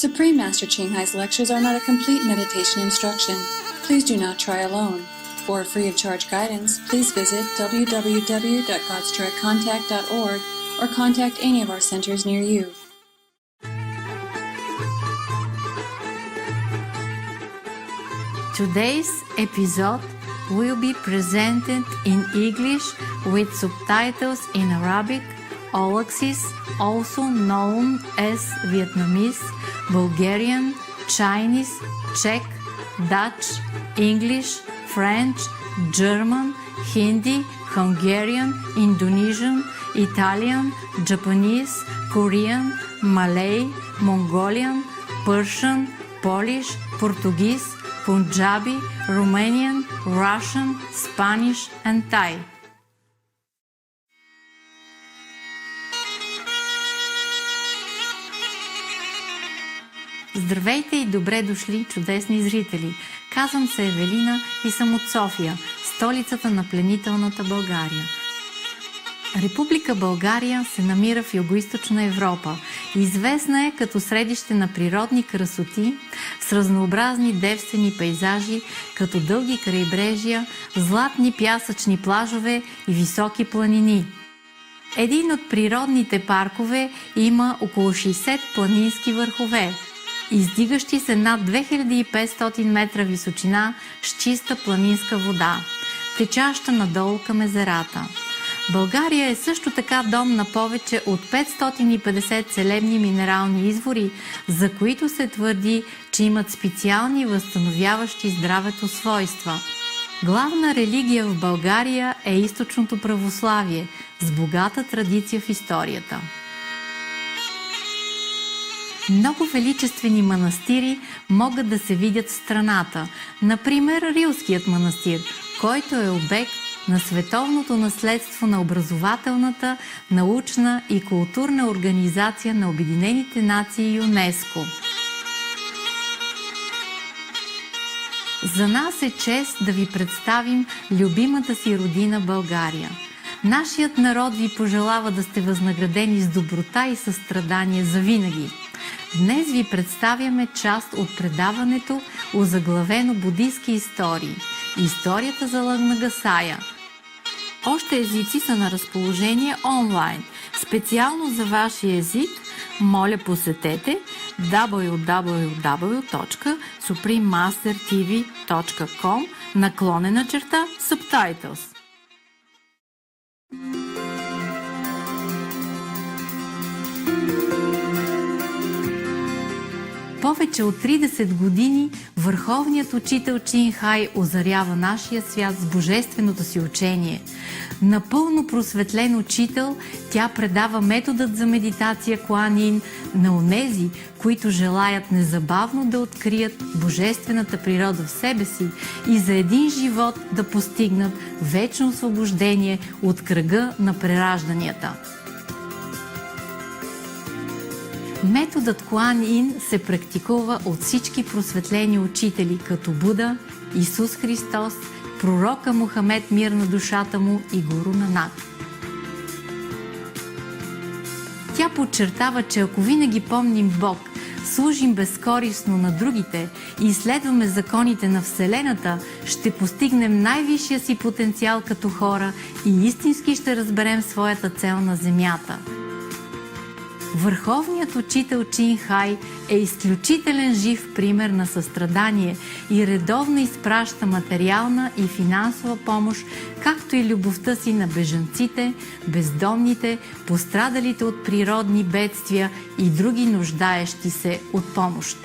Supreme Master Ching Hai's lectures are not a complete meditation instruction. Please do not try alone. For free of charge guidance, please visit www.godsdirectcontact.org or contact any of our centers near you. Today's episode will be presented in English with subtitles in Arabic, Aulacese, also known as Vietnamese, Bulgarian, Chinese, Czech, Dutch, English, French, German, Hindi, Hungarian, Indonesian, Italian, Japanese, Korean, Malay, Mongolian, Persian, Polish, Portuguese, Punjabi, Romanian, Russian, Spanish, and Thai. Здравейте и добре дошли, чудесни зрители! Казвам се Евелина и съм от София, столицата на пленителната България. Република България се намира в Югоизточна Европа. Известна е като средище на природни красоти с разнообразни девствени пейзажи, като дълги крайбрежия, златни пясъчни плажове и високи планини. Един от природните паркове има около 60 планински върхове, издигащи се над 2500 метра височина с чиста планинска вода, течаща надолу към езерата. България е също така дом на повече от 550 целебни минерални извори, за които се твърди, че имат специални възстановяващи здравето свойства. Главна религия в България е източното православие, с богата традиция в историята. Много величествени манастири могат да се видят в страната. Например, Рилският манастир, който е обект на световното наследство на образователната, научна и културна организация на Обединените нации ЮНЕСКО. За нас е чест да ви представим любимата си родина България. Нашият народ ви пожелава да сте възнаградени с доброта и състрадание завинаги. Днес ви представяме част от предаването, озаглавено буддийски истории. Историята за Лагнагасая. Още езици са на разположение онлайн. Специално за вашия език, моля посетете www.suprememastertv.com/subtitles. Повече от 30 години върховният учител Чин Хай озарява нашия свят с божественото си учение. Напълно просветлен учител, тя предава методът за медитация Куан Ин на онези, които желаят незабавно да открият божествената природа в себе си и за един живот да постигнат вечно освобождение от кръга на преражданията. Методът Куан Ин се практикува от всички просветлени учители, като Буда, Исус Христос, пророка Мохамед, мир на душата му, и Гуру Нанак. Тя подчертава, че ако винаги помним Бог, служим безкористно на другите и изследваме законите на Вселената, ще постигнем най-висшия си потенциал като хора и истински ще разберем своята цел на Земята. Върховният учител Чин Хай е изключителен жив пример на състрадание и редовно изпраща материална и финансова помощ, както и любовта си на бежанците, бездомните, пострадалите от природни бедствия и други нуждаещи се от помощ.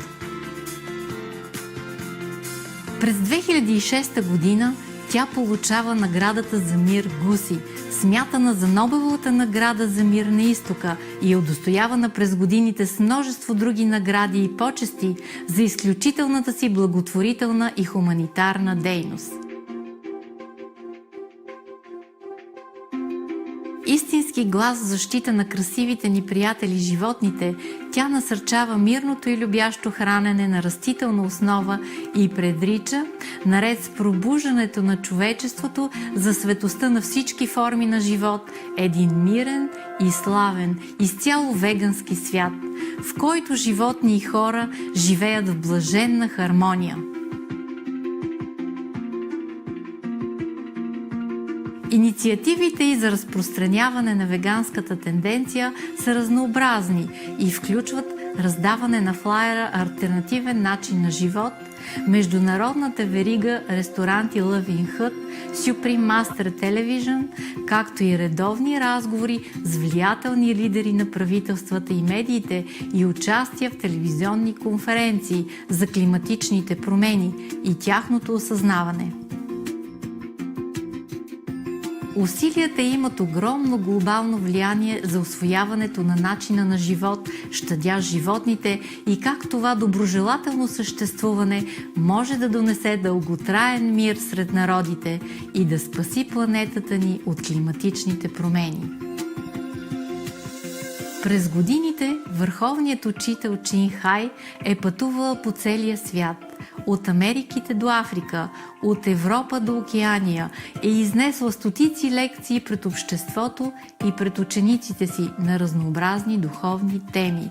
През 2006 година тя получава наградата за мир Гуси, смятана за Нобеловата награда за мир на изтока, и е удостоявана през годините с множество други награди и почести за изключителната си благотворителна и хуманитарна дейност. Истински истински глас в защита на красивите ни приятели животните, тя насърчава мирното и любящо хранене на растителна основа и предрича, наред с пробуждането на човечеството за светостта на всички форми на живот, един мирен и славен, изцяло вегански свят, в който животни и хора живеят в блаженна хармония. Инициативите й за разпространяване на веганската тенденция са разнообразни и включват раздаване на флаера алтернативен начин на живот, международната верига ресторанти Loving Hut, Supreme Master Television, както и редовни разговори с влиятелни лидери на правителствата и медиите и участия в телевизионни конференции за климатичните промени и тяхното осъзнаване. Усилията имат огромно глобално влияние за усвояването на начина на живот, щадящ животните и как това доброжелателно съществуване може да донесе дълготраен мир сред народите и да спаси планетата ни от климатичните промени. През годините върховният учител Чин Хай е пътувала по целия свят. От Америките до Африка, от Европа до Океания, е изнесла стотици лекции пред обществото и пред учениците си на разнообразни духовни теми.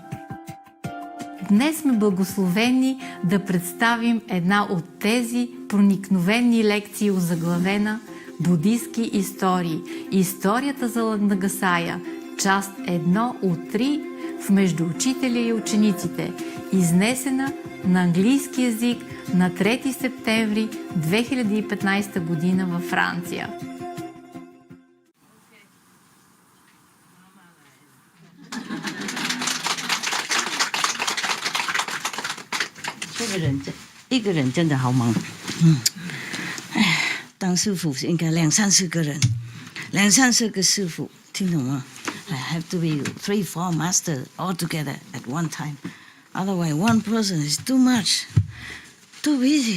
Днес сме благословени да представим една от тези проникновени лекции, озаглавена «Будистки истории. Историята за Нагасая», част 1 от 3 в Между учителя и учениците, изнесена на английски език на 3 септември 2015 година във Франция. I have to be 3-4 masters all together at one time. Otherwise, one person is too much. Too busy.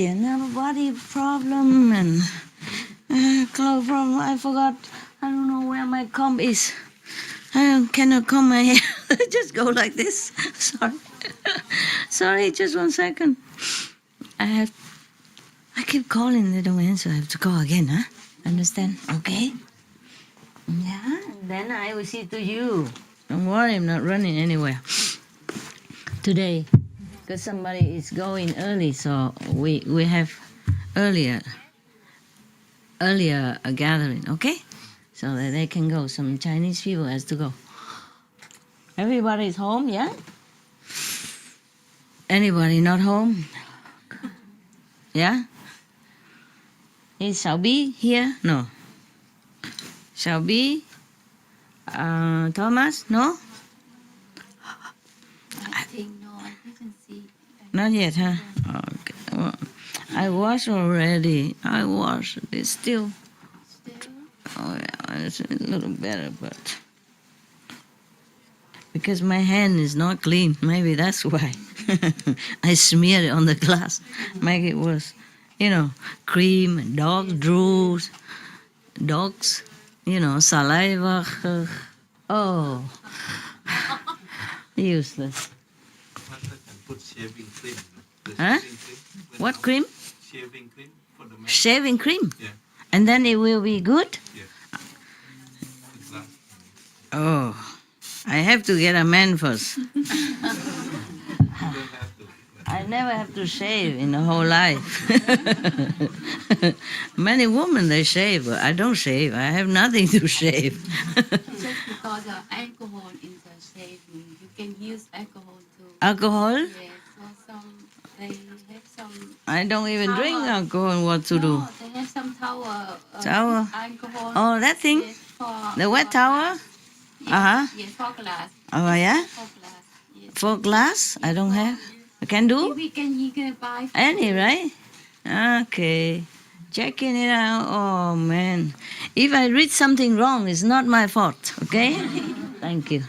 And have a body problem and clothes problem. I forgot. I don't know where my comb is. I cannot comb my hair. Just go like this. Sorry, just 1 second. I keep calling, they don't answer. I have to call again, huh? Understand? Okay? Yeah, then I will see to you. Don't worry, I'm not running anywhere. Today, because somebody is going early, so we have earlier a gathering, okay? So that they can go. Some Chinese people has to go. Everybody's home, yeah? Anybody not home? Yeah? Is Xiaobi here? No. Xiaobi? Thomas? No? I think no, I didn't see. Not yet, huh? Okay. Well, I washed already. It's still. Oh, yeah, it's a little better, but. Because my hand is not clean. Maybe that's why. I smeared it on the glass. Make it worse. You know, cream, dog drools, dogs. You know, saliva. Oh, useless. Put shaving cream. Huh? What cream? Shaving cream for the man. Shaving cream? Yeah. And then it will be good? Yes. Oh, I have to get a man first. You don't have to. I never have to shave in the whole life. Many women, they shave, but I don't shave. I have nothing to shave. Just because of alcohol in the shaving, you can use alcohol too. Alcohol? Yes, so they have some. I don't even drink Towel. alcohol. What to do? No, they have some towel. Towel? Alcohol. Oh, that thing? Yes, for, The wet for towel? glass. Yes, Uh-huh. Yes, for glass. Oh, yeah? For glass. Yes. For glass? I don't have. I can do? You can buy. Any, right? Okay. Checking it out. Oh, man. If I read something wrong, it's not my fault, okay? Thank you.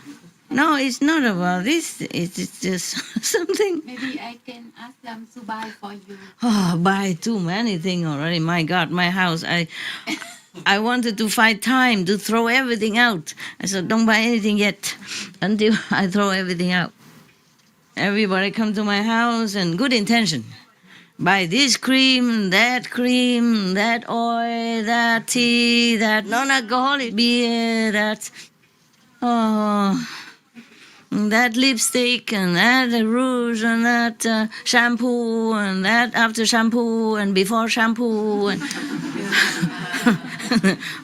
No, it's not about this. It's just something. Maybe I can ask them to buy for you. Oh, buy too many things already. My God, my house. I wanted to find time to throw everything out. I said, don't buy anything yet until I throw everything out. Everybody come to my house and good intention. Buy this cream, that oil, that tea, that non-alcoholic beer, that lipstick and that rouge and that shampoo and that after shampoo and before shampoo and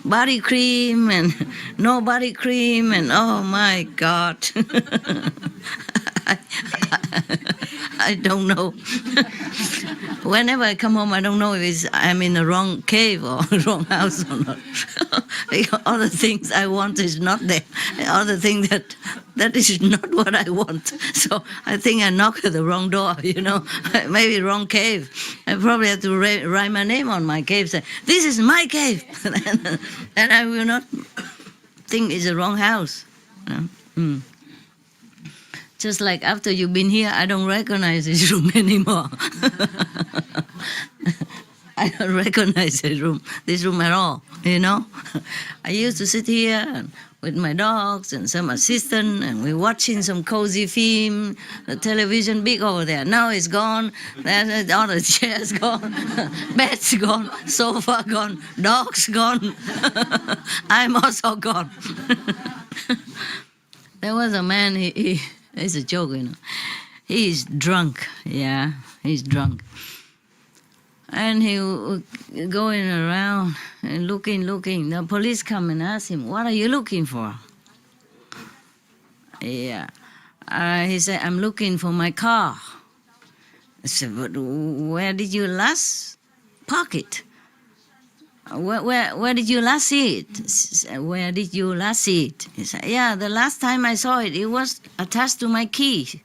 body cream and no body cream and oh my God. I don't know. Whenever I come home, I don't know if I'm in the wrong cave or wrong house or not. Other things I want is not there. Other thing that is not what I want. So I think I knock at the wrong door, maybe wrong cave. I probably have to write my name on my cave, say, this is my cave. And I will not think it's the wrong house. Just like after you've been here, I don't recognize this room anymore. I don't recognize this room at all, I used to sit here with my dogs and some assistant, and we're watching some cozy film, the television big over there. Now it's gone, all the chairs gone, beds gone, sofa gone, dogs gone. I'm also gone. There was a man, it's a joke, He's drunk, he's drunk. And he was going around and looking. The police come and ask him, what are you looking for? He said, I'm looking for my car. I said, but where did you last park it? Where did you last see it? Where did you last see it? He said, the last time I saw it, it was attached to my key.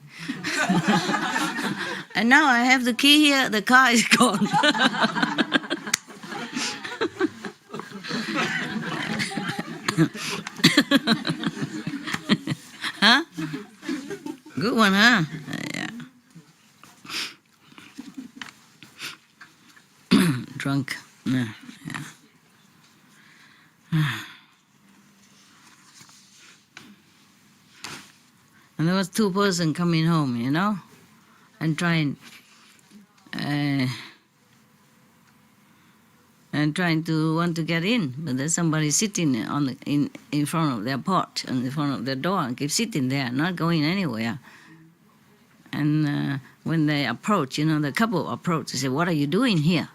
And now I have the key here, the car is gone. Huh? Good one, huh? Yeah. Drunk. Yeah. And there was two persons coming home, and trying to want to get in, but there's somebody sitting in front of their porch, in front of their door, and keep sitting there, not going anywhere. And when they approach, the couple approach, they say, "What are you doing here?"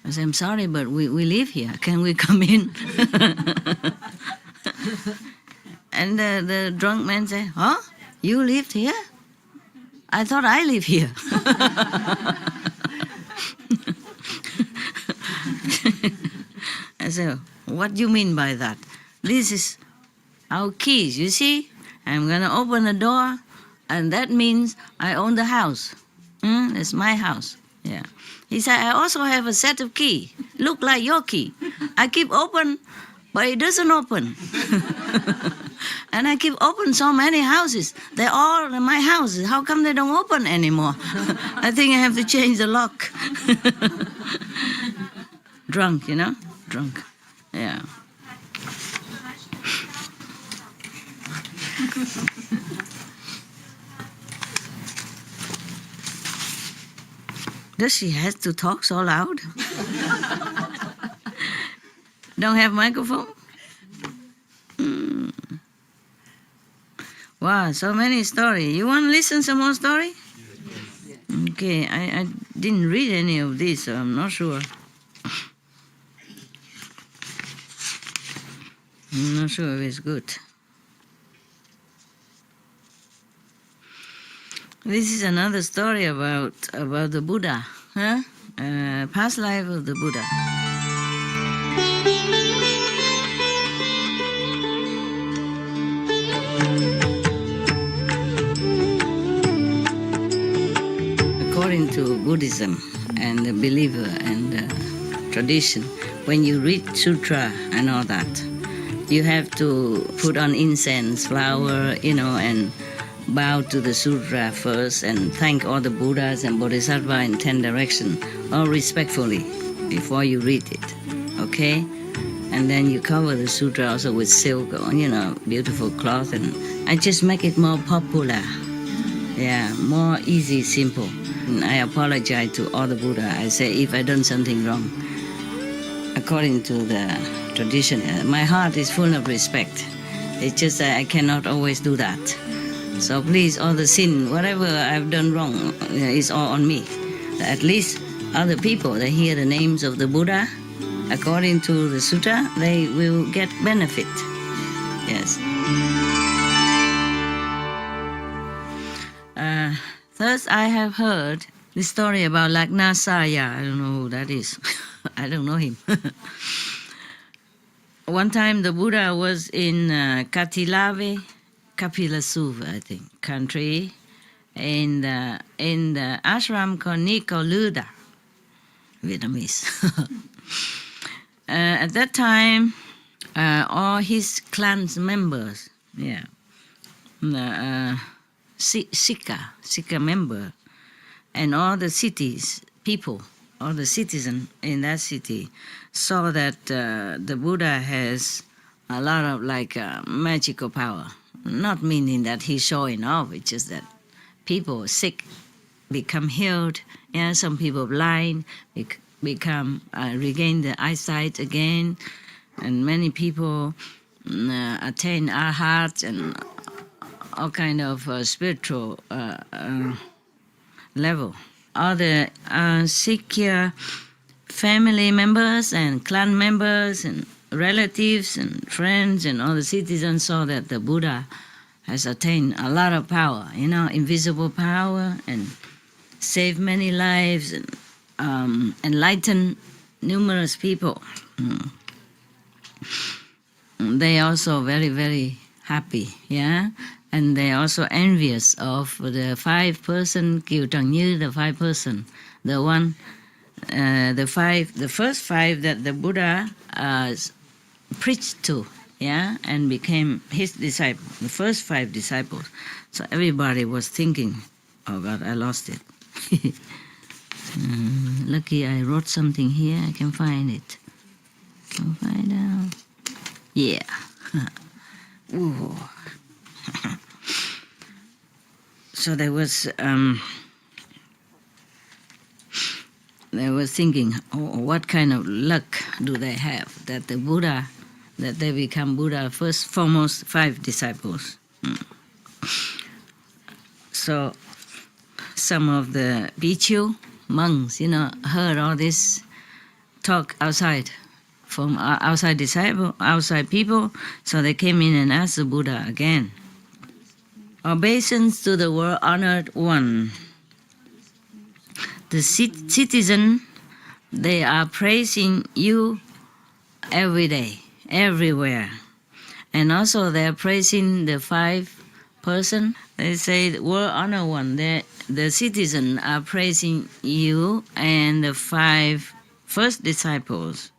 I say, "I'm sorry, but we live here. Can we come in?" And the drunk man say, "Huh? You lived here? I thought I live here." I said, "What do you mean by that? This is our keys, you see? I'm going to open the door, and that means I own the house. It's my house." Yeah. He said, "I also have a set of key. Look like your key. I keep open, but it doesn't open." And I keep open so many houses. They're all in my houses. How come they don't open anymore? I think I have to change the lock. Drunk, Drunk. Yeah. Does she have to talk so loud? Don't have microphone? Wow, so many stories. You want to listen some more story? Okay, I didn't read any of this, so I'm not sure. I'm not sure if it's good. This is another story about the Buddha, past life of the Buddha. According to Buddhism and the believer and tradition, when you read sutra and all that, you have to put on incense, flower, and bow to the sutra first and thank all the Buddhas and Bodhisattvas in 10 directions, all respectfully, before you read it. okay? And then you cover the sutra also with silk, or, beautiful cloth, and I just make it more popular. Yeah, more easy, simple. And I apologize to all the Buddha. I say if I done something wrong, according to the tradition, my heart is full of respect. It's just that I cannot always do that. So please, all the sin, whatever I've done wrong, is all on me. At least other people, they hear the names of the Buddha, according to the sutta, they will get benefit. Yes. First, I have heard the story about Lagnasaya. I don't know who that is. I don't know him. One time the Buddha was in Katilave, Kapilasuva, I think, country, in the ashram called Nikoluda, Vietnamese. At that time, all his clan's members, Sikha member, and all the cities, people, all the citizens in that city saw that the Buddha has a lot of magical power. Not meaning that he's showing off, it's just that people sick become healed. Yeah, some people blind become regain the eyesight again, and many people attain arhat and all kind of spiritual level. All the Sikh family members and clan members and relatives and friends and all the citizens saw that the Buddha has attained a lot of power, invisible power, and saved many lives and enlightened numerous people. They also very, very happy, and they also envious of the 5-person Kieu Trần Như, the 5-person, the one, the first 5 that the Buddha preached to, and became his disciple, the first 5 disciples. So everybody was thinking, oh God, I lost it. Lucky I wrote something here, I can find it. Can find out. Yeah. Ooh. So they was thinking, what kind of luck do they have that the Buddha, that they become Buddha first, foremost 5 disciples. So some of the Bhikkhu monks, heard all this talk outside from outside people, so they came in and asked the Buddha again. Obeisance to the world-honored one. The citizen, they are praising you every day, everywhere. And also they are praising the 5-person. They say, world-honored one, the citizen are praising you and the 5 first disciples.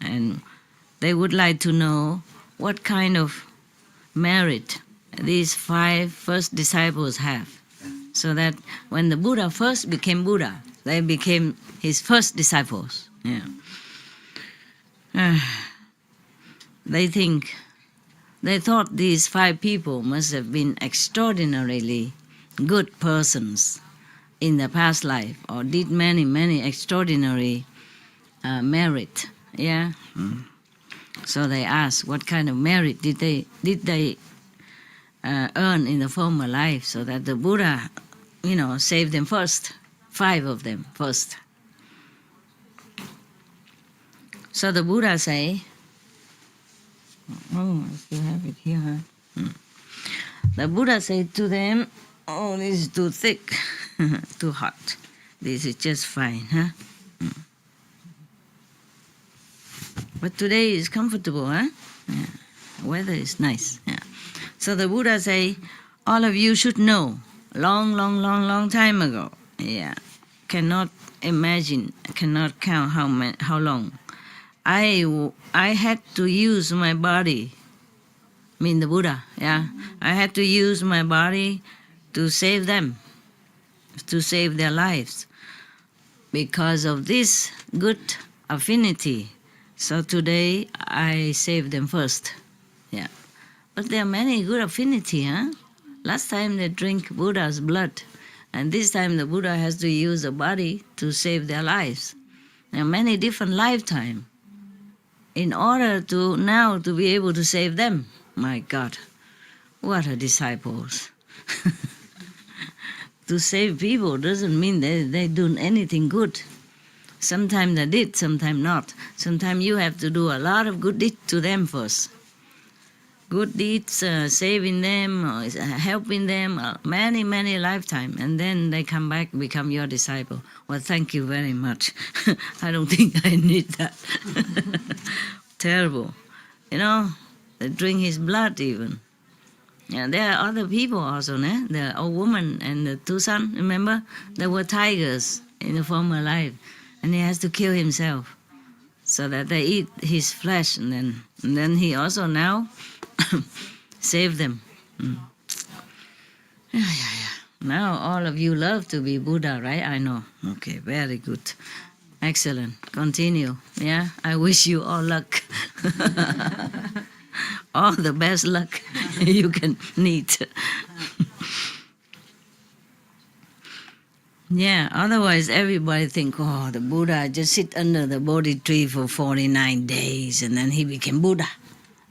And they would like to know what kind of merit these 5 first disciples have, so that when the Buddha first became Buddha, they became his first disciples. They thought these 5 people must have been extraordinarily good persons in the past life, or did many, many extraordinary merit. So they asked, what kind of merit did they earn in the former life, so that the Buddha, saved them first, 5 of them first. So the Buddha say, I still have it here. The Buddha said to them, oh, this is too thick, too hot. This is just fine, But today is comfortable, Weather is nice, So the Buddha say, all of you should know, long time ago, cannot imagine, cannot count how long. I had to use my body, the Buddha, I had to use my body to save them, to save their lives. Because of this good affinity So today I save them first. Yeah. But there are many good affinity, huh? Last time they drink Buddha's blood, and this time the Buddha has to use the body to save their lives. There are many different lifetimes in order to now to be able to save them. My God, what are disciples? To save people doesn't mean they do anything good. Sometimes they did, sometimes not. Sometimes you have to do a lot of good deeds to them first. Good deeds, saving them, or helping them, many, many lifetimes, and then they come back, become your disciple. Well, thank you very much. I don't think I need that. Terrible. You know, they drink his blood even. Yeah, there are other people also, né? The old woman and the two sons, remember? They were tigers in the former life, and he has to kill himself so that they eat his flesh, and then he also now save them. Yeah. Now all of you love to be Buddha, right? I know. Okay, very good. Excellent. Continue. Yeah, I wish you all luck. All the best luck you can need. Yeah, otherwise everybody think, oh, the Buddha just sit under the Bodhi tree for 49 days and then he became Buddha.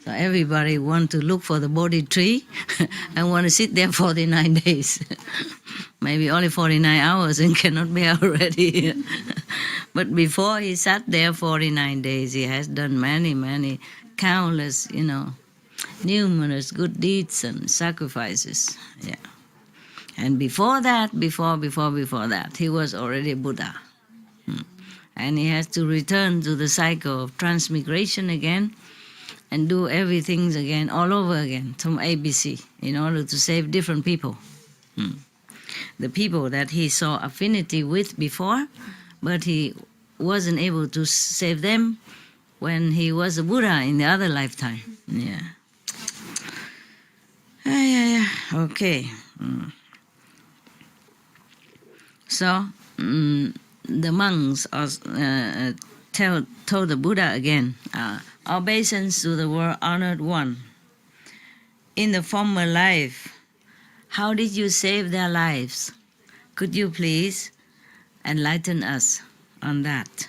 So everybody want to look for the Bodhi tree and want to sit there 49 days. Maybe only 49 hours and cannot bear already. But before he sat there 49 days, he has done many, countless, numerous good deeds and sacrifices. Yeah. And before that, before that, he was already Buddha. And he has to return to the cycle of transmigration again and do everything again, all over again, from ABC, in order to save different people. The people that he saw affinity with before, but he wasn't able to save them when he was a Buddha in the other lifetime. Yeah. Okay. So the monks told the Buddha again, obeisance to the world honored one. In the former life, how did you save their lives? Could you please enlighten us on that?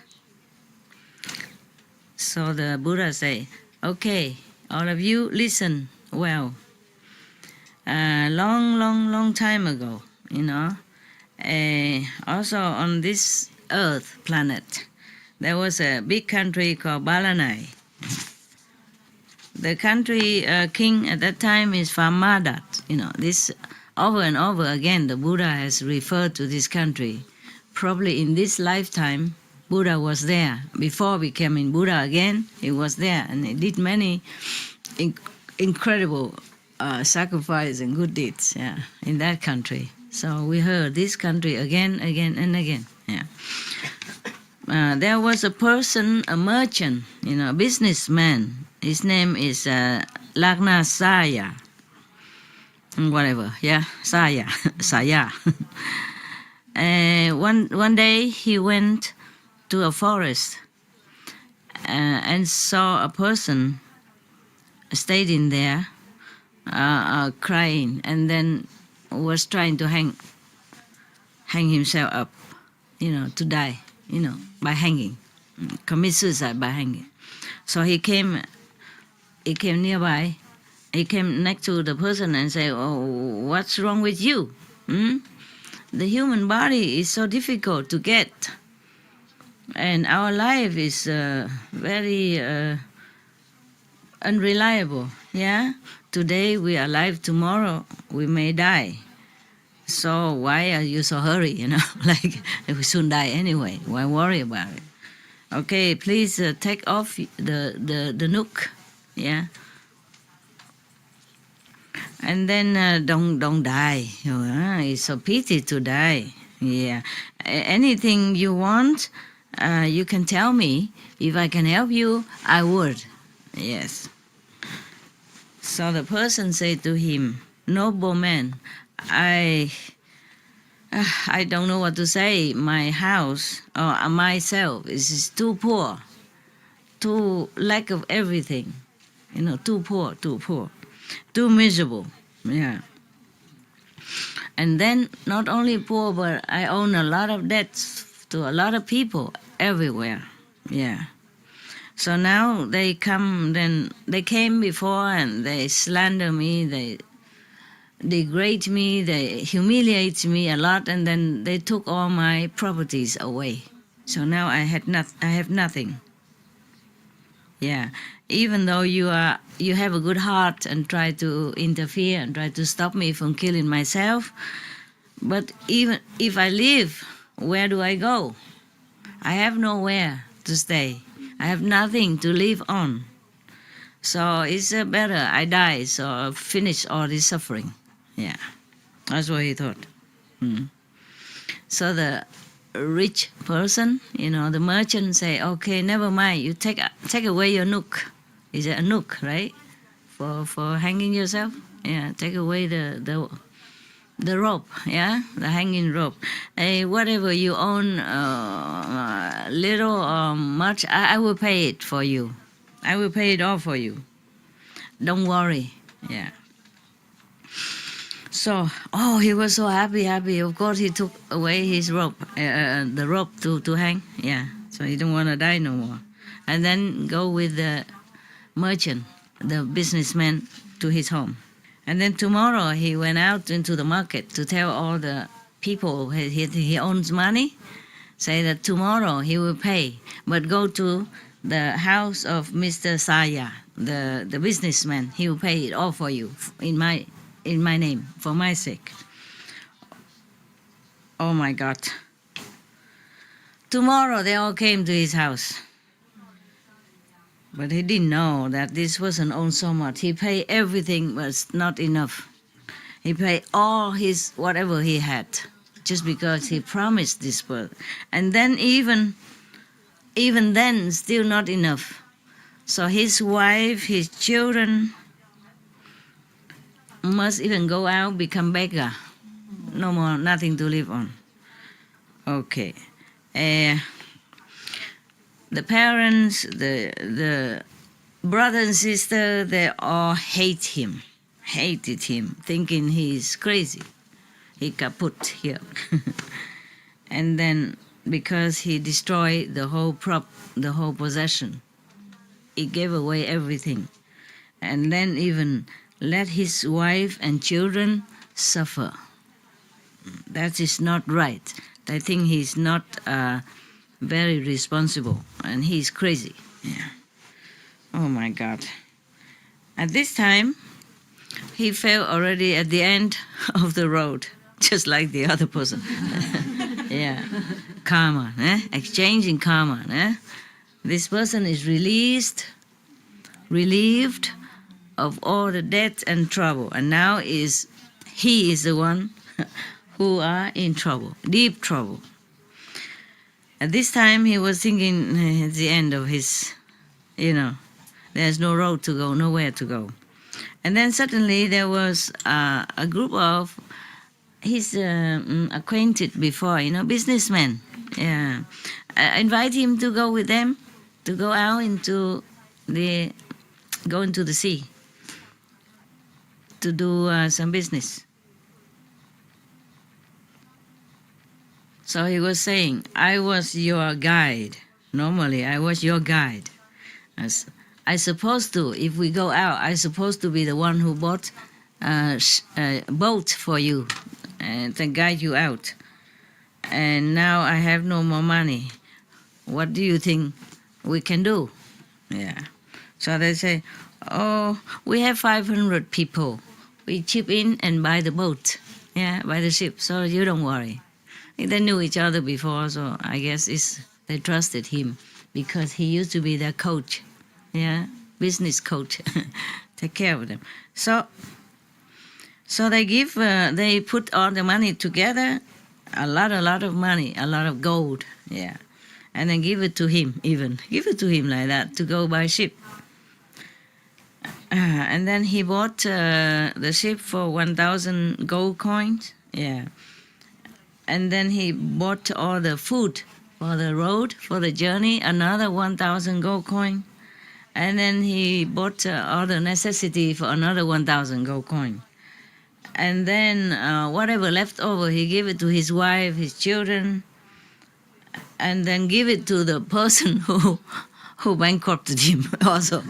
So the Buddha say, okay, all of you listen well. Long time ago, also on this earth planet, there was a big country called Balanai. The country king at that time is Famadat. This over and over again the Buddha has referred to this country. Probably in this lifetime, Buddha was there. Before becoming Buddha again, he was there and he did many incredible sacrifice and good deeds in that country. So we heard this country again and again. Yeah. There was a person, a merchant, a businessman. His name is Lagna Saya. Whatever, yeah, Saya. One day he went to a forest and saw a person stayed in there crying, and then was trying to hang himself up, to die, by hanging, commit suicide by hanging. So he came nearby, he came next to the person and said, oh, what's wrong with you? The human body is so difficult to get, and our life is very unreliable. Yeah, today we are alive, tomorrow we may die. So why are you so hurry? Like we soon die anyway. Why worry about it? Okay, please take off the nook. Yeah. And then don't die. It's so pity to die. Yeah. Anything you want, you can tell me. If I can help you, I would. Yes. So the person said to him, noble man, I don't know what to say. My house or myself is too poor too lack of everything, too poor, too miserable, yeah. And then not only poor, but I own a lot of debts to a lot of people everywhere, yeah. So now they came before and they slander me, they degrade me, they humiliate me a lot, and then they took all my properties away. So now I have nothing. Yeah, even though you have a good heart and try to interfere and try to stop me from killing myself, but even if I leave, where do I go? I have nowhere to stay. I have nothing to live on. So it's better I die, so I finish all this suffering. Yeah, that's what he thought. So the rich person, the merchant say, okay, never mind, you take away your nook. Is it a nook, right? For hanging yourself? Yeah, take away the rope, yeah, the hanging rope. Whatever you own, little or much, I will pay it for you. I will pay it all for you. Don't worry, yeah. So, he was so happy. Of course, he took away his rope, the rope to hang, yeah. So he don't want to die no more. And then go with the merchant, the businessman, to his home. And then tomorrow he went out into the market to tell all the people he owns money, say that tomorrow he will pay, but go to the house of Mr. Saya, the businessman. He will pay it all for you in my name, for my sake. Oh my God. Tomorrow they all came to his house. But he didn't know that this person owned so much. He paid everything, but it's not enough. He paid all his whatever he had, just because he promised this person. And then even then, still not enough. So his wife, his children must even go out, become beggar. No more, nothing to live on. Okay. The parents, the brother and sister, they all hated him, thinking he's crazy. He kaput here. And then because he destroyed the whole possession, he gave away everything. And then even let his wife and children suffer. That is not right. I think he's not very responsible, and he's crazy. Yeah. Oh my God. At this time, he fell already at the end of the road, just like the other person. Yeah. Karma, exchanging karma. This person is relieved of all the debt and trouble, and now he is the one who are in trouble, deep trouble. At this time, he was thinking at the end of his, there's no road to go, nowhere to go. And then suddenly there was a group of his acquainted before, businessmen. Yeah, invite him to go with them, to go out into the sea, to do some business. So he was saying, I was your guide. Normally, I was your guide. I supposed to, if we go out, I supposed to be the one who bought a boat for you and to guide you out. And now I have no more money. What do you think we can do? Yeah. So they say, we have 500 people. We chip in and buy the boat, buy the ship, so you don't worry. They knew each other before, so I guess they trusted him because he used to be their coach, business coach, take care of them. So they put all the money together, a lot of money, a lot of gold, and then give it to him like that to go by ship. And then he bought the ship for 1,000 gold coins, And then he bought all the food for the road, for the journey, another 1,000 gold coin. And then he bought all the necessity for another 1,000 gold coin. And then whatever left over, he gave it to his wife, his children, and then give it to the person who bankrupted him also,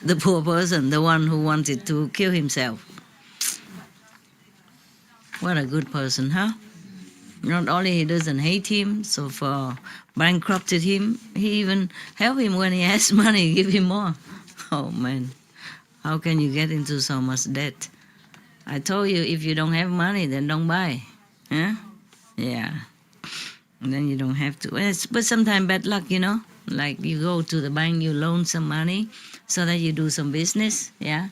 the poor person, the one who wanted to kill himself. What a good person, huh? Not only he doesn't hate him, so for bankrupted him, he even help him when he has money, give him more. Oh man, how can you get into so much debt? I told you, if you don't have money, then don't buy. Huh? Yeah. And then you don't have to. But sometimes bad luck, you know. Like you go to the bank, you loan some money so that you do some business, yeah.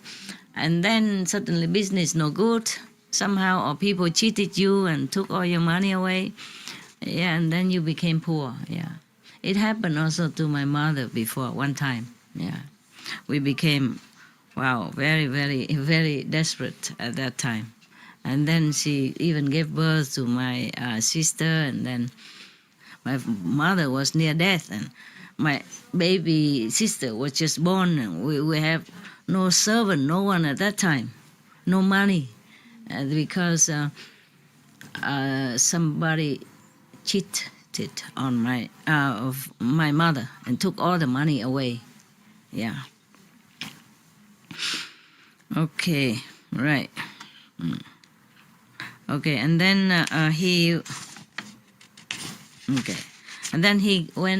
And then suddenly business no good somehow, or people cheated you and took all your money away. Yeah, and then you became poor, yeah. It happened also to my mother before, one time, yeah. We became, wow, very, very, very desperate at that time. And then she even gave birth to my sister, and then my mother was near death, and my baby sister was just born, and we have no servant, no one at that time, no money, because somebody cheated on of my mother and took all the money away, yeah. Okay, right. Okay, and then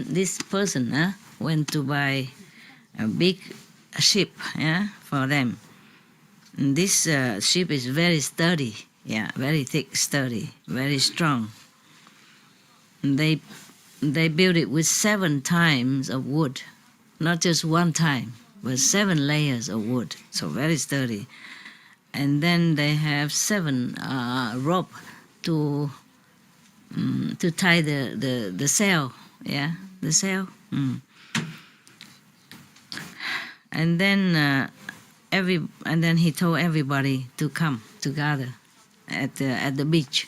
this person went to buy a big ship, yeah, for them. And this ship is very sturdy, yeah, very thick, sturdy, very strong. And they built it with 7 times of wood, not just one time, but 7 layers of wood, so very sturdy. And then they have 7 rope to tie the sail, yeah, the sail. And then and then he told everybody to come together at the beach.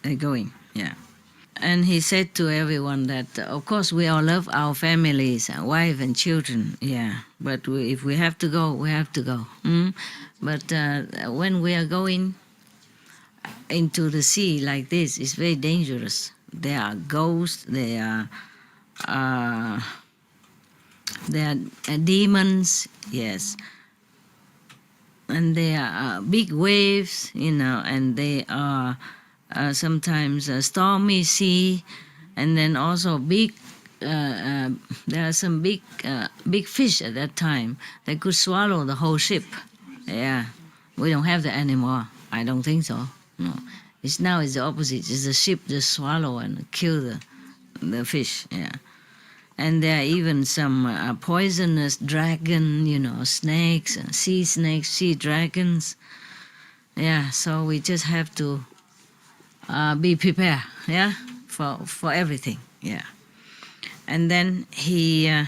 They're going, yeah. And he said to everyone that, of course, we all love our families, our wife and children, yeah. But if we have to go, we have to go. But when we are going into the sea like this, it's very dangerous. There are ghosts, there are demons, yes. And there are big waves, you know, and they are sometimes a stormy sea, and then also big. There are some big fish at that time that could swallow the whole ship. Yeah, we don't have that anymore. I don't think so. No, it's the opposite. It's the ship just swallow and kill the fish. Yeah, and there are even some poisonous dragon, you know, snakes, snakes, sea dragons. Yeah, so we just have to be prepared. Yeah, for everything. Yeah, and then he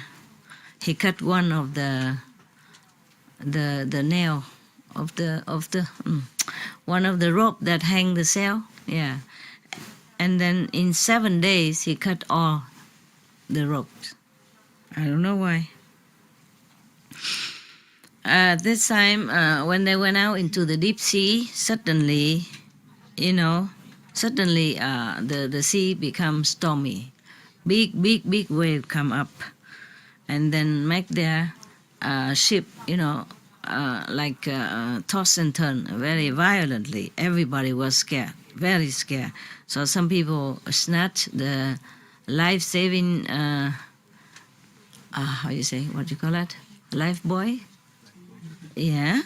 cut one of the nail of the one of the rope that hang the sail, yeah. And then in 7 days he cut all the ropes. I don't know why. This time when they went out into the deep sea, suddenly the sea becomes stormy. Big wave come up and then make their ship, you know, toss and turn very violently. Everybody was scared, very scared. So some people snatched the life-saving, how you say, what do you call that? Life buoy? Yeah.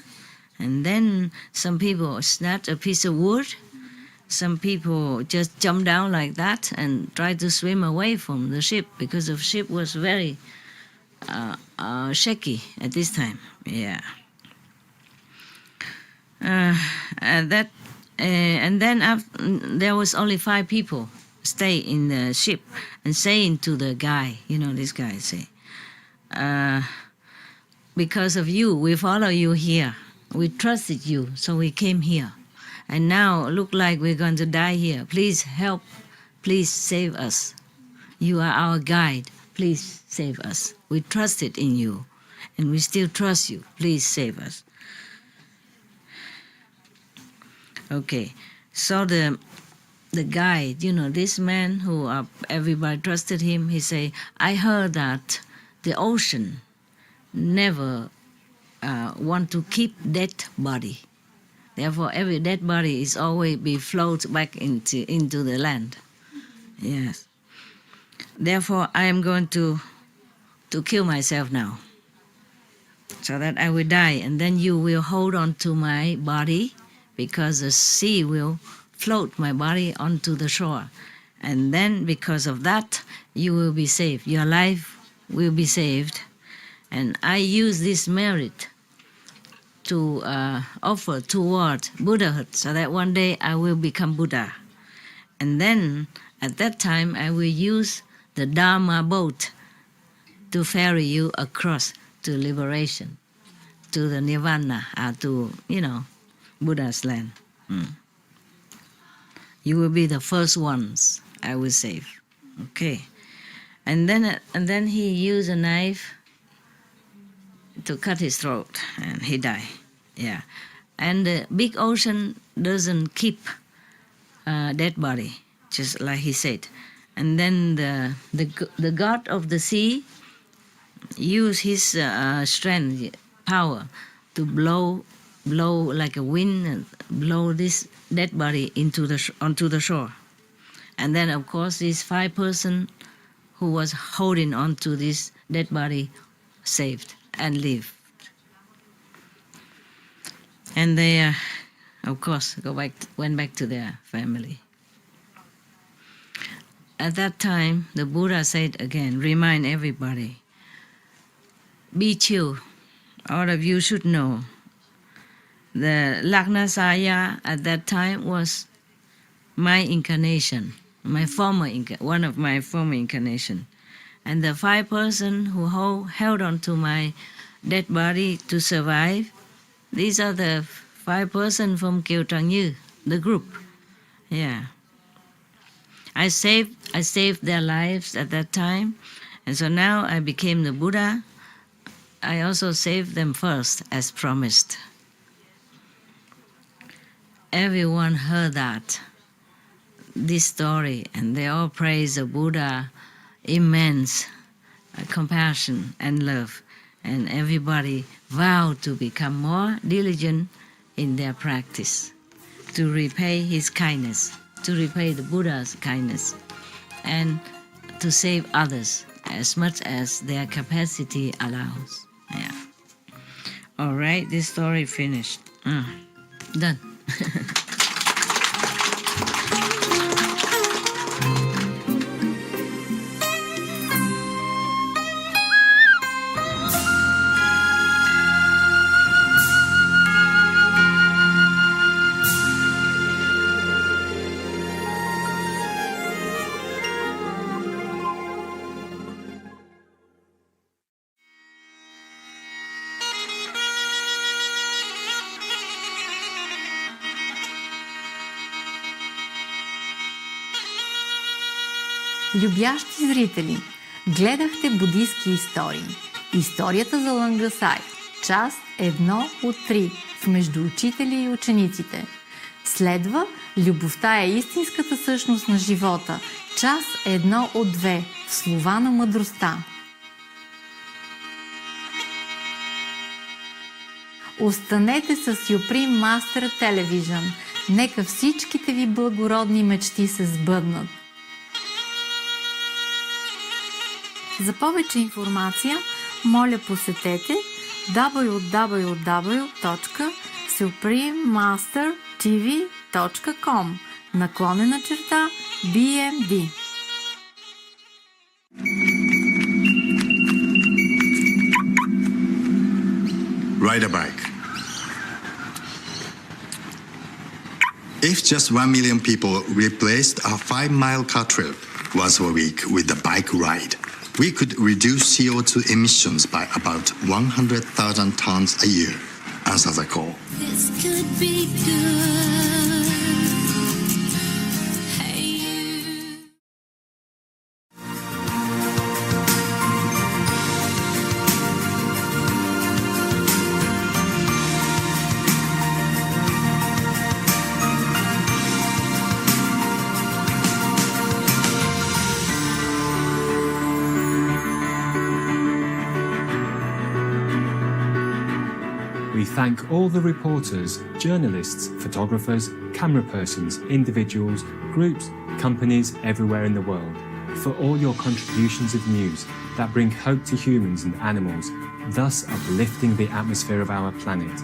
And then some people snatched a piece of wood. Some people just jumped down like that and tried to swim away from the ship because the ship was very shaky at this time. Yeah. And then there was only 5 people stay in the ship and saying to the guy, you know, this guy say, because of you, we follow you here. We trusted you, so we came here. And now look like we're going to die here. Please help. Please save us. You are our guide. Please save us. We trusted in you. and we still trust you. Please save us. Okay, so the guy, this man who everybody trusted him, he say, I heard that the ocean never want to keep dead body. Therefore, every dead body is always be float back into the land. Yes. Therefore, I am going to kill myself now, so that I will die, and then you will hold on to my body, because the sea will float my body onto the shore. And then because of that, you will be saved. Your life will be saved. And I use this merit to offer toward Buddhahood, so that one day I will become Buddha. And then at that time, I will use the Dharma boat to ferry you across to liberation, to the Nirvana, to, Buddha's land. You will be the first ones I will save. Okay. And then he used a knife to cut his throat, and he died. Yeah. And the big ocean doesn't keep dead body, just like he said. And then the god of the sea used his strength, power, to blow like a wind, and blow this dead body onto the shore. And then, of course, these 5 persons who was holding on to this dead body saved and lived. And they, of course, went back to their family. At that time, the Buddha said again, remind everybody, be chill. All of you should know. The Laknasaya at that time was my incarnation, one of my former incarnation. And the 5 persons who held on to my dead body to survive, these are the 5 persons from Kieu Trăng Như, the group. Yeah. I saved their lives at that time, and so now I became the Buddha. I also saved them first, as promised. Everyone heard this story, and they all praised the Buddha, immense compassion and love, and everybody vowed to become more diligent in their practice, to repay his kindness, to repay the Buddha's kindness, and to save others as much as their capacity allows. Yeah. All right, this story finished. Done. Любящи зрители, гледахте буддийски истории. Историята за Лангасай, част 1 от 3 в Между учители и учениците. Следва Любовта е истинската същност на живота, част 1 от 2 в Слова на мъдростта. Останете с Supreme Master Television. Нека всичките ви благородни мечти се сбъднат. За повече информация, моля посетете www.suprememastertv.com/BMD. Ride a bike. If just 1 million people replaced a 5-mile car trip once a week with a bike ride, we could reduce CO2 emissions by about 100,000 tons a year. Answer the call. This could be good. Hey, you. thank all the reporters, journalists, photographers, camera persons, individuals, groups, companies everywhere in the world for all your contributions of news that bring hope to humans and animals, thus uplifting the atmosphere of our planet.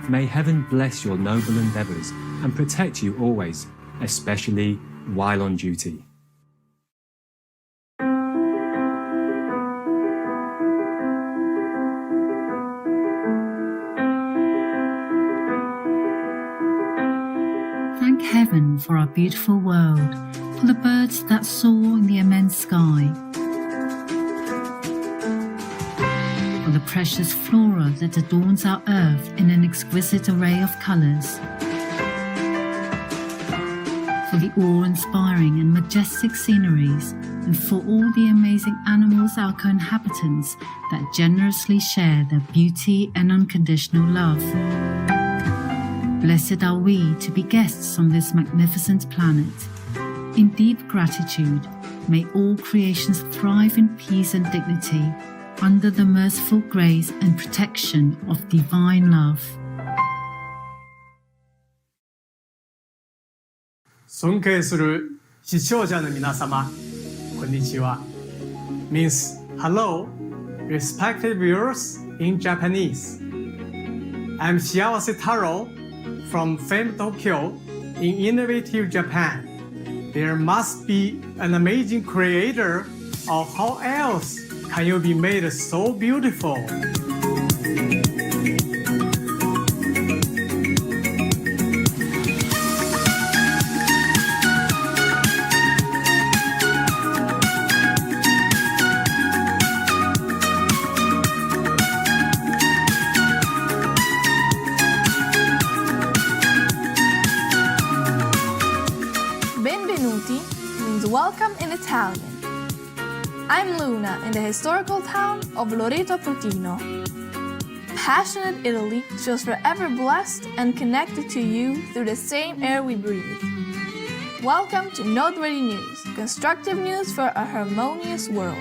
May heaven bless your noble endeavours and protect you always, especially while on duty. Thank heaven for our beautiful world, for the birds that soar in the immense sky, for the precious flora that adorns our earth in an exquisite array of colours, for the awe-inspiring and majestic sceneries, and for all the amazing animals, our co-inhabitants, that generously share their beauty and unconditional love. Blessed are we to be guests on this magnificent planet. In deep gratitude, may all creations thrive in peace and dignity under the merciful grace and protection of divine love. 尊敬する視聴者の皆様、こんにちは。means hello, respected viewers in Japanese. I'm Shiawase Taro from famed Tokyo in innovative Japan. There must be an amazing creator, or how else can you be made so beautiful? Benvenuti means welcome in Italian. I'm Luna in the historical town of Loreto Prutino. Passionate Italy feels forever blessed and connected to you through the same air we breathe. Welcome to Noteworthy News, constructive news for a harmonious world.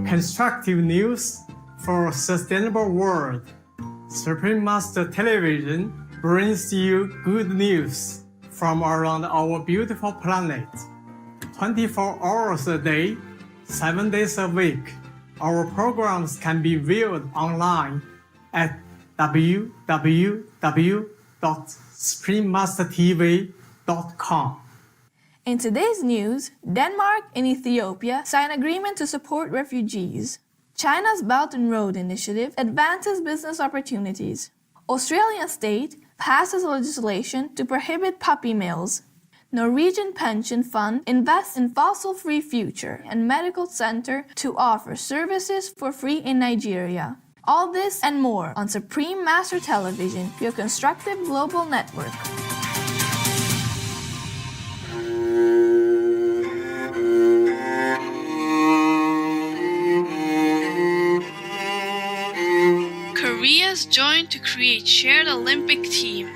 Constructive news for a sustainable world. Supreme Master Television brings you good news from around our beautiful planet. 24 hours a day, 7 days a week. Our programs can be viewed online at www.suprememastertv.com. In today's news, Denmark and Ethiopia sign agreement to support refugees. China's Belt and Road Initiative advances business opportunities. Australian state passes legislation to prohibit puppy mills. Norwegian Pension Fund invests in fossil-free future and medical center to offer services for free in Nigeria. All this and more on Supreme Master Television, your constructive global network. Korea's joined to create shared Olympic team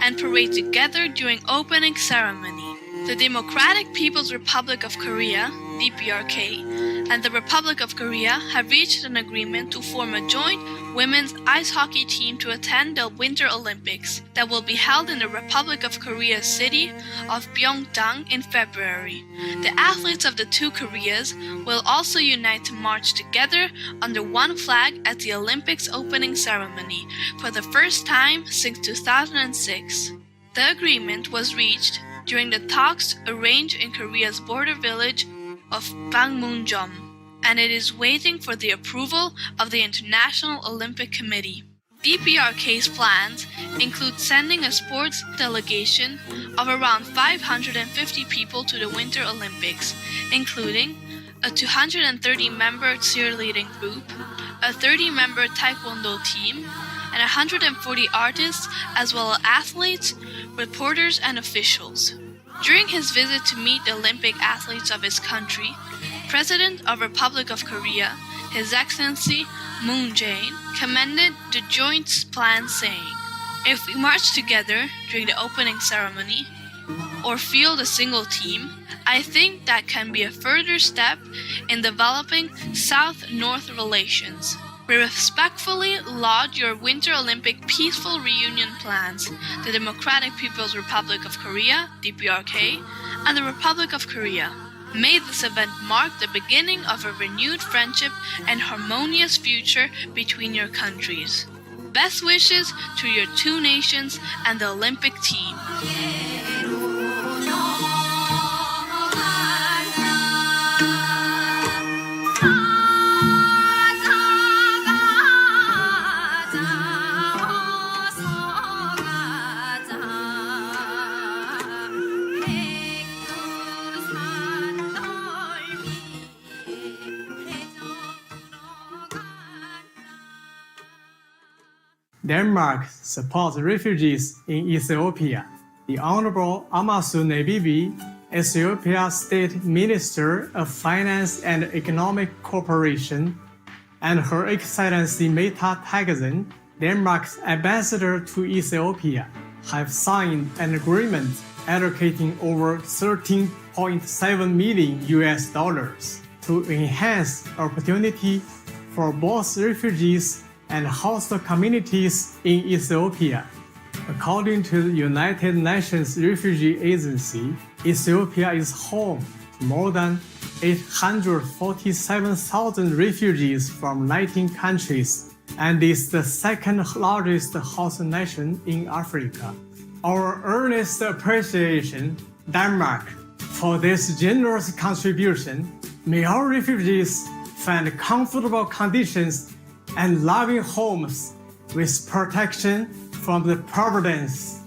and parade together during opening ceremony. The Democratic People's Republic of Korea, DPRK, and the Republic of Korea have reached an agreement to form a joint women's ice hockey team to attend the Winter Olympics that will be held in the Republic of Korea's city of Pyeongtaek in February. The athletes of the two Koreas will also unite to march together under one flag at the Olympics opening ceremony for the first time since 2006. The agreement was reached during the talks arranged in Korea's border village of Panmunjom, and it is waiting for the approval of the International Olympic Committee. DPRK's plans include sending a sports delegation of around 550 people to the Winter Olympics, including a 230-member cheerleading group, a 30-member taekwondo team, and 140 artists as well as athletes, reporters, and officials. During his visit to meet the Olympic athletes of his country, President of Republic of Korea, His Excellency Moon Jae-in, commended the joint plan, saying, "If we march together during the opening ceremony or field a single team, I think that can be a further step in developing South-North relations. We respectfully laud your Winter Olympic peaceful reunion plans, the Democratic People's Republic of Korea, DPRK, and the Republic of Korea. May this event mark the beginning of a renewed friendship and harmonious future between your countries. Best wishes to your two nations and the Olympic team." Denmark supports refugees in Ethiopia. The Honorable Amasu Nebibi, Ethiopia State Minister of Finance and Economic Cooperation, and Her Excellency Meta Tagazen, Denmark's ambassador to Ethiopia, have signed an agreement allocating over $13.7 million to enhance opportunity for both refugees and host communities in Ethiopia. According to the United Nations Refugee Agency, Ethiopia is home to more than 847,000 refugees from 19 countries and is the second largest host nation in Africa. Our earnest appreciation, Denmark, for this generous contribution. May our refugees find comfortable conditions and loving homes with protection from the providence.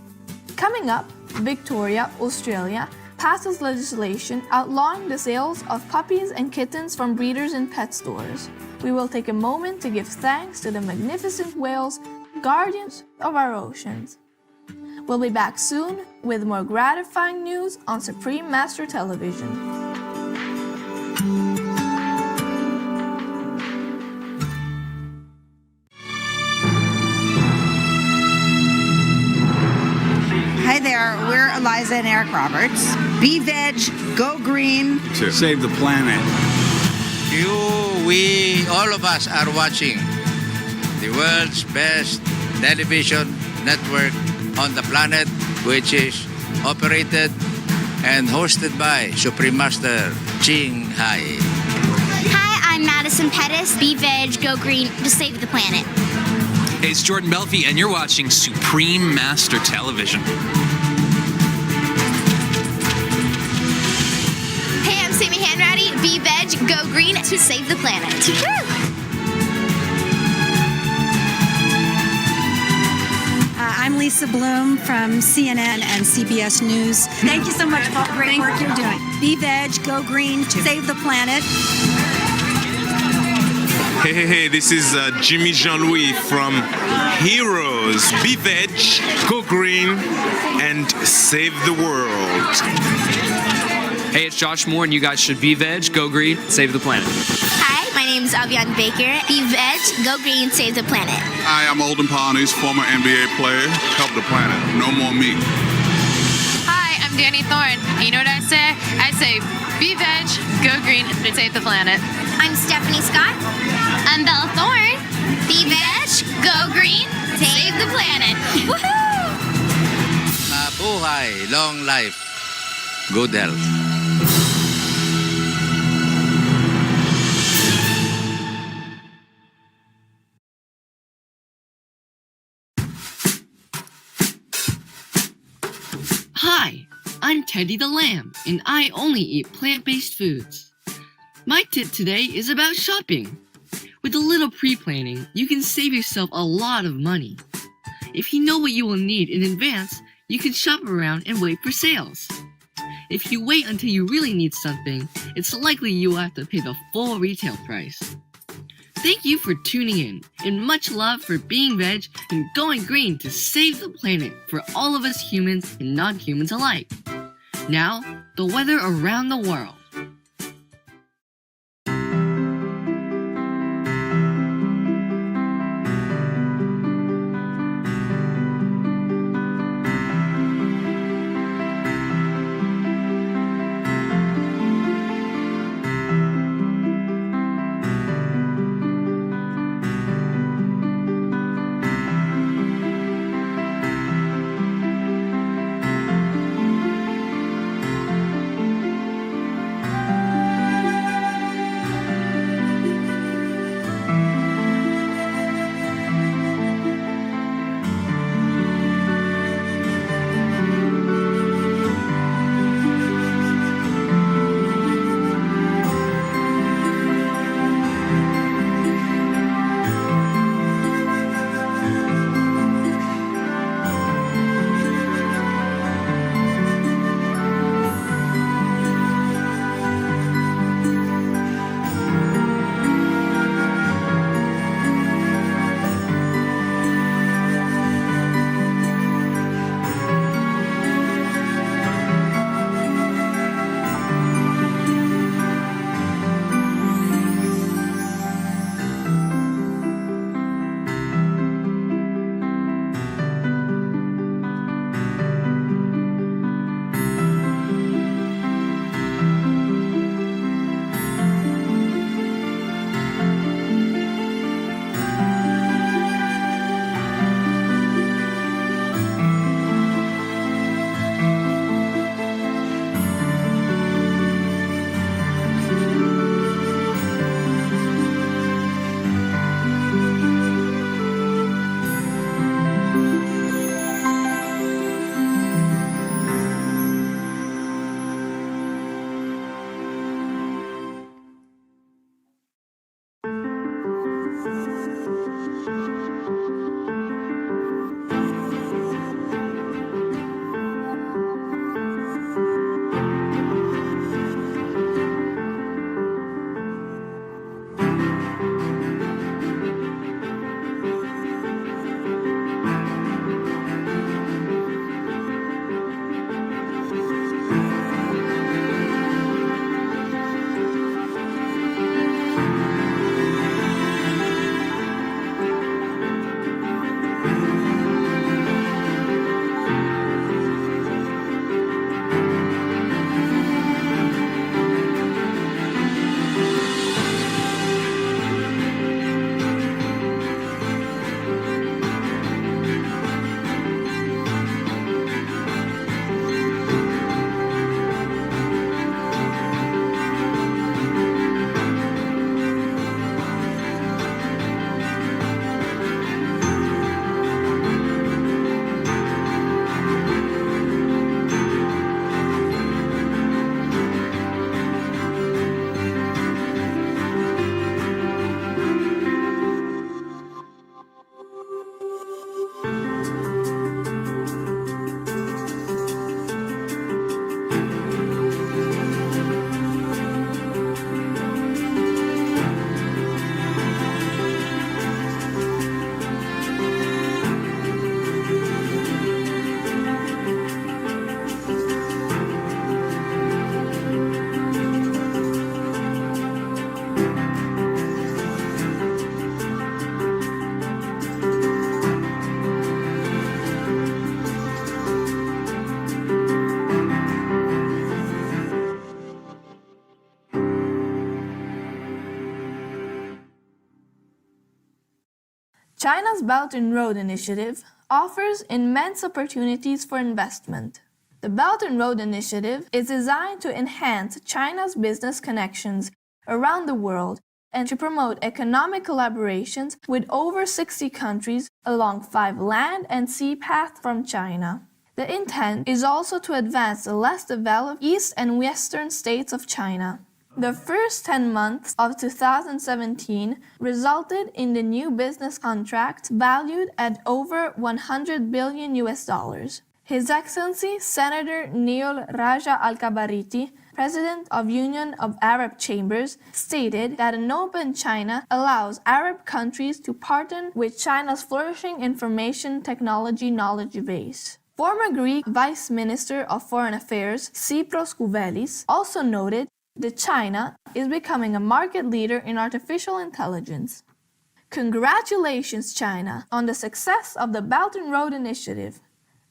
Coming up, Victoria, Australia passes legislation outlawing the sales of puppies and kittens from breeders in pet stores. We will take a moment to give thanks to the magnificent whales, guardians of our oceans. We'll be back soon with more gratifying news on Supreme Master Television. Hi there, we're Eliza and Eric Roberts. Be veg, go green. To save the planet. All of us are watching the world's best television network on the planet, which is operated and hosted by Supreme Master Ching Hai. Hi, I'm Madison Pettis. Be veg, go green, to save the planet. Hey, it's Jordan Belfi, and you're watching Supreme Master Television. Hey, I'm Sammy Hanratty. Be veg, go green, to save the planet. I'm Lisa Bloom from CNN and CBS News. Thank you so much for all the great work you're doing. Be veg, go green, to save the planet. Hey, this is Jimmy Jean-Louis from Heroes. Be veg, go green, and save the world. Hey, it's Josh Moore, and you guys should be veg, go green, save the planet. Hi, my name is Avian Baker. Be veg, go green, save the planet. Hi, I'm Olden Parnes, former NBA player. Help the planet. No more meat. Hi, I'm Danny Thorne. And you know what I say? I say, be veg, go green, to save the planet. I'm Stephanie Scott. I'm Bella Thorne. Be veg, go green, save the planet. Woohoo! Mabuhay, long life, good health. Hi, I'm Teddy the Lamb, and I only eat plant-based foods. My tip today is about shopping. With a little pre-planning, you can save yourself a lot of money. If you know what you will need in advance, you can shop around and wait for sales. If you wait until you really need something, it's likely you will have to pay the full retail price. Thank you for tuning in, and much love for being veg and going green to save the planet for all of us humans and non-humans alike. Now, the weather around the world. China's Belt and Road Initiative offers immense opportunities for investment. The Belt and Road Initiative is designed to enhance China's business connections around the world and to promote economic collaborations with over 60 countries along 5 land and sea paths from China. The intent is also to advance the less developed east and western states of China. The first 10 months of 2017 resulted in the new business contract valued at over $100 billion. His Excellency Senator Neil Raja Al-Kabariti, President of Union of Arab Chambers, stated that an open China allows Arab countries to partner with China's flourishing information technology knowledge base. Former Greek Vice Minister of Foreign Affairs Cyprios Kouvelis also noted that China is becoming a market leader in artificial intelligence. Congratulations, China, on the success of the Belt and Road Initiative.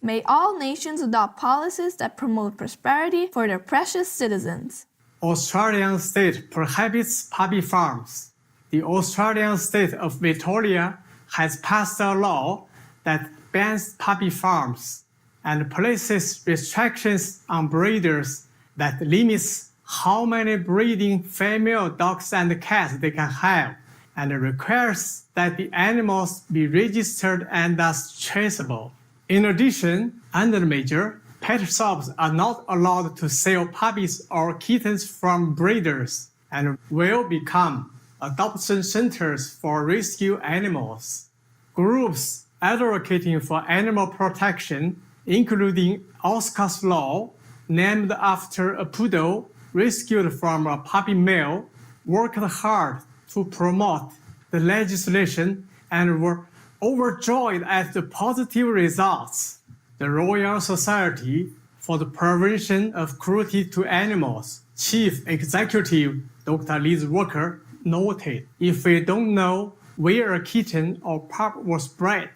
May all nations adopt policies that promote prosperity for their precious citizens. Australian state prohibits puppy farms. The Australian state of Victoria has passed a law that bans puppy farms and places restrictions on breeders that limits how many breeding female dogs and cats they can have, and requires that the animals be registered and thus traceable. In addition, under the measure, pet shops are not allowed to sell puppies or kittens from breeders and will become adoption centers for rescue animals. Groups advocating for animal protection, including Oscar's Law, named after a poodle rescued from a puppy mill, worked hard to promote the legislation and were overjoyed at the positive results. The Royal Society for the Prevention of Cruelty to Animals Chief Executive Dr. Liz Walker noted, "If we don't know where a kitten or pup was bred,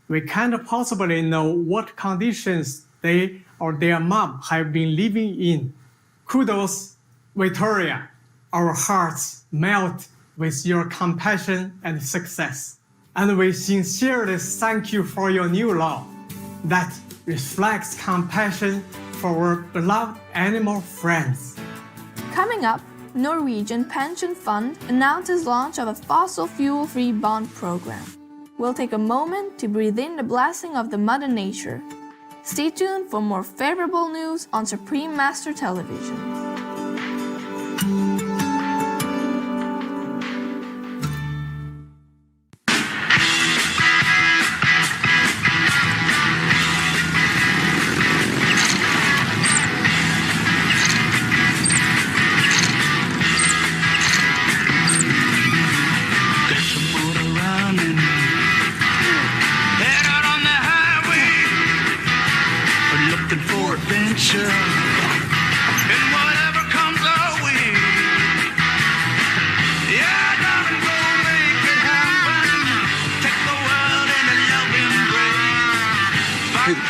we can't possibly know what conditions they or their mom have been living in." Kudos, Victoria. Our hearts melt with your compassion and success. And we sincerely thank you for your new law that reflects compassion for our beloved animal friends. Coming up, Norwegian Pension Fund announces launch of a fossil fuel-free bond program. We'll take a moment to breathe in the blessing of the Mother Nature. Stay tuned for more favorable news on Supreme Master Television.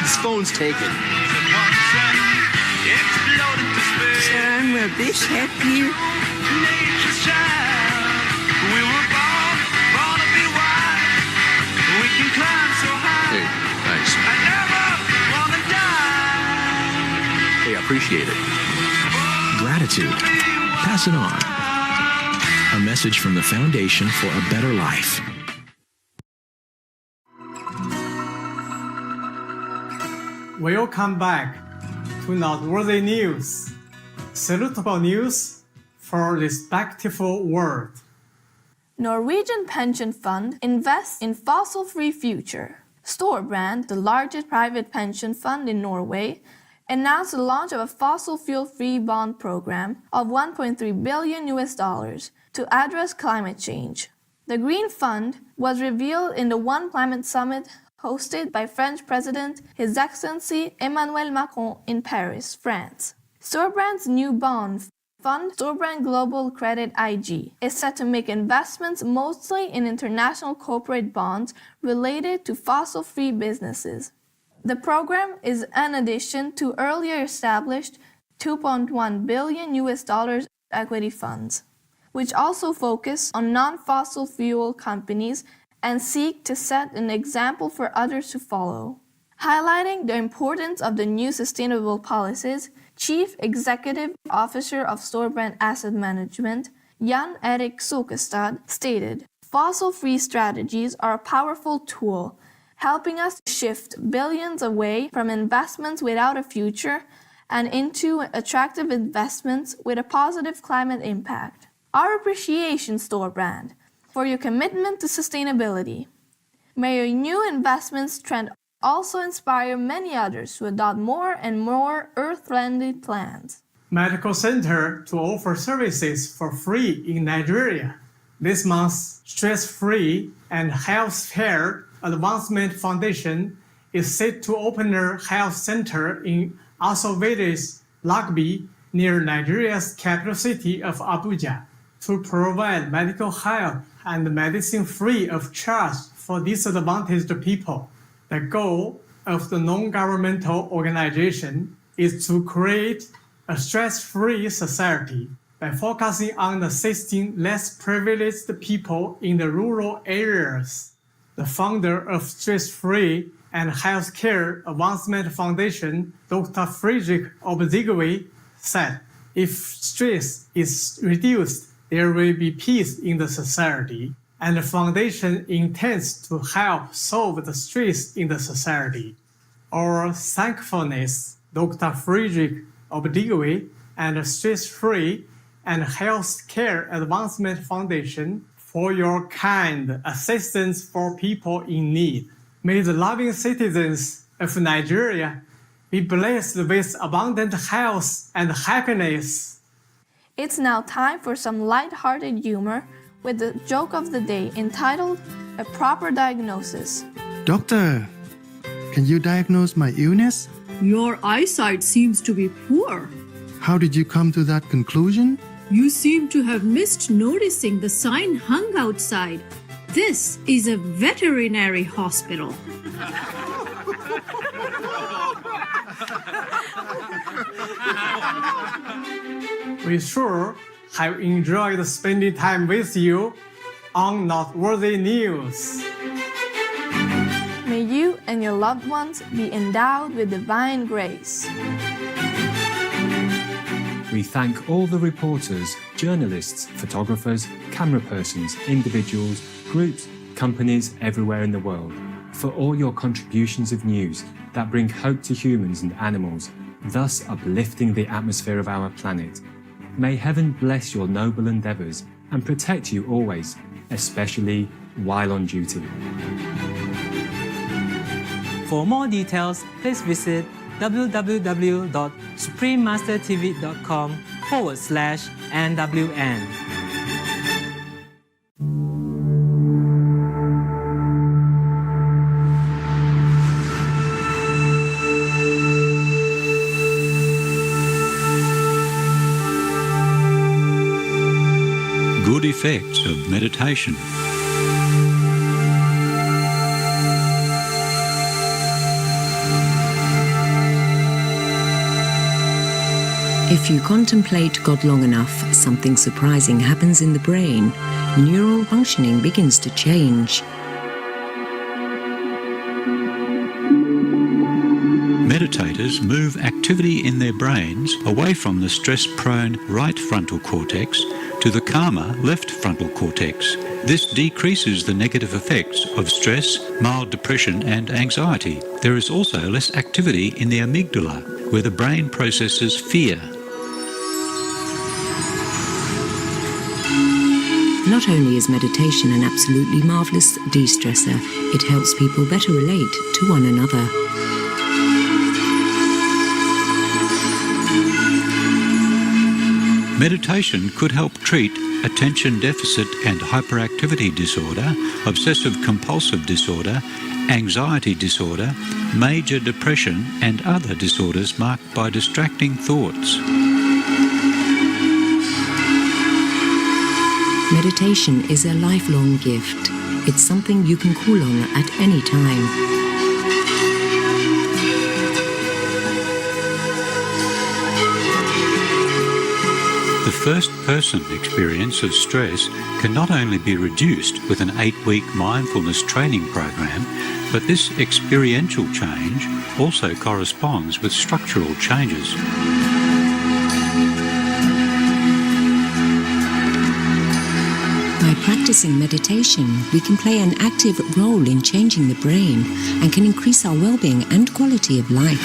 This phone's taken. Son, will this help you? Hey, thanks. Hey, I appreciate it. Gratitude. Pass it on. A message from the Foundation for a Better Life. Welcome back to Noteworthy News. Salutable news for respectful world. Norwegian Pension Fund invests in fossil-free future. Storebrand, the largest private pension fund in Norway, announced the launch of a fossil fuel-free bond program of $1.3 billion to address climate change. The Green Fund was revealed in the One Climate Summit hosted by French President His Excellency Emmanuel Macron in Paris, France. Storebrand's new bond fund, Storebrand Global Credit IG, is set to make investments mostly in international corporate bonds related to fossil-free businesses. The program is an addition to earlier established $2.1 billion equity funds, which also focus on non-fossil fuel companies and seek to set an example for others to follow. Highlighting the importance of the new sustainable policies, Chief Executive Officer of Storebrand Asset Management, Jan Erik Sokestad, stated, "Fossil-free strategies are a powerful tool, helping us shift billions away from investments without a future and into attractive investments with a positive climate impact. Our appreciation, Storebrand, for your commitment to sustainability. May your new investments trend also inspire many others to adopt more and more earth-friendly plans." Medical Center to offer services for free in Nigeria. This month's Stress Free and Healthcare Advancement Foundation is set to open a health center in Aso Lagbi near Nigeria's capital city of Abuja to provide medical help and medicine free of charge for disadvantaged people. The goal of the non-governmental organization is to create a stress-free society by focusing on assisting less privileged people in the rural areas. The founder of Stress-Free and Healthcare Advancement Foundation, Dr. Friedrich Obdigwe, said, "If stress is reduced, there will be peace in the society, and the foundation intends to help solve the stress in the society. Our thankfulness, Dr. Friedrich Obdigwe and Stress-Free and Healthcare Advancement Foundation for your kind assistance for people in need. May the loving citizens of Nigeria be blessed with abundant health and happiness." It's now time for some light-hearted humor with the joke of the day entitled A Proper Diagnosis. Doctor, can you diagnose my illness? Your eyesight seems to be poor. How did you come to that conclusion? You seem to have missed noticing the sign hung outside. This is a veterinary hospital. We sure have enjoyed spending time with you on Noteworthy News. May you and your loved ones be endowed with divine grace. We thank all the reporters, journalists, photographers, camera persons, individuals, groups, companies everywhere in the world for all your contributions of news that bring hope to humans and animals, thus uplifting the atmosphere of our planet. May heaven bless your noble endeavours and protect you always, especially while on duty. For more details, please visit www.suprememastertv.com/NWN. Good effects of meditation. If you contemplate God long enough, something surprising happens in the brain. Neural functioning begins to change. Meditators move activity in their brains away from the stress-prone right frontal cortex to the calmer left frontal cortex. This decreases the negative effects of stress, mild depression and anxiety. There is also less activity in the amygdala, where the brain processes fear. Not only is meditation an absolutely marvellous de-stressor, it helps people better relate to one another. Meditation could help treat attention deficit and hyperactivity disorder, obsessive-compulsive disorder, anxiety disorder, major depression and other disorders marked by distracting thoughts. Meditation is a lifelong gift. It's something you can call on at any time. The first-person experience of stress can not only be reduced with an 8-week mindfulness training program, but this experiential change also corresponds with structural changes. By practicing meditation, we can play an active role in changing the brain and can increase our well-being and quality of life.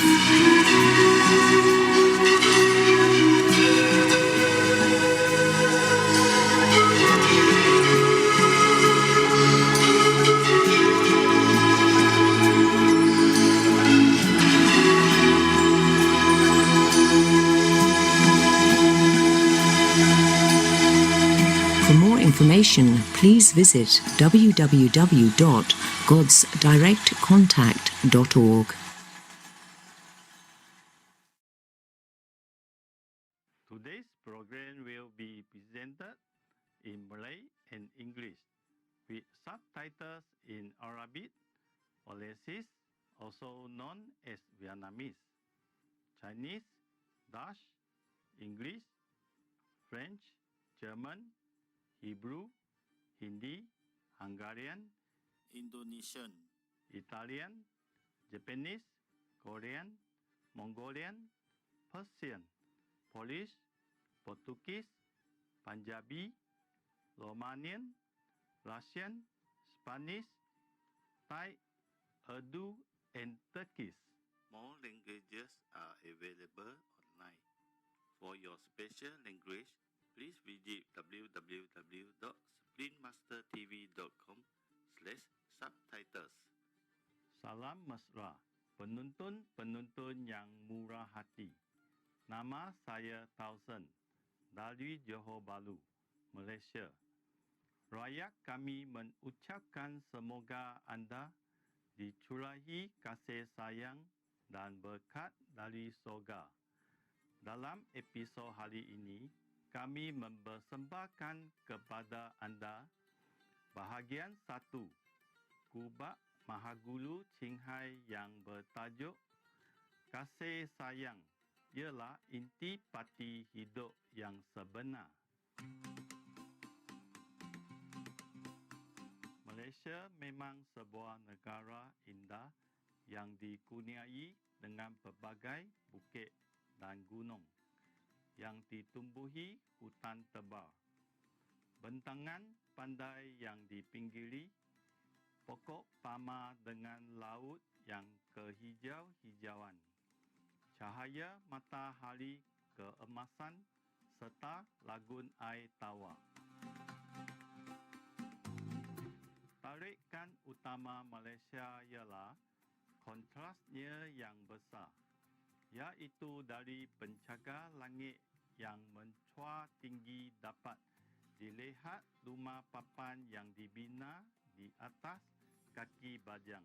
meditation, please visit www.godsdirectcontact.org. Today's program will be presented in Malay and English with subtitles in Arabic, Australian, also known as Vietnamese, Chinese, Dutch, English, French, German, Hebrew, Hindi, Hungarian, Indonesian, Italian, Japanese, Korean, Mongolian, Persian, Polish, Portuguese, Punjabi, Romanian, Russian, Spanish, Thai, Urdu, and Turkish. More languages are available online. For your special language, please visit www.screenmastertv.com/subtitles. Salam mesra, penonton-penonton yang murah hati. Nama saya Tausen dari Johor Bahru, Malaysia. Rakyat kami mengucapkan semoga anda dicurahi kasih sayang dan berkat dari surga. Dalam episod hari ini, kami mempersembahkan kepada anda bahagian 1 Kubak Mahagulu Qinghai yang bertajuk Kasih Sayang ialah intipati hidup yang sebenar. Malaysia memang sebuah negara indah yang dikurniai dengan pelbagai bukit dan gunung yang ditumbuhi hutan tebal, bentangan pantai yang dipinggiri, pokok palma dengan laut yang kehijau-hijauan, cahaya matahari keemasan serta lagun air tawar. Tarikan utama Malaysia ialah kontrasnya yang besar, iaitu dari pencagar langit yang mencuat tinggi dapat dilihat rumah papan yang dibina di atas kaki bajang.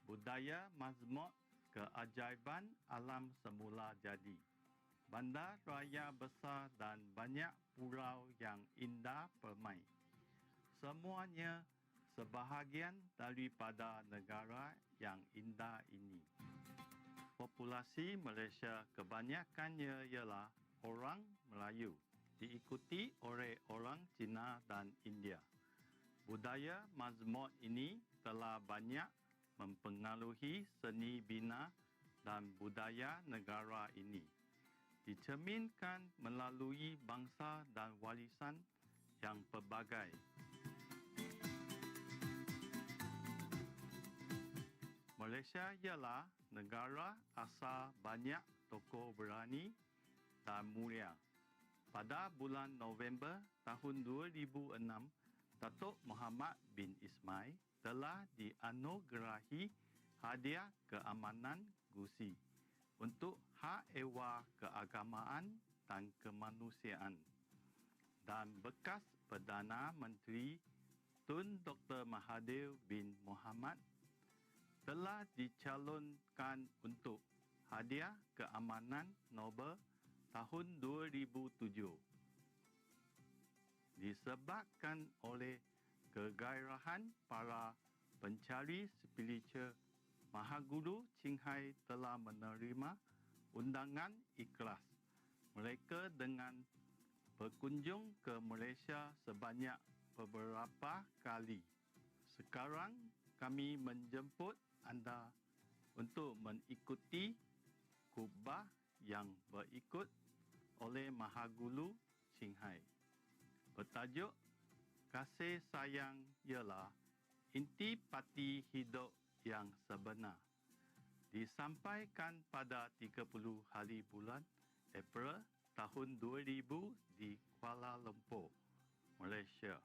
Budaya mazmur keajaiban alam semula jadi. Bandar raya besar dan banyak pulau yang indah permai. Semuanya sebahagian daripada negara yang indah ini. Populasi Malaysia kebanyakannya ialah orang Melayu, diikuti oleh orang Cina dan India. Budaya mazmur ini telah banyak mempengaruhi seni bina dan budaya negara ini. Dicerminkan melalui bangsa dan warisan yang pelbagai. Malaysia ialah negara asal banyak tokoh berani dan mulia. Pada bulan November tahun 2006, Datuk Muhammad bin Ismail telah dianugerahi hadiah keamanan GUSI untuk hak ehwal keagamaan dan kemanusiaan. Dan bekas Perdana Menteri Tun Dr. Mahathir bin Mohamad telah dicalonkan untuk hadiah keamanan Nobel tahun 2007. Disebabkan oleh kegairahan para pencari spiritual, Mahagulu Qinghai telah menerima undangan ikhlas mereka dengan berkunjung ke Malaysia sebanyak beberapa kali. Sekarang kami menjemput anda untuk mengikuti kubah yang berikut oleh Mahagulu Qinghai. Bertajuk Kasih Sayang ialah intipati hidup yang sebenar. Disampaikan pada 30 hari bulan April tahun 2000 di Kuala Lumpur, Malaysia.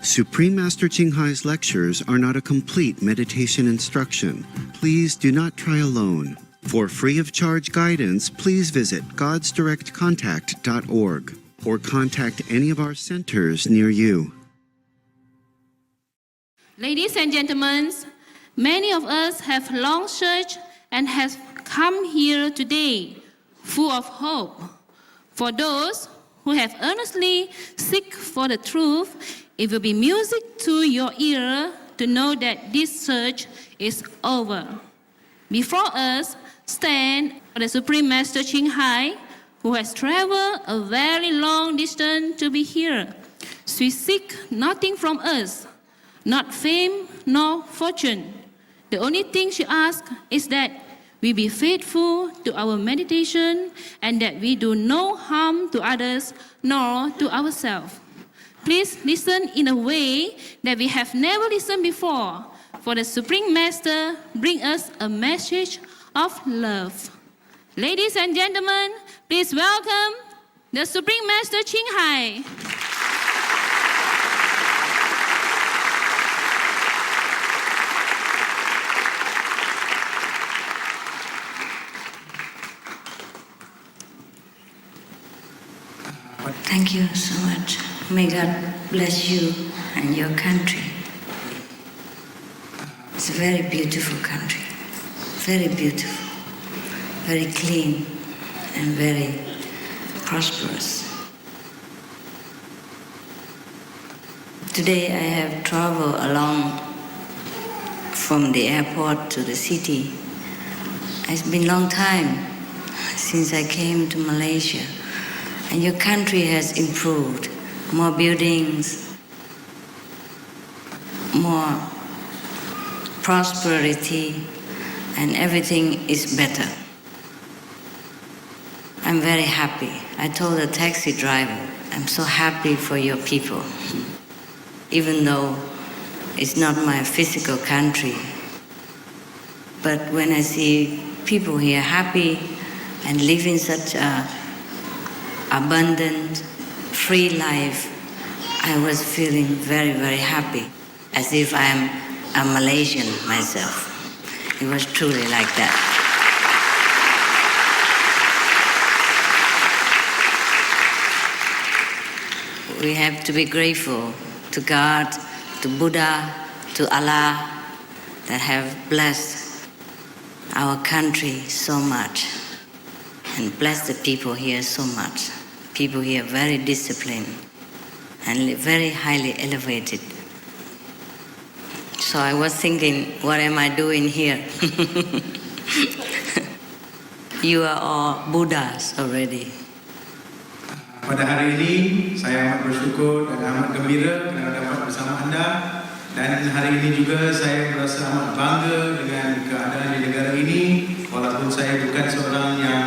Supreme Master Qinghai's lectures are not a complete meditation instruction. Please do not try alone. For free of charge guidance, please visit godsdirectcontact.org. or contact any of our centers near you. Ladies and gentlemen, many of us have long searched and have come here today full of hope. For those who have earnestly seek for the truth, it will be music to your ear to know that this search is over. Before us stand the Supreme Master Ching Hai, who has traveled a very long distance to be here. She seeks nothing from us, not fame nor fortune. The only thing she asks is that we be faithful to our meditation and that we do no harm to others nor to ourselves. Please listen in a way that we have never listened before, for the Supreme Master brings us a message of love. Ladies and gentlemen, please welcome the Supreme Master Ching Hai. Thank you so much. May God bless you and your country. It's a very beautiful country, very beautiful, very clean and very prosperous. Today I have traveled along from the airport to the city. It's been a long time since I came to Malaysia. And your country has improved. More buildings, more prosperity, and everything is better. I'm very happy. I told the taxi driver, I'm so happy for your people. Even though it's not my physical country. But when I see people here happy and living such a abundant, free life, I was feeling very, very happy, as if I'm a Malaysian myself. It was truly like that. We have to be grateful to God, to Buddha, to Allah, that have blessed our country so much and blessed the people here so much. People here are very disciplined and very highly elevated. So I was thinking, what am I doing here? You are all Buddhas already. Pada hari ini, saya amat bersyukur dan amat gembira kerana dapat bersama anda. Dan hari ini juga saya merasa amat bangga dengan keadaan di negara ini. Walaupun saya bukan seorang yang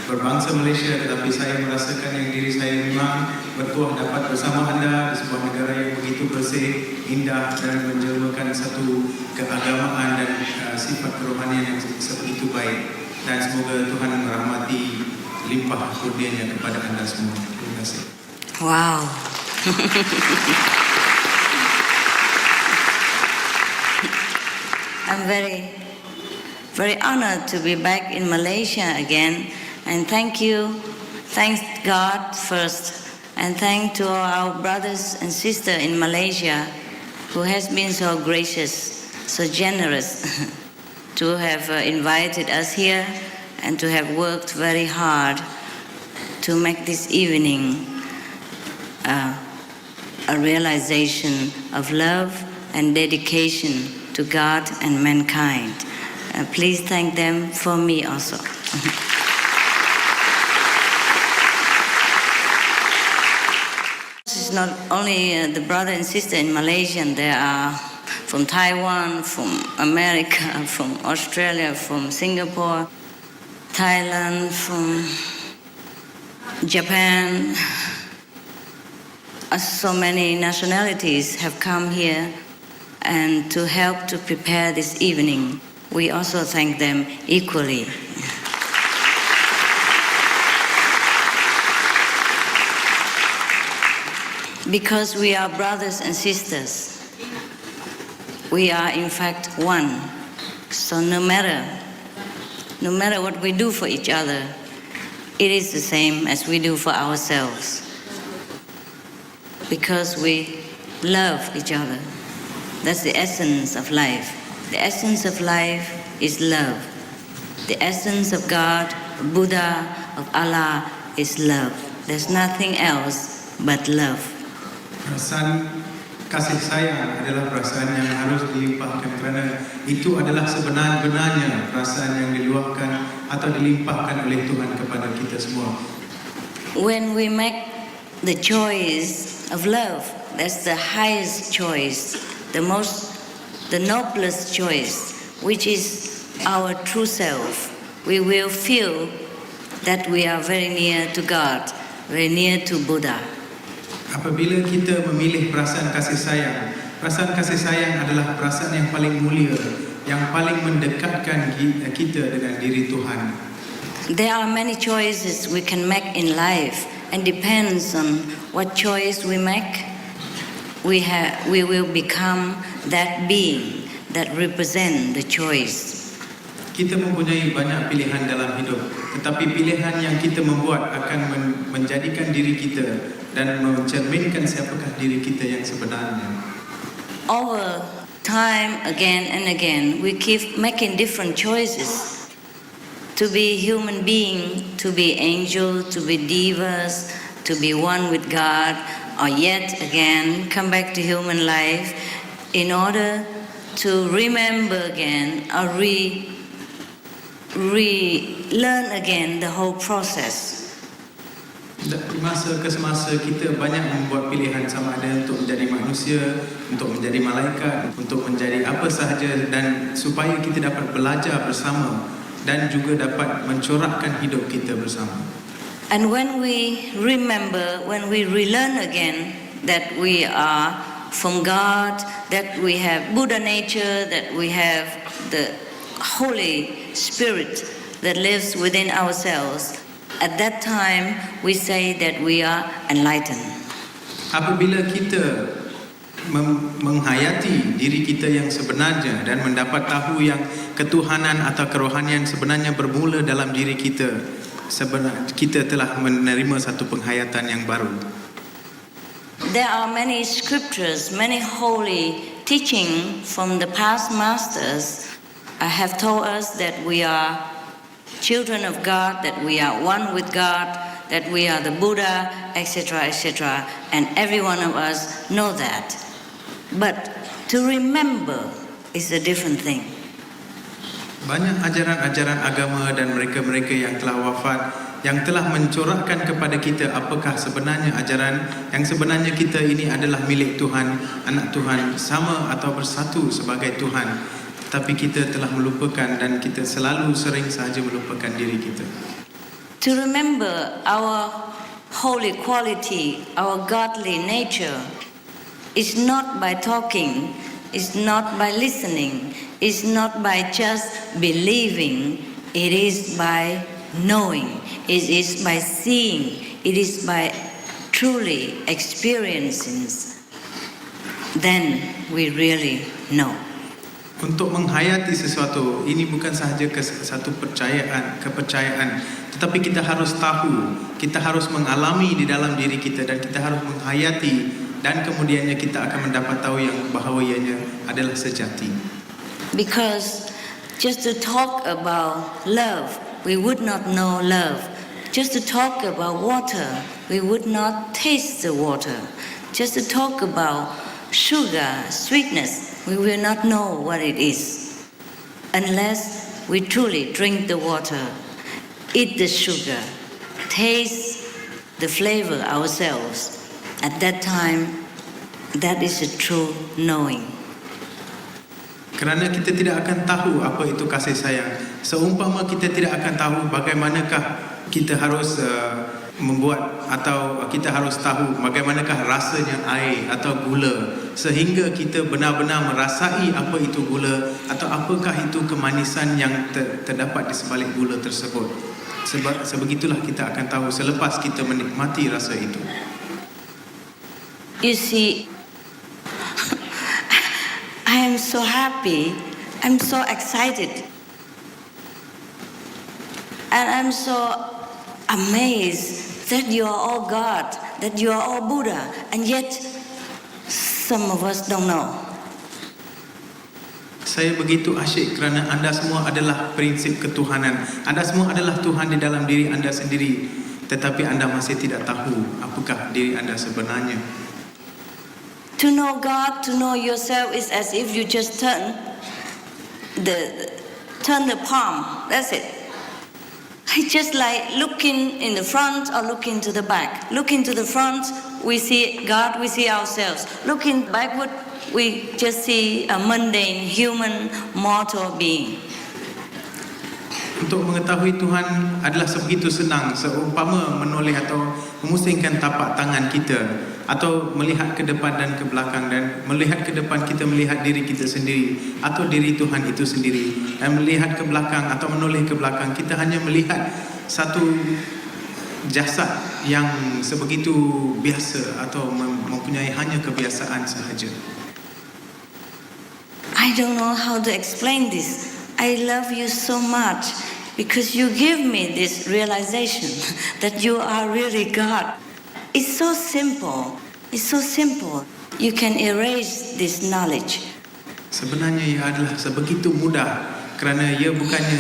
berbangsa Malaysia, tetapi saya merasakan yang diri saya memang bertuah dapat bersama anda di sebuah negara yang begitu bersih, indah dan menjelmakan satu keagamaan dan sifat kerohanian yang sebegitu baik. Dan semoga Tuhan merahmati limpah kurnianya kepada anda semua. Terima kasih. Wow. I'm very honored to be back in Malaysia again. And thank you, thanks God first, and thank to all our brothers and sisters in Malaysia who has been so gracious, so generous to have invited us here and to have worked very hard to make this evening a realization of love and dedication to God and mankind. Please thank them for me also. It's not only the brother and sister in Malaysia, there are from Taiwan, from America, from Australia, from Singapore, Thailand, from Japan. So many nationalities have come here and to help to prepare this evening. We also thank them equally. Because we are brothers and sisters, we are in fact one. So no matter what we do for each other, it is the same as we do for ourselves. Because we love each other. That's the essence of life. The essence of life is love. The essence of God, Buddha, of Allah is love. There's nothing else but love. Perasaan kasih sayang adalah perasaan yang harus dilimpahkan kerana itu adalah sebenar-benarnya perasaan yang diluahkan atau dilimpahkan oleh Tuhan kepada kita semua. When we make the choice of love, that's the highest choice, the noblest choice, which is our true self. We will feel that we are very near to God, very near to Buddha. Apabila kita memilih perasaan kasih sayang adalah perasaan yang paling mulia, yang paling mendekatkan kita dengan diri Tuhan. There are many choices we can make in life, and depends on what choice we make, we will become that being that represent the choice. Kita mempunyai banyak pilihan dalam hidup, tetapi pilihan yang kita membuat akan menjadikan diri kita dan mencerminkan siapakah diri kita yang sebenarnya. Over time, again and again, we keep making different choices. To be human being, to be angel, to be divas, to be one with God, or yet again come back to human life in order to remember again or relearn again the whole process. Dari masa ke semasa kita banyak membuat pilihan sama ada untuk menjadi manusia, untuk menjadi malaikat, untuk menjadi apa sahaja, dan supaya kita dapat belajar bersama dan juga dapat mencorakkan hidup kita bersama. And when we remember, when we relearn again that we are from God, that we have Buddha nature, that we have the Holy Spirit that lives within ourselves, at that time we say that we are enlightened. Apabila kita menghayati diri kita yang sebenarnya dan mendapat tahu yang ketuhanan atau kerohanian sebenarnya bermula dalam diri kita, kita telah menerima satu penghayatan yang baru. There are many scriptures, many holy teaching from the past masters have told us that we are children of God, that we are one with God, that we are the Buddha, etc., etc., and every one of us know that. But to remember is a different thing. Banyak ajaran-ajaran agama dan mereka-mereka yang telah wafat yang telah mencorakkan kepada kita apakah sebenarnya ajaran yang sebenarnya kita ini adalah milik Tuhan, anak Tuhan, sama atau bersatu sebagai Tuhan. Tapi kita telah melupakan dan kita selalu sering sahaja melupakan diri kita. To remember our holy quality, our godly nature, is not by talking, is not by listening, is not by just believing, it is by knowing, it is by seeing, it is by truly experiencing. Then we really know. Untuk menghayati sesuatu, ini bukan sahaja satu kepercayaan, tetapi kita harus tahu, kita harus mengalami di dalam diri kita dan kita harus menghayati, dan kemudiannya kita akan mendapat tahu yang bahawa ianya adalah sejati. Because just to talk about love, we would not know love. Just to talk about water, we would not taste the water. Just to talk about sugar, sweetness, we will not know what it is unless we truly drink the water, eat the sugar, taste the flavor ourselves. At that time, that is a true knowing. Kerana kita tidak akan tahu apa itu kasih sayang. Seumpama kita tidak akan tahu bagaimanakah kita harus membuat atau kita harus tahu bagaimanakah rasanya air atau gula sehingga kita benar-benar merasai apa itu gula atau apakah itu kemanisan yang terdapat di sebalik gula tersebut. Sebegitulah kita akan tahu selepas kita menikmati rasa itu. You see, I am so happy, I'm so excited, and I'm so amazed that you are all God, that you are all Buddha, and yet some of us don't know. Saya begitu asyik kerana anda semua adalah prinsip ketuhanan. Anda semua adalah Tuhan di dalam diri anda sendiri, tetapi anda masih tidak tahu apakah diri anda sebenarnya. To know God, to know yourself is as if you just turn the palm. That's it. It's just like looking in the front or looking to the back. Looking to the front, we see God, we see ourselves. Looking backward, we just see a mundane, human, mortal being. Untuk mengetahui Tuhan adalah sebegitu senang, seumpama menoleh atau memusingkan tapak tangan kita, atau melihat ke depan dan ke belakang, dan melihat ke depan kita melihat diri kita sendiri atau diri Tuhan itu sendiri, dan melihat ke belakang atau menoleh ke belakang kita hanya melihat satu jasad yang sebegitu biasa atau mempunyai hanya kebiasaan sahaja. I don't know how to explain this. I love you so much because you give me this realization that you are really God. It's so simple. It's so simple. You can erase this knowledge. Sebenarnya ia adalah sebegitu mudah kerana ia bukannya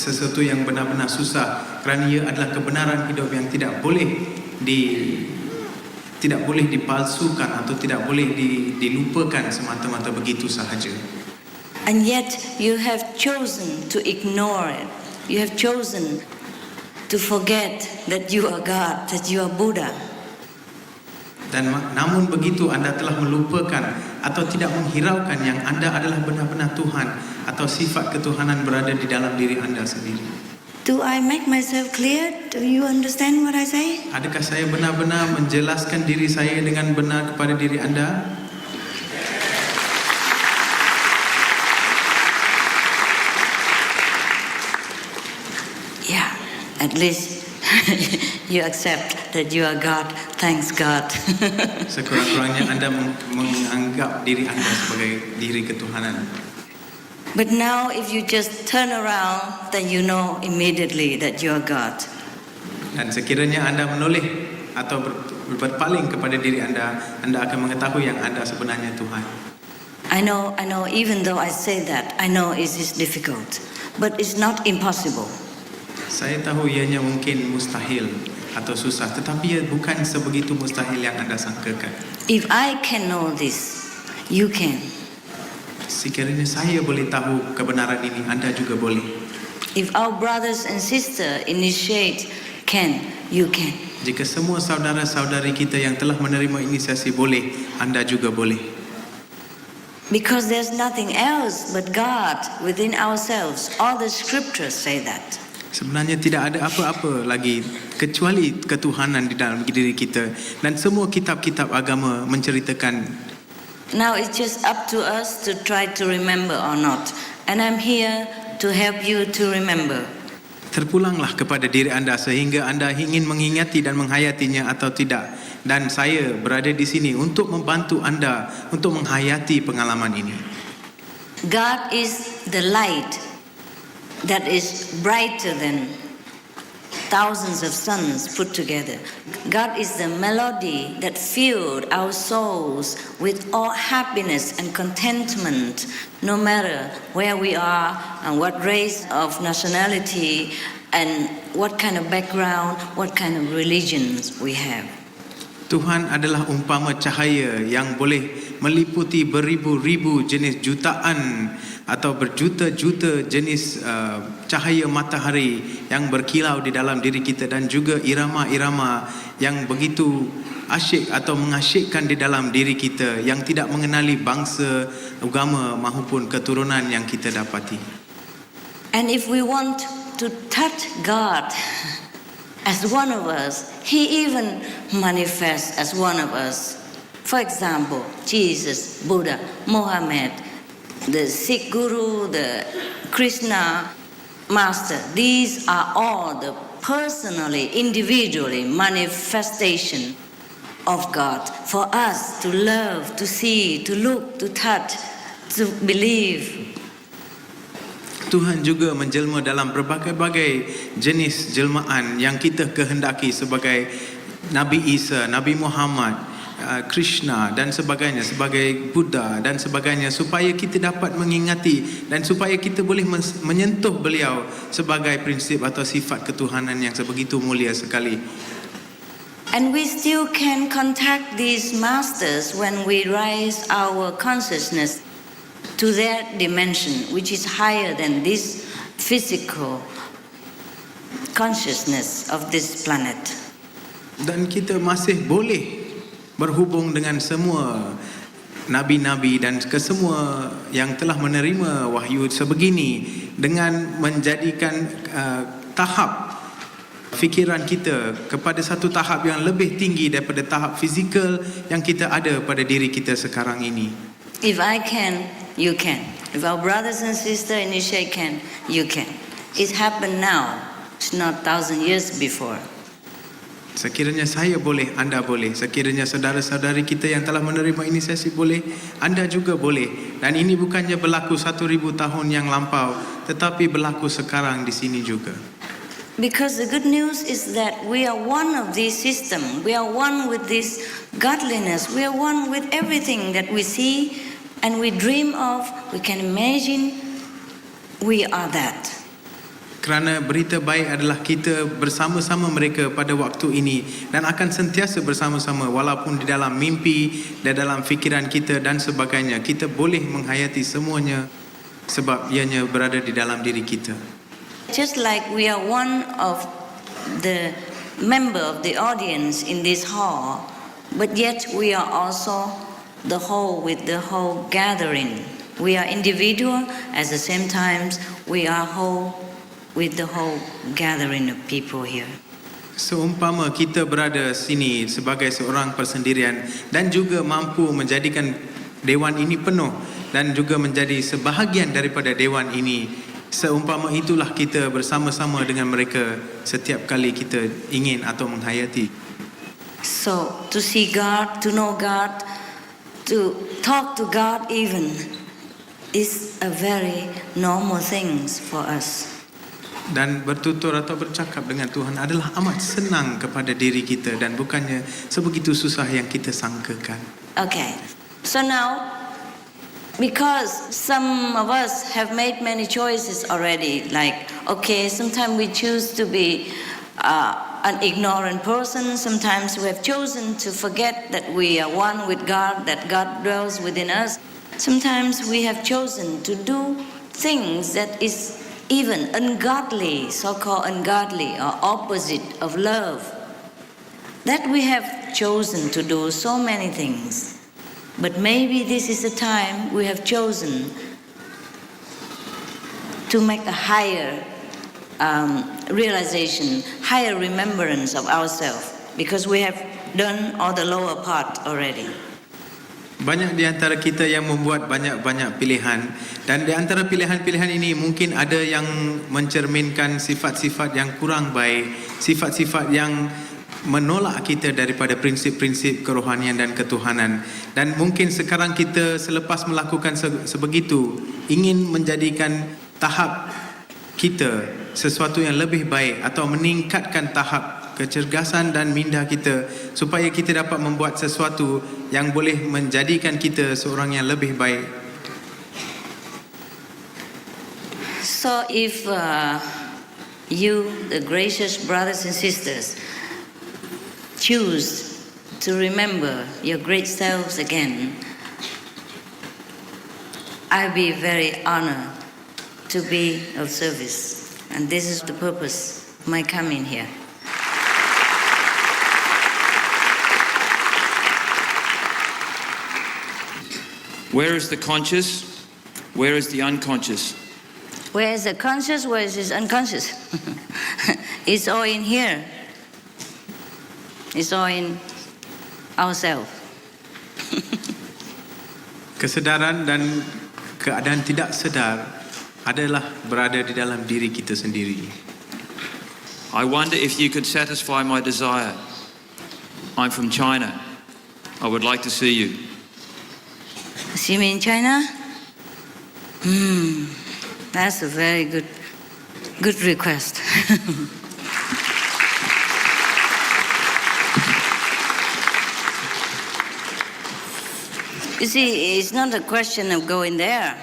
sesuatu yang benar-benar susah, kerana ia adalah kebenaran hidup yang tidak boleh dipalsukan atau tidak boleh dilupakan semata-mata begitu sahaja. And yet you have chosen to ignore it. You have chosen to forget that you are God, that you are Buddha. Dan namun begitu anda telah melupakan atau tidak menghiraukan yang anda adalah benar-benar Tuhan atau sifat ketuhanan berada di dalam diri anda sendiri. Do I make myself clear? Do you understand what I say? Adakah saya benar-benar menjelaskan diri saya dengan benar kepada diri anda? Yeah, at least you accept that you are God. Thanks God. Sekurang-kurangnya anda menganggap diri anda sebagai diri ketuhanan. But now if you just turn around, then you know immediately that you are God. Dan sekiranya anda menoleh atau berpaling kepada diri anda akan mengetahui yang anda sebenarnya Tuhan. I know, even though I say that, I know it is difficult, but it's not impossible. Saya tahu ianya mungkin mustahil atau susah, tetapi ia bukan sebegitu mustahil yang anda sangkakan. If I can know this, you can. Sekiranya saya boleh tahu kebenaran ini, anda juga boleh. If our brothers and sisters initiate, you can. Jika semua saudara-saudari kita yang telah menerima inisiasi boleh, anda juga boleh. Because there's nothing else but God within ourselves. All the scriptures say that. Sebenarnya tidak ada apa-apa lagi kecuali ketuhanan di dalam diri kita, dan semua kitab-kitab agama menceritakan. Now it's just up to us to try to remember or not, and I'm here to help you to remember. Terpulanglah kepada diri anda sehingga anda ingin mengingati dan menghayatinya atau tidak, dan saya berada di sini untuk membantu anda untuk menghayati pengalaman ini. God is the light that is brighter than thousands of suns put together. God is the melody that filled our souls with all happiness and contentment, no matter where we are and what race of nationality and what kind of background, what kind of religions we have. Tuhan adalah umpama cahaya yang boleh meliputi beribu-ribu jenis, jutaan atau berjuta-juta jenis cahaya matahari yang berkilau di dalam diri kita, dan juga irama-irama yang begitu asyik atau mengasyikkan di dalam diri kita yang tidak mengenali bangsa, agama maupun keturunan yang kita dapati. And if we want to touch God as one of us, He even manifests as one of us. For example, Jesus, Buddha, Muhammad, the Sikh Guru, the Krishna Master. These are all the personally, individually manifestation of God for us to love, to see, to look, to touch, to believe. Tuhan juga menjelma dalam berbagai-bagai jenis jelmaan yang kita kehendaki sebagai Nabi Isa, Nabi Muhammad, Krishna dan sebagainya, sebagai Buddha dan sebagainya, supaya kita dapat mengingati dan supaya kita boleh menyentuh beliau sebagai prinsip atau sifat ketuhanan yang sebegitu mulia sekali. And we still can contact these masters when we raise our consciousness to their dimension, which is higher than this physical consciousness of this planet. Dan kita masih boleh berhubung dengan semua nabi-nabi dan kesemua yang telah menerima wahyu sebegini dengan menjadikan tahap fikiran kita kepada satu tahap yang lebih tinggi daripada tahap fizikal yang kita ada pada diri kita sekarang ini. If I can, you can. If our brothers and sisters in Asia can, you can. It happened now. It's not 1,000 years before. Sekiranya saya boleh, anda boleh. Sekiranya saudara-saudari kita yang telah menerima inisiasi boleh, anda juga boleh. Dan ini bukannya berlaku 1,000 tahun yang lampau, tetapi berlaku sekarang di sini juga. Because the good news is that we are one of this system. We are one with this godliness. We are one with everything that we see and we dream of. We can imagine we are that. Kerana berita baik adalah kita bersama-sama mereka pada waktu ini dan akan sentiasa bersama-sama walaupun di dalam mimpi, di dalam fikiran kita dan sebagainya. Kita boleh menghayati semuanya sebab ianya berada di dalam diri kita. Just like we are one of the member of the audience in this hall, but yet we are also the whole with the whole gathering. We are individual, at the same time we are whole with the whole gathering of people here. Seumpama kita berada sini sebagai seorang persendirian dan juga mampu menjadikan dewan ini penuh dan juga menjadi sebahagian daripada dewan ini, seumpama itulah kita bersama-sama dengan mereka setiap kali kita ingin atau menghayati. So to see God, to know God, to talk to God even is a very normal thing for us. Dan bertutur atau bercakap dengan Tuhan adalah amat senang kepada diri kita dan bukannya sebegitu susah yang kita sangkakan. Okay, so now because some of us have made many choices already, like okay, sometimes we choose to be an ignorant person, sometimes we have chosen to forget that we are one with God, that God dwells within us. Sometimes we have chosen to do things that is even ungodly, so-called ungodly or opposite of love. That we have chosen to do so many things. But maybe this is the time we have chosen to make a higher realization, higher remembrance of ourselves, because we have done all the lower part already. Banyak di antara kita yang membuat banyak-banyak pilihan dan di antara pilihan-pilihan ini mungkin ada yang mencerminkan sifat-sifat yang kurang baik, sifat-sifat yang menolak kita daripada prinsip-prinsip kerohanian dan ketuhanan. Dan mungkin sekarang kita selepas melakukan sebegitu ingin menjadikan tahap kita sesuatu yang lebih baik atau meningkatkan tahap kecergasan dan minda kita supaya kita dapat membuat sesuatu yang boleh menjadikan kita seorang yang lebih baik. So if you, the gracious brothers and sisters, choose to remember your great selves again, I'll be very honored to be of service. And this is the purpose of my coming here. Where is the conscious? Where is the unconscious? Where is the conscious? Where is the unconscious? It's all in here. It's all in ourselves. Kesedaran dan keadaan tidak sedar adalah berada di dalam diri kita sendiri. I wonder if you could satisfy my desire. I'm from China. I would like to see you. See me in China? That's a very good request. You see, it's not a question of going there.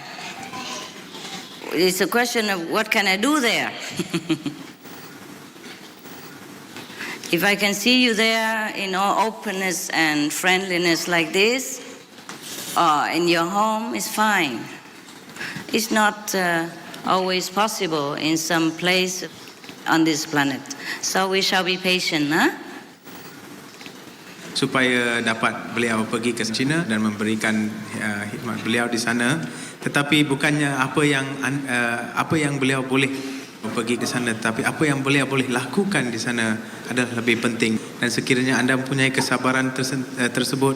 It's a question of what can I do there? If I can see you there in all openness and friendliness like this, or in your home, it's fine. It's not always possible in some place on this planet. So we shall be patient, huh? Supaya dapat beliau pergi ke China dan memberikan khidmat beliau di sana, tetapi bukannya apa yang beliau boleh pergi ke sana, tapi apa yang beliau boleh lakukan di sana adalah lebih penting. Dan sekiranya anda mempunyai kesabaran tersebut.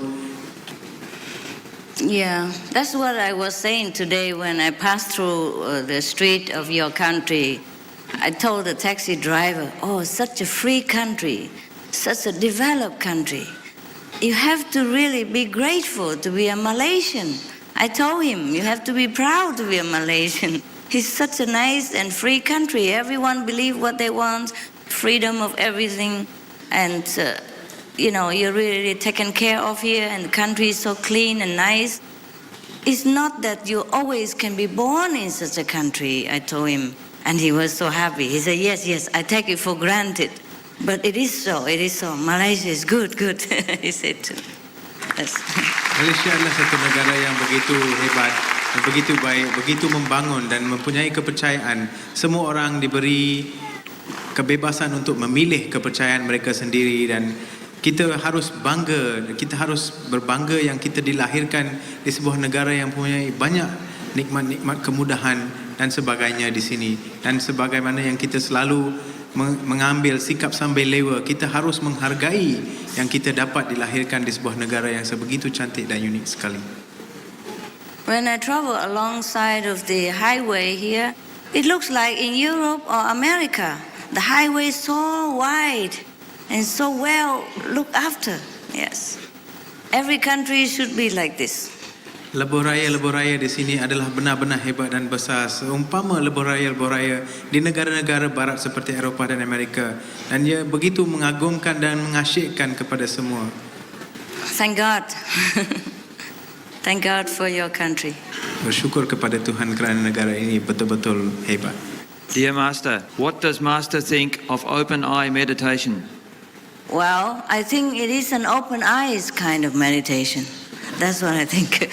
Yeah, that's what I was saying today when I passed through the street of your country. I told the taxi driver, "Oh, such a free country, such a developed country. You have to really be grateful to be a Malaysian." I told him, you have to be proud to be a Malaysian. It's such a nice and free country. Everyone believes what they want, freedom of everything. And, you're really taken care of here, and the country is so clean and nice. It's not that you always can be born in such a country, I told him. And he was so happy. He said, yes, I take it for granted. But it is so. Malaysia is good. He said too. Yes. Malaysia adalah satu negara yang begitu hebat, begitu baik, begitu membangun dan mempunyai kepercayaan. Semua orang diberi kebebasan untuk memilih kepercayaan mereka sendiri, dan kita harus berbangga yang kita dilahirkan di sebuah negara yang mempunyai banyak nikmat-nikmat kemudahan dan sebagainya di sini. Dan sebagaimana yang kita selalu mengambil sikap sambil lewa, kita harus menghargai yang kita dapat dilahirkan di sebuah negara yang sebegitu cantik dan unik sekali. When I travel alongside of the highway here, it looks like in Europe or America. The highway is so wide and so well looked after. Yes. Every country should be like this. Lebuh raya di sini adalah benar-benar hebat dan besar, seumpama lebuh raya di negara-negara barat seperti Eropah dan Amerika, dan ia begitu mengagumkan dan mengasyikkan kepada semua. Thank God. Thank God for your country. Bersyukur kepada Tuhan kerana negara ini betul-betul hebat. Dear Master, what does Master think of open eye meditation? Well, I think it is an open eyes kind of meditation. That's what I think.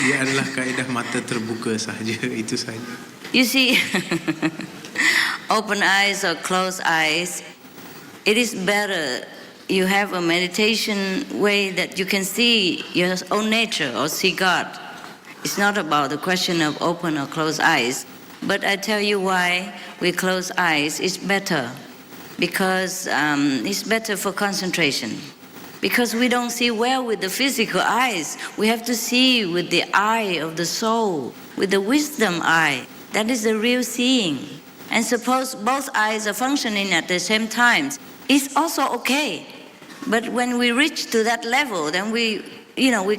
Ia adalah kaedah mata terbuka sahaja, itu sahaja. You see, open eyes or closed eyes, it is better you have a meditation way that you can see your own nature or see God. It's not about the question of open or closed eyes. But I tell you why we close eyes. It's better because it's better for concentration. Because we don't see well with the physical eyes. We have to see with the eye of the soul, with the wisdom eye. That is the real seeing. And suppose both eyes are functioning at the same time, it's also okay. But when we reach to that level, then we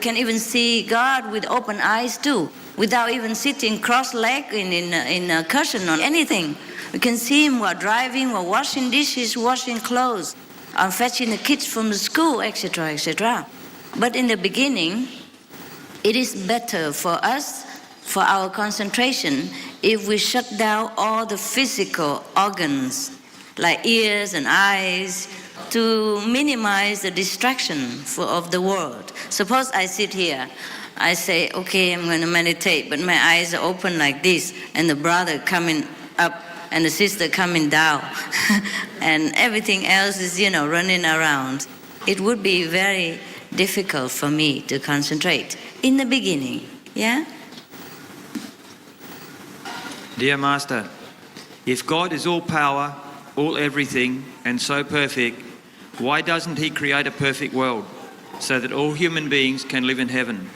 can even see God with open eyes too, without even sitting cross-legged in a cushion or anything. We can see Him while driving, while washing dishes, washing clothes, or fetching the kids from the school, etc., etc. But in the beginning, it is better for us, for our concentration, if we shut down all the physical organs, like ears and eyes, to minimize the distraction of the world. Suppose I sit here, I say, okay, I'm going to meditate, but my eyes are open like this, and the brother coming up, and the sister coming down, and everything else is, running around. It would be very difficult for me to concentrate in the beginning, yeah? Dear Master, if God is all power, all everything, and so perfect, why doesn't He create a perfect world so that all human beings can live in heaven?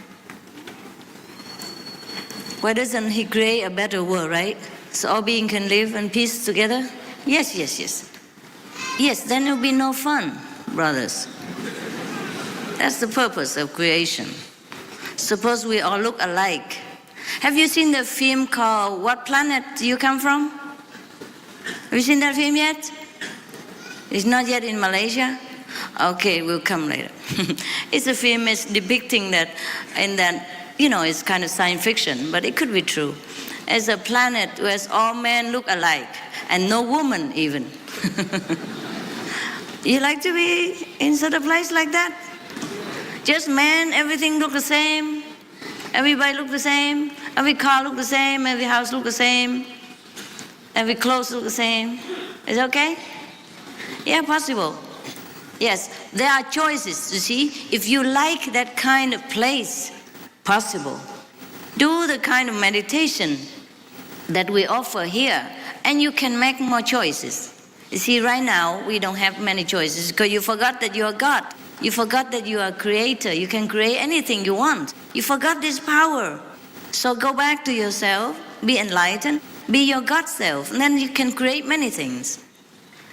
Why doesn't He create a better world, right? So all beings can live in peace together? Yes. Yes, then it will be no fun, brothers. That's the purpose of creation. Suppose we all look alike, Have you seen the film called What Planet Do You Come From? Have you seen that film yet? It's not yet in Malaysia? Okay, we'll come later. It's a film is depicting that, in that, it's kind of science fiction, but it could be true. As a planet where all men look alike and no woman even. You like to be in such a place like that? Just men, everything look the same. Everybody look the same. Every car look the same. Every house look the same. Every clothes look the same. Is it okay? Yeah, possible. Yes, there are choices, you see. If you like that kind of place, possible. Do the kind of meditation that we offer here, and you can make more choices. You see, right now, we don't have many choices because you forgot that you are God. You forgot that you are a creator. You can create anything you want. You forgot this power. So go back to yourself, be enlightened, be your God self, and then you can create many things.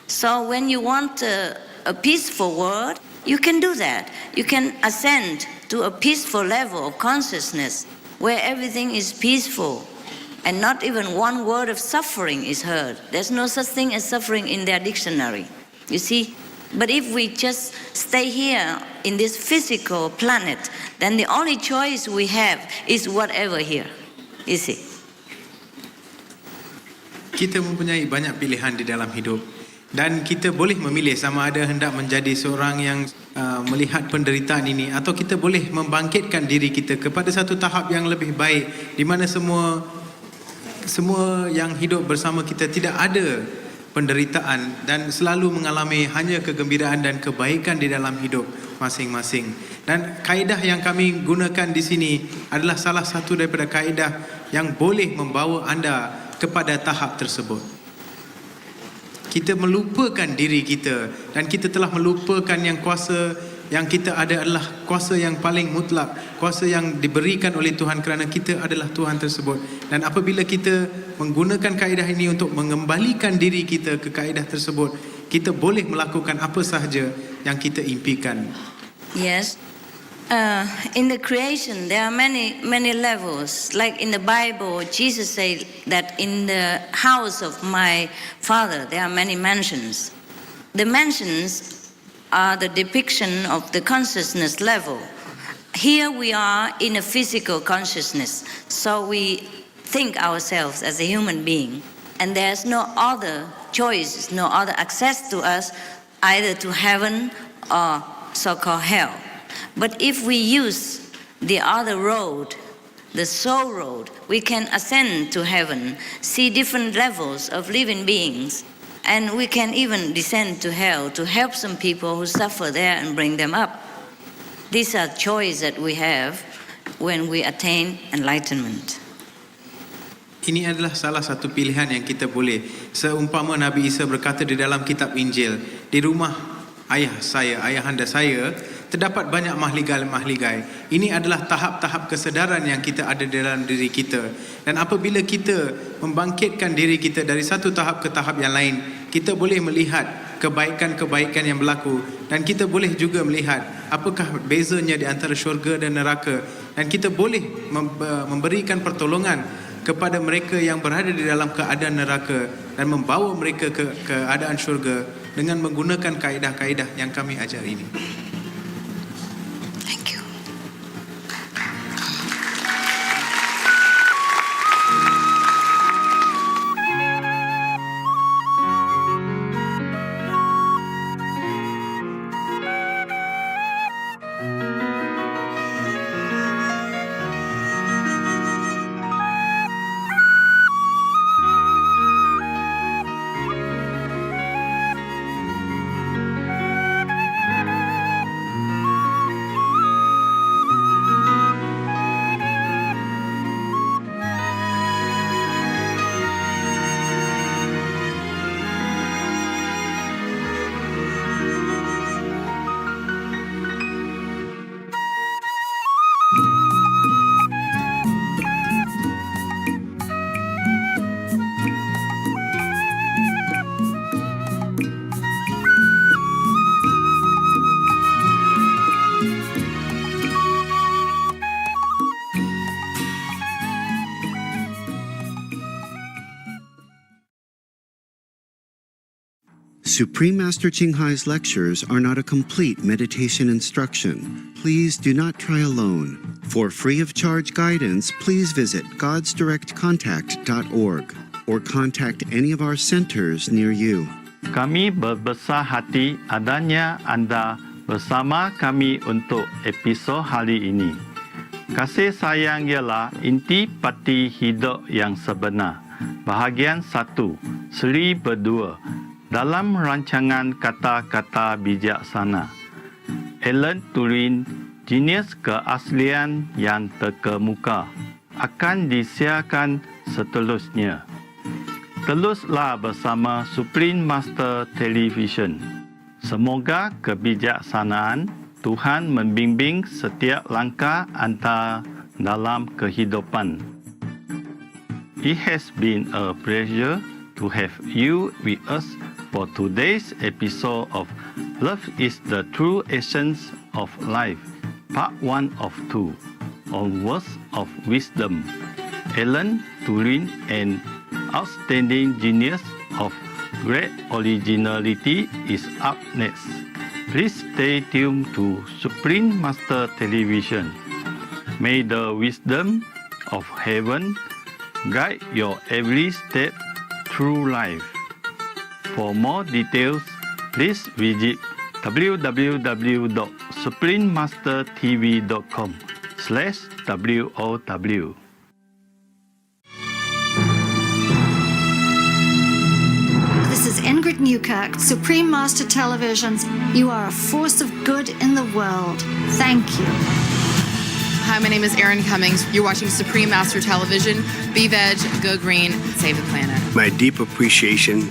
So when you want a peaceful world, you can do that. You can ascend to a peaceful level of consciousness where everything is peaceful and not even one word of suffering is heard. There's no such thing as suffering in their dictionary, you see. But if we just stay here in this physical planet, then the only choice we have is whatever here, you see. Kita mempunyai banyak pilihan di dalam hidup dan kita boleh memilih sama ada hendak menjadi seorang yang melihat penderitaan ini atau kita boleh membangkitkan diri kita kepada satu tahap yang lebih baik di mana semua yang hidup bersama kita tidak ada penderitaan dan selalu mengalami hanya kegembiraan dan kebaikan di dalam hidup masing-masing. Dan kaedah yang kami gunakan di sini adalah salah satu daripada kaedah yang boleh membawa anda kepada tahap tersebut. Kita melupakan diri kita dan kita telah melupakan yang kuasa yang kita ada adalah kuasa yang paling mutlak, kuasa yang diberikan oleh Tuhan kerana kita adalah Tuhan tersebut. Dan apabila kita menggunakan kaedah ini untuk mengembalikan diri kita ke kaedah tersebut, kita boleh melakukan apa sahaja yang kita impikan. Yes. In the creation, there are many levels. Like in the Bible, Jesus said that in the house of my Father, there are many mansions. The mansions are the depiction of the consciousness level. Here we are in a physical consciousness, so we think ourselves as a human being, and there's no other choice, no other access to us, either to heaven or so-called hell. But if we use the other road, the soul road, we can ascend to heaven, see different levels of living beings, and we can even descend to hell to help some people who suffer there and bring them up. These are choices that we have when we attain enlightenment. Ini adalah salah satu pilihan yang kita boleh. Seumpama Nabi Isa berkata di dalam kitab Injil, di rumah ayahanda saya, terdapat banyak mahligai-mahligai. Ini adalah tahap-tahap kesedaran yang kita ada di dalam diri kita. Dan apabila kita membangkitkan diri kita dari satu tahap ke tahap yang lain, kita boleh melihat kebaikan-kebaikan yang berlaku dan kita boleh juga melihat apakah bezanya di antara syurga dan neraka, dan kita boleh memberikan pertolongan kepada mereka yang berada di dalam keadaan neraka dan membawa mereka ke keadaan syurga dengan menggunakan kaedah-kaedah yang kami ajar ini. Supreme Master Ching Hai's lectures are not a complete meditation instruction. Please do not try alone. For free of charge guidance, please visit godsdirectcontact.org or contact any of our centers near you. Kami berbesar hati adanya anda bersama kami untuk episod hari ini. Kasih sayang ialah inti pati hidup yang sebenar. Bahagian 1, Seri Berdua. Dalam rancangan kata-kata bijaksana. Alan Turing, jenius keaslian yang terkemuka, akan disiarkan seterusnya. Teruslah bersama Supreme Master Television. Semoga kebijaksanaan Tuhan membimbing setiap langkah anda dalam kehidupan. It has been a pleasure to have you with us for today's episode of Love is the True Essence of Life, Part 1 of 2, on Words of Wisdom. Alan Turing, an outstanding genius of great originality, is up next. Please stay tuned to Supreme Master Television. May the wisdom of heaven guide your every step through life. For more details, please visit www.suprememastertv.com/WOW. This is Ingrid Newkirk, Supreme Master Televisions. You are a force of good in the world. Thank you. Hi, my name is Erin Cummings. You're watching Supreme Master Television. Be veg, go green, save the planet. My deep appreciation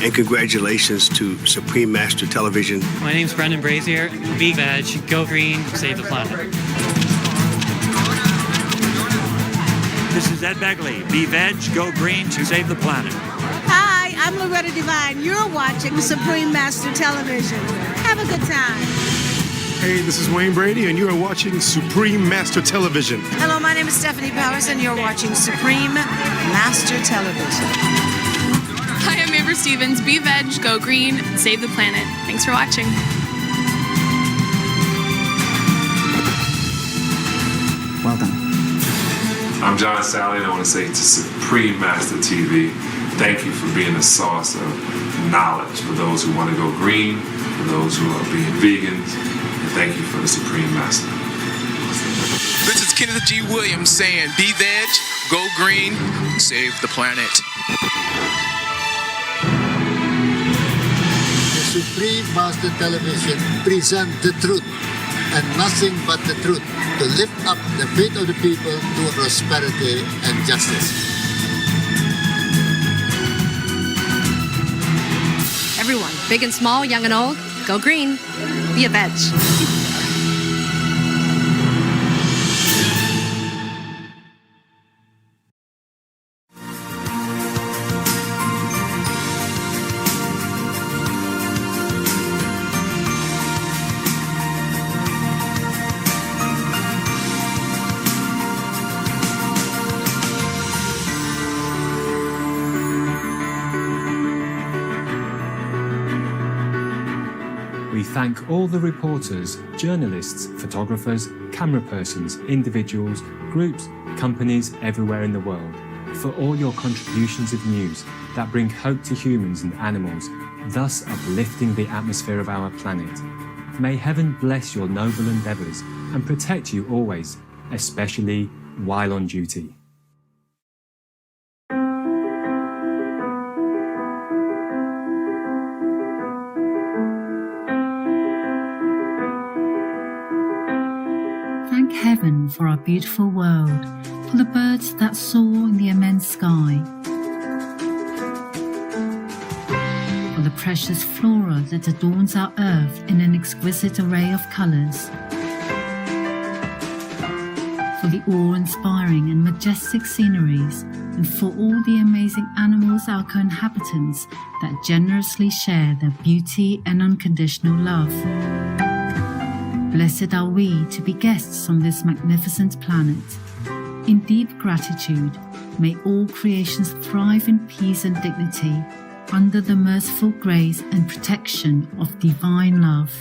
and congratulations to Supreme Master Television. My name's Brendan Brazier. Be veg, go green, save the planet. This is Ed Begley. Be veg, go green, to save the planet. Hi, I'm Loretta Devine. You're watching Supreme Master Television. Have a good time. Hey, this is Wayne Brady, and you are watching Supreme Master Television. Hello, my name is Stephanie Powers, and you're watching Supreme Master Television. Hi, I'm Amber Stevens. Be veg, go green, save the planet. Thanks for watching. Well done. I'm John Sally, and I want to say to Supreme Master TV, thank you for being a source of knowledge for those who want to go green, for those who are being vegans, and thank you for the Supreme Master. This is Kenneth G. Williams saying, be veg, go green, save the planet. The Supreme Master Television present the truth and nothing but the truth to lift up the faith of the people to prosperity and justice. Everyone, big and small, young and old, go green. Be a veg. We thank all the reporters, journalists, photographers, camera persons, individuals, groups, companies everywhere in the world for all your contributions of news that bring hope to humans and animals, thus uplifting the atmosphere of our planet. May heaven bless your noble endeavours and protect you always, especially while on duty. Thank heaven for our beautiful world, for the birds that soar in the immense sky, for the precious flora that adorns our earth in an exquisite array of colours, for the awe-inspiring and majestic sceneries, and for all the amazing animals, our co-inhabitants, that generously share their beauty and unconditional love. Blessed are we to be guests on this magnificent planet. In deep gratitude, may all creations thrive in peace and dignity, under the merciful grace and protection of divine love.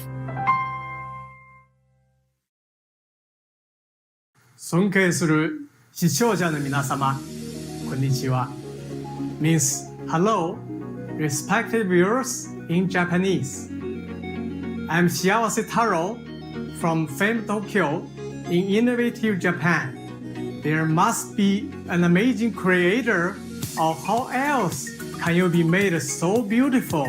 尊敬する視聴者の皆様、こんにちは。means hello, respected viewers in Japanese. I'm Shiawase Taro from famed Tokyo in innovative Japan. There must be an amazing creator, or how else can you be made so beautiful?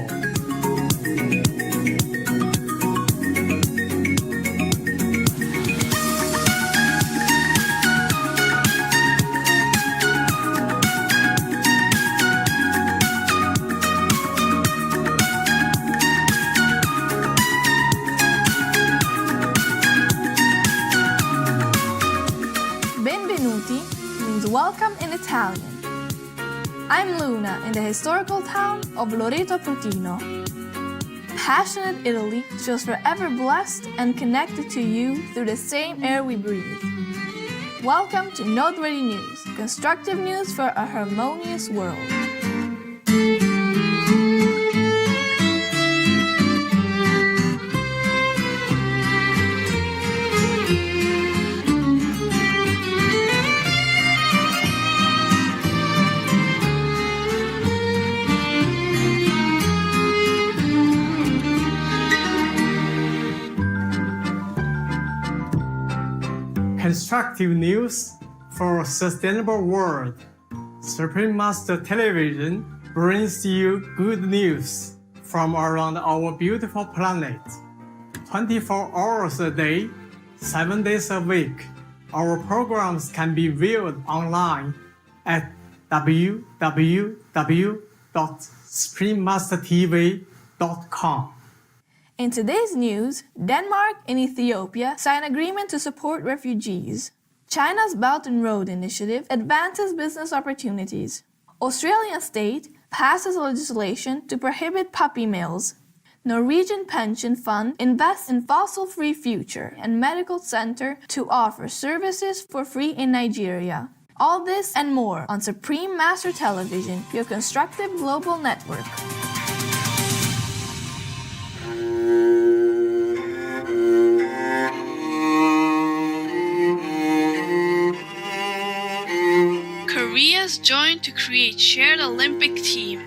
Benvenuti means welcome in Italian. I'm Luna in the historical town of Loreto Prutino. Passionate Italy feels forever blessed and connected to you through the same air we breathe. Welcome to Noteworthy News, constructive news for a harmonious world. Constructive news for a sustainable world. Supreme Master Television brings you good news from around our beautiful planet. 24 hours a day, 7 days a week. Our programs can be viewed online at www.suprememastertv.com. In today's news, Denmark and Ethiopia sign agreement to support refugees. China's Belt and Road Initiative advances business opportunities. Australian state passes legislation to prohibit puppy mills. Norwegian pension fund invests in fossil-free future and medical center to offer services for free in Nigeria. All this and more on Supreme Master Television, your constructive global network. Korea's joined to create shared Olympic team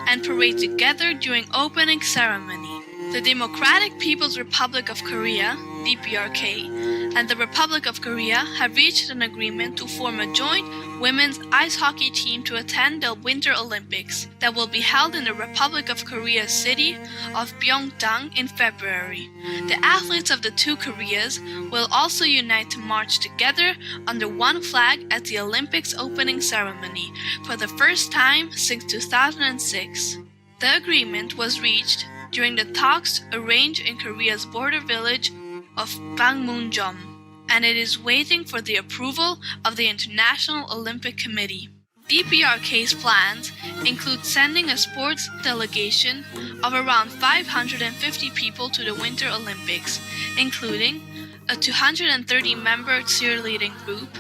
and parade together during opening ceremony. The Democratic People's Republic of Korea, DPRK, and the Republic of Korea have reached an agreement to form a joint women's ice hockey team to attend the Winter Olympics that will be held in the Republic of Korea's city of Pyeongtaek in February. The athletes of the two Koreas will also unite to march together under one flag at the Olympics opening ceremony for the first time since 2006. The agreement was reached during the talks arranged in Korea's border village of Panmunjom, and it is waiting for the approval of the International Olympic Committee. DPRK's plans include sending a sports delegation of around 550 people to the Winter Olympics, including a 230-member cheerleading group,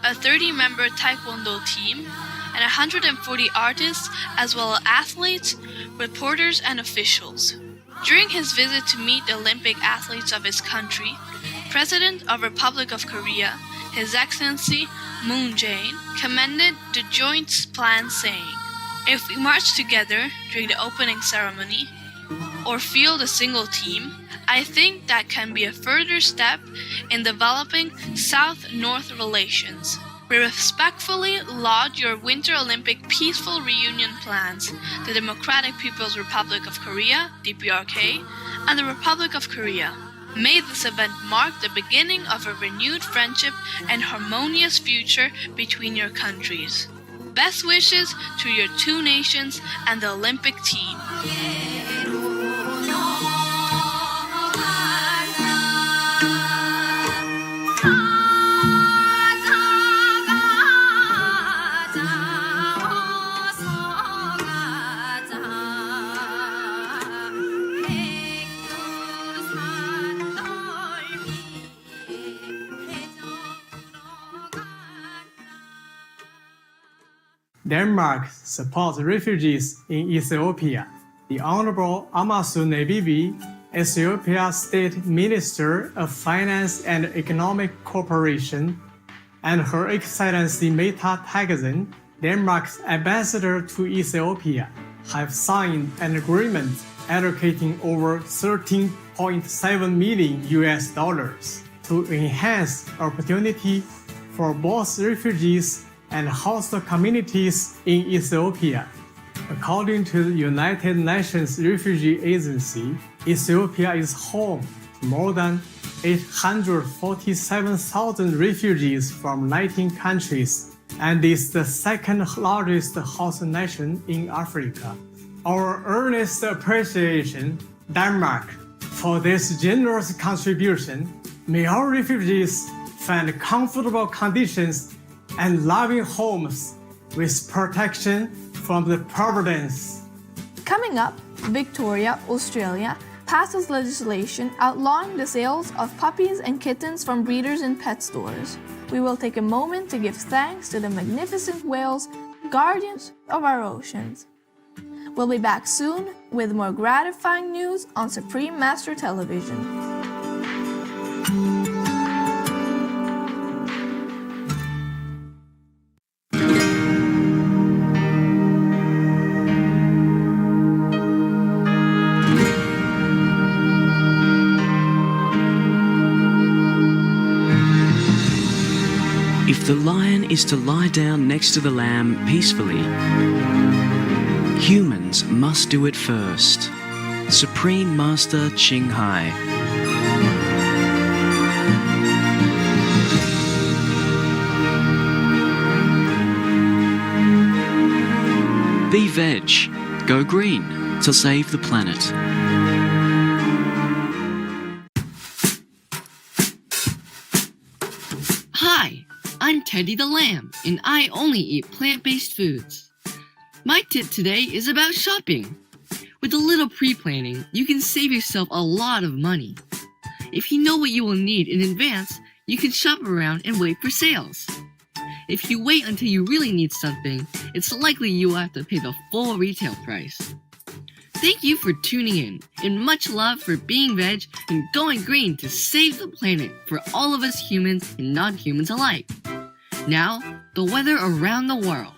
a 30-member taekwondo team, and 140 artists as well as athletes, reporters, and officials. During his visit to meet the Olympic athletes of his country, President of Republic of Korea, His Excellency Moon Jae-in, commended the joint plan, saying, "If we march together during the opening ceremony or field a single team, I think that can be a further step in developing South-North relations. We respectfully laud your Winter Olympic peaceful reunion plans, the Democratic People's Republic of Korea, DPRK, and the Republic of Korea. May this event mark the beginning of a renewed friendship and harmonious future between your countries. Best wishes to your two nations and the Olympic team." Denmark supports refugees in Ethiopia. The Honorable Amasu Nebibi, Ethiopia State Minister of Finance and Economic Cooperation, and Her Excellency Meta Tagazen, Denmark's ambassador to Ethiopia, have signed an agreement allocating over $13.7 million to enhance opportunity for both refugees and host communities in Ethiopia. According to the United Nations Refugee Agency, Ethiopia is home to more than 847,000 refugees from 19 countries and is the second largest host nation in Africa. Our earnest appreciation, Denmark, for this generous contribution. May our refugees find comfortable conditions and loving homes with protection from the providence. Coming up, Victoria, Australia passes legislation outlawing the sales of puppies and kittens from breeders in pet stores. We will take a moment to give thanks to the magnificent whales, guardians of our oceans. We'll be back soon with more gratifying news on Supreme Master Television. If the lion is to lie down next to the lamb peacefully, humans must do it first. Supreme Master Ching Hai. Be veg, go green to save the planet. Hi, I'm Teddy the Lamb, and I only eat plant-based foods. My tip today is about shopping. With a little pre-planning, you can save yourself a lot of money. If you know what you will need in advance, you can shop around and wait for sales. If you wait until you really need something, it's likely you will have to pay the full retail price. Thank you for tuning in, and much love for being veg and going green to save the planet for all of us humans and non-humans alike. Now, the weather around the world.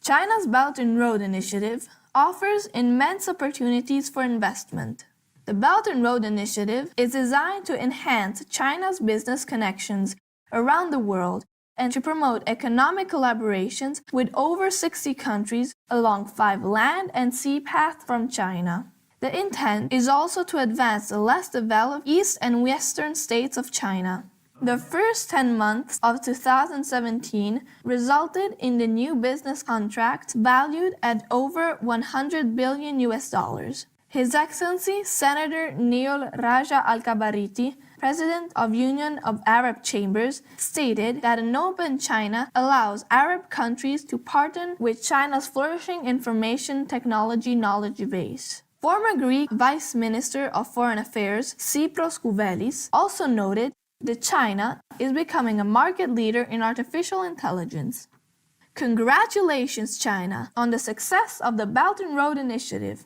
China's Belt and Road Initiative offers immense opportunities for investment. The Belt and Road Initiative is designed to enhance China's business connections around the world and to promote economic collaborations with over 60 countries along 5 land and sea paths from China. The intent is also to advance the less developed east and western states of China. The first 10 months of 2017 resulted in the new business contracts valued at over $100 billion. His Excellency Senator Neil Raja Al-Kabariti, President of Union of Arab Chambers, stated that an open China allows Arab countries to partner with China's flourishing information technology knowledge base. Former Greek Vice Minister of Foreign Affairs Cyprios Kouvelis also noted that China is becoming a market leader in artificial intelligence. Congratulations, China, on the success of the Belt and Road Initiative.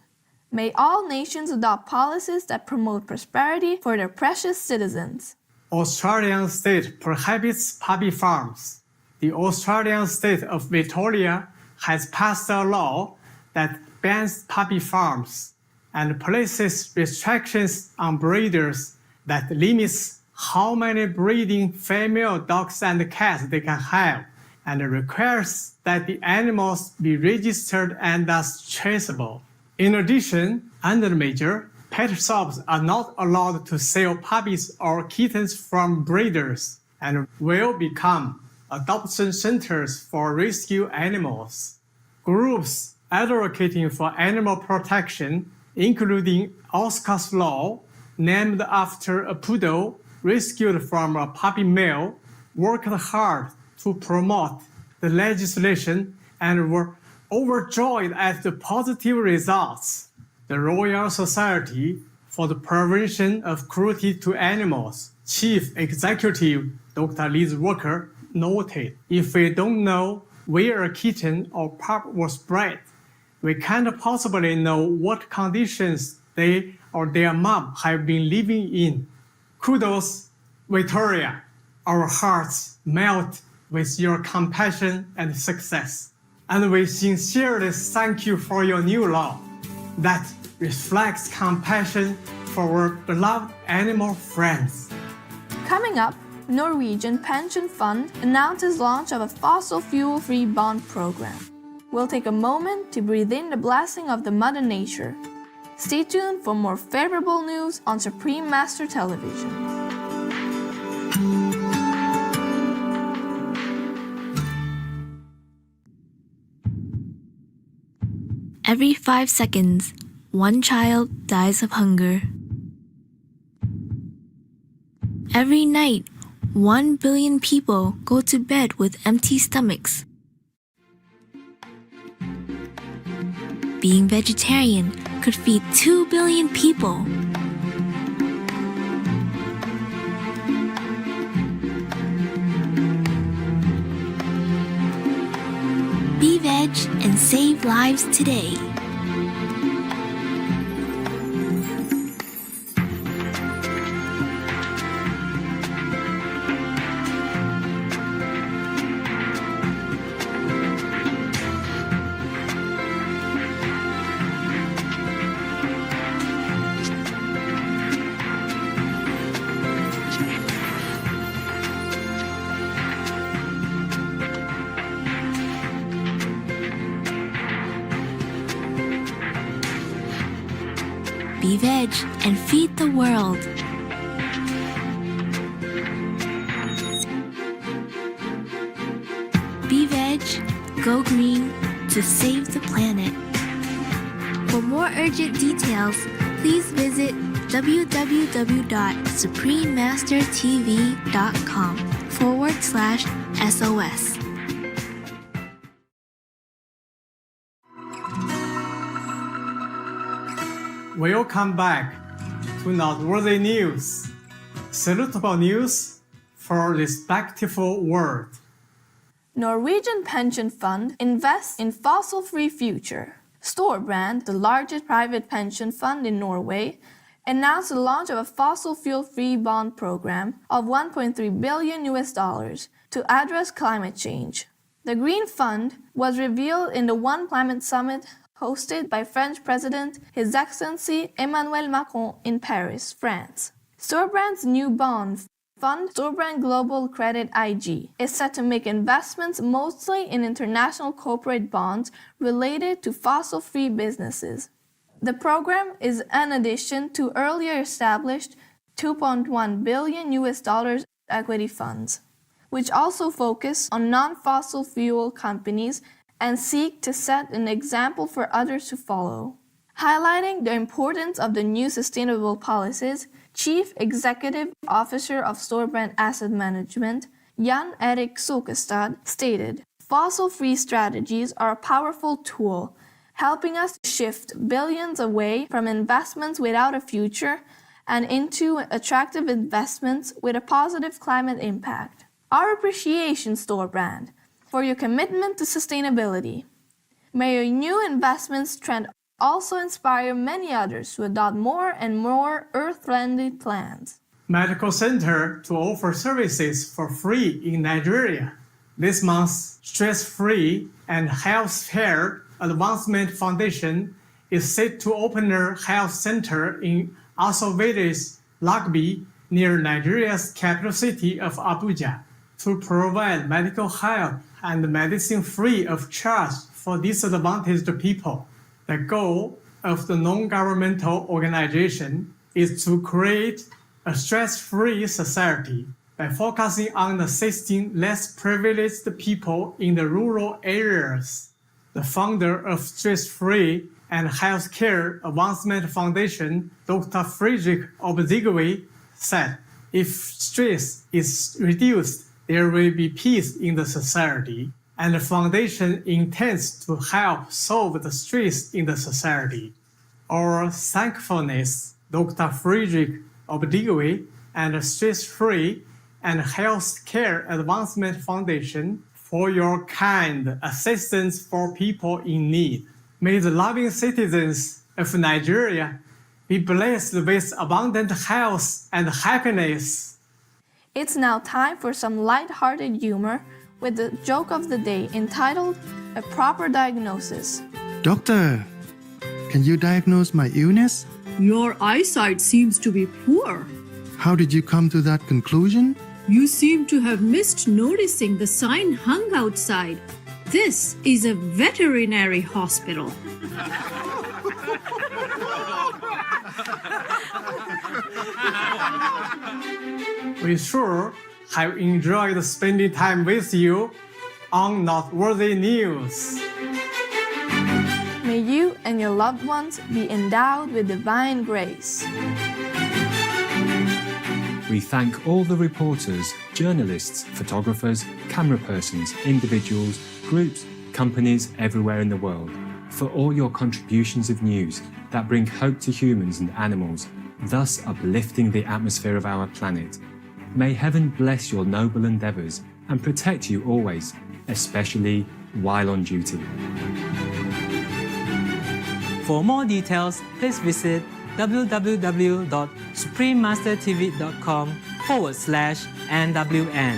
May all nations adopt policies that promote prosperity for their precious citizens. Australian state prohibits puppy farms. The Australian state of Victoria has passed a law that bans puppy farms and places restrictions on breeders that limits how many breeding female dogs and cats they can have, and requires that the animals be registered and thus traceable. In addition, under the measure, pet shops are not allowed to sell puppies or kittens from breeders and will become adoption centers for rescue animals. Groups advocating for animal protection, including Oscar's Law, named after a poodle rescued from a puppy mill, worked hard to promote the legislation and were overjoyed at the positive results. The Royal Society for the Prevention of Cruelty to Animals Chief Executive Dr. Liz Walker noted, "If we don't know where a kitten or pup was bred, we can't possibly know what conditions they or their mom have been living in." Kudos, Victoria. Our hearts melt with your compassion and success. And we sincerely thank you for your new law that reflects compassion for our beloved animal friends. Coming up, Norwegian Pension Fund announces launch of a fossil fuel-free bond program. We'll take a moment to breathe in the blessing of the Mother Nature. Stay tuned for more favorable news on Supreme Master Television. Every 5 seconds, one child dies of hunger. Every night, 1 billion people go to bed with empty stomachs. Being vegetarian could feed 2 billion people. Be veg and save lives today. Be veg and feed the world. Be veg, go green to save the planet. For more urgent details, please visit www.suprememastertv.com/SOS. Welcome back to Noteworthy News, salutable news for respectful world. Norwegian Pension Fund invests in fossil-free future. Storebrand, the largest private pension fund in Norway, announced the launch of a fossil fuel-free bond program of $1.3 billion to address climate change. The Green Fund was revealed in the One Climate Summit hosted by French President His Excellency Emmanuel Macron in Paris, France. Storebrand's new bond fund, Storebrand Global Credit IG, is set to make investments mostly in international corporate bonds related to fossil-free businesses. The program is an addition to earlier established $2.1 billion equity funds, which also focus on non-fossil fuel companies and seek to set an example for others to follow. Highlighting the importance of the new sustainable policies, Chief Executive Officer of Storebrand Asset Management, Jan-Erik Sokestad, stated, "Fossil-free strategies are a powerful tool, helping us shift billions away from investments without a future and into attractive investments with a positive climate impact. Our appreciation, Storebrand, for your commitment to sustainability. May your new investments trend also inspire many others to adopt more and more earth-friendly plans." Medical Center to offer services for free in Nigeria. This month's Stress-Free and Healthcare Advancement Foundation is set to open a health center in Asovedes, Lagbi, near Nigeria's capital city of Abuja, to provide medical help and medicine free of charge for disadvantaged people. The goal of the non-governmental organization is to create a stress-free society by focusing on assisting less privileged people in the rural areas. The founder of Stress-Free and Healthcare Advancement Foundation, Dr. Friedrich Obdigwe, said, "If stress is reduced, there will be peace in the society, and the foundation intends to help solve the stress in the society. Our thankfulness, Dr. Friedrich Obdigwe and the Stress-Free and Healthcare Advancement Foundation for your kind assistance for people in need. May the loving citizens of Nigeria be blessed with abundant health and happiness." It's now time for some light-hearted humor with the joke of the day entitled A Proper Diagnosis. "Doctor, can you diagnose my illness? Your eyesight seems to be poor. How did you come to that conclusion? You seem to have missed noticing the sign hung outside. This is a veterinary hospital." We sure have enjoyed spending time with you on Noteworthy News. May you and your loved ones be endowed with divine grace. We thank all the reporters, journalists, photographers, camera persons, individuals, groups, companies everywhere in the world for all your contributions of news that bring hope to humans and animals, thus uplifting the atmosphere of our planet. May heaven bless your noble endeavours and protect you always, especially while on duty. For more details, please visit www.suprememastertv.com/NWN.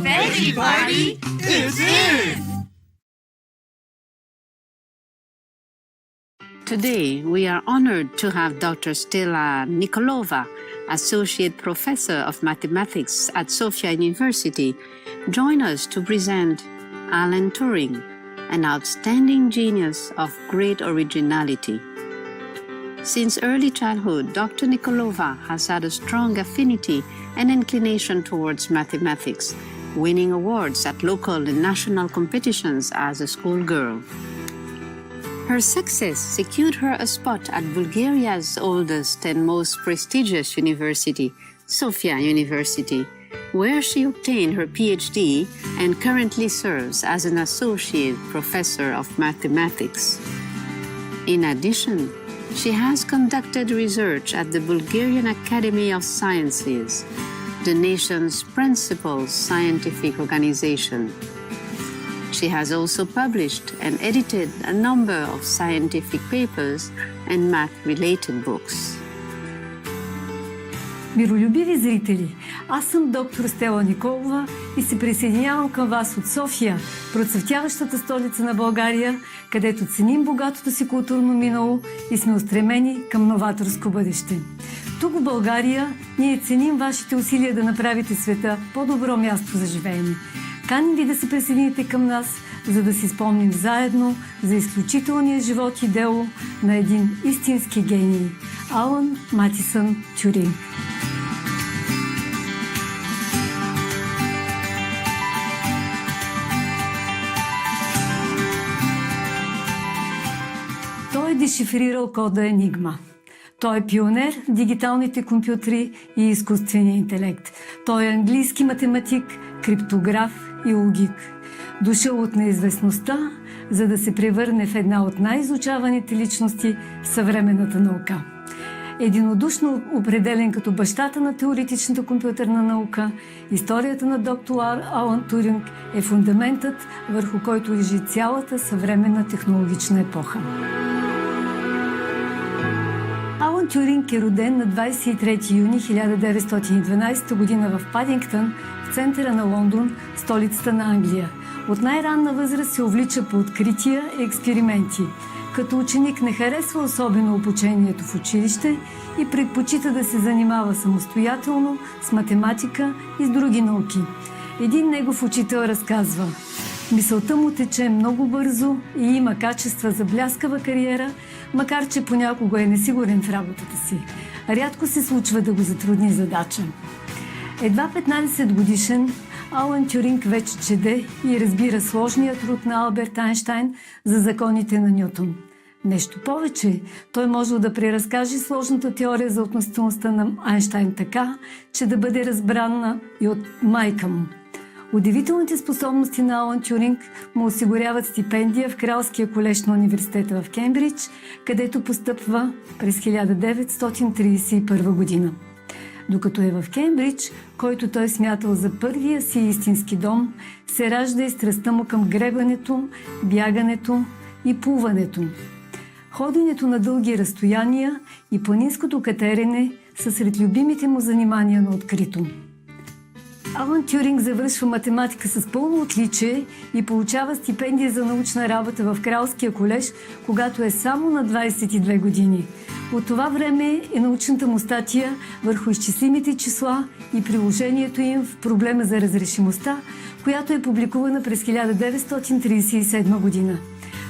Veggie Party is in! Today, we are honored to have Dr. Stella Nikolova, Associate Professor of Mathematics at Sofia University, join us to present Alan Turing, an outstanding genius of great originality. Since early childhood, Dr. Nikolova has had a strong affinity and inclination towards mathematics, winning awards at local and national competitions as a schoolgirl. Her success secured her a spot at Bulgaria's oldest and most prestigious university, Sofia University, where she obtained her PhD and currently serves as an associate professor of mathematics. In addition, she has conducted research at the Bulgarian Academy of Sciences, the nation's principal scientific organization. She has also published and edited a number of scientific papers and math-related books. Миролюбиви зрители, аз съм доктор Стела Николова и се присъединявам към вас от София, процъфтяващата столица на България, където ценим богатото си културно минало и сме устремени към новаторско бъдеще. Тук в България ние ценим вашите усилия да направите света по-добро място за живеене. Каним ви да се присъедините към нас, за да си спомним заедно за изключителния живот и дело на един истински гений – Алън Матисън Тюринг. Той е дешифрирал кода Енигма. Той е пионер в дигиталните компютри и изкуствения интелект. Той е английски математик, криптограф и логик. Дошъл от неизвестността, за да се превърне в една от най-изучаваните личности в съвременната наука. Единодушно определен като бащата на теоретичната компютърна наука, историята на доктор Алън Тюринг е фундаментът, върху който лежи цялата съвременна технологична епоха. Алън Тюринг е роден на 23 юни 1912 г. в Падингтън, в центъра на Лондон, столицата на Англия. От най-ранна възраст се увлича по открития и експерименти. Като ученик не харесва особено обучението в училище и предпочита да се занимава самостоятелно с математика и с други науки. Един негов учител разказва: мисълта му тече много бързо и има качества за бляскава кариера, макар че понякога е несигурен в работата си. Рядко се случва да го затрудни задача. Едва 15 годишен, Алън Тюринг вече чете и разбира сложния труд на Алберт Айнщайн за законите на Нютон. Нещо повече, той можел да преразкаже сложната теория за относителността на Айнщайн така, че да бъде разбрана и от майка му. Удивителните способности на Алън Тюринг му осигуряват стипендия в Кралския колеж на университета в Кембридж, където постъпва през 1931 година. Докато е в Кембридж, който той смятал за първия си истински дом, се ражда и страстта му към гребането, бягането и плуването. Ходенето на дълги разстояния и планинското катерене са сред любимите му занимания на открито. Алън Тюринг завършва математика с пълно отличие и получава стипендия за научна работа в Кралския колеж, когато е само на 22 години. От това време е научната му статия върху изчислимите числа и приложението им в проблема за разрешимостта, която е публикувана през 1937 година.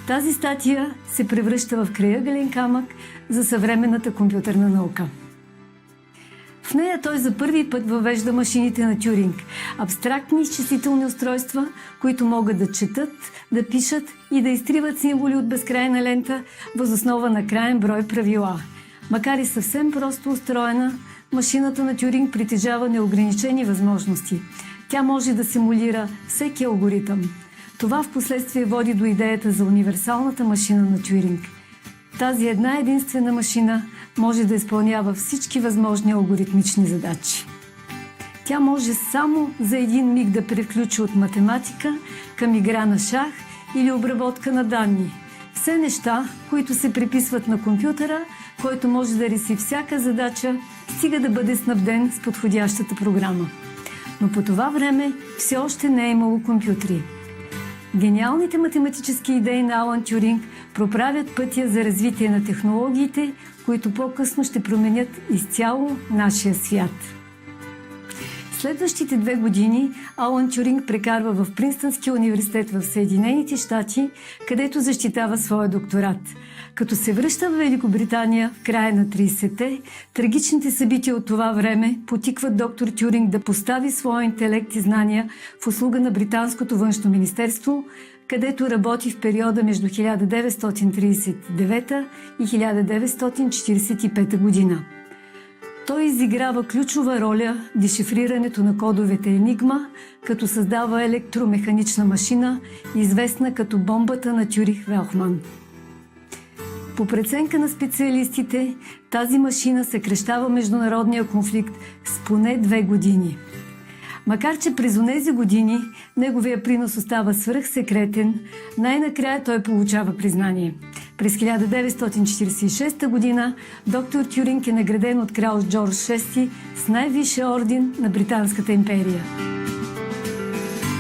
Тази статия се превръща в крайъгълен камък за съвременната компютърна наука. В нея той за първи път въвежда машините на Тюринг – абстрактни изчислителни устройства, които могат да четат, да пишат и да изтриват символи от безкрайна лента въз основа на краен брой правила. Макар и съвсем просто устроена, машината на Тюринг притежава неограничени възможности. Тя може да симулира всеки алгоритъм. Това в последствие води до идеята за универсалната машина на Тюринг. Тази една единствена машина може да изпълнява всички възможни алгоритмични задачи. Тя може само за един миг да превключи от математика към игра на шах или обработка на данни. Все неща, които се приписват на компютъра, който може да реши всяка задача, стига да бъде снабден с подходящата програма. Но по това време все още не е имало компютри. Гениалните математически идеи на Алън Тюринг проправят пътя за развитие на технологиите, които по-късно ще променят изцяло нашия свят. Следващите 2 години Алън Тюринг прекарва в Принстънския университет в Съединените щати, където защитава своя докторат. Като се връща в Великобритания в края на 30-те, трагичните събития от това време потикват доктор Тюринг да постави своя интелект и знания в услуга на Британското външно министерство, където работи в периода между 1939 и 1945 година. Той изиграва ключова роля в дешифрирането на кодовете Енигма, като създава електромеханична машина, известна като бомбата на Тюрих-Велхман. По преценка на специалистите, тази машина съкращава международния конфликт с поне 2 години. Макар че през онези години неговия принос остава свръхсекретен, най-накрая той получава признание. През 1946 година доктор Тюринг е награден от крал Джордж VI с най-висшия орден на Британската империя.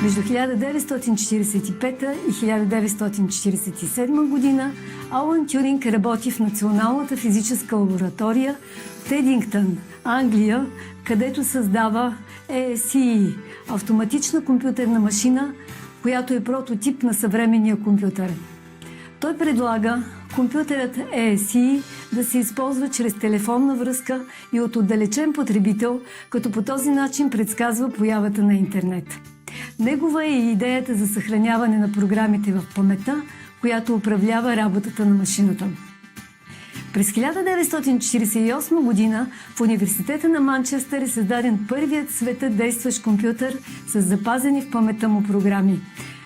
Между 1945 и 1947 година Алън Тюринг работи в Националната физическа лаборатория в Едингтън, Англия, където създава ASCII – автоматична компютърна машина, която е прототип на съвременния компютър. Той предлага компютърът ASCII да се използва чрез телефонна връзка и от отдалечен потребител, като по този начин предсказва появата на интернет. Негова е и идеята за съхраняване на програмите в паметта, която управлява работата на машината. През 1948 година в Университета на Манчестър е създаден първият в света действащ компютър с запазени в паметта му програми.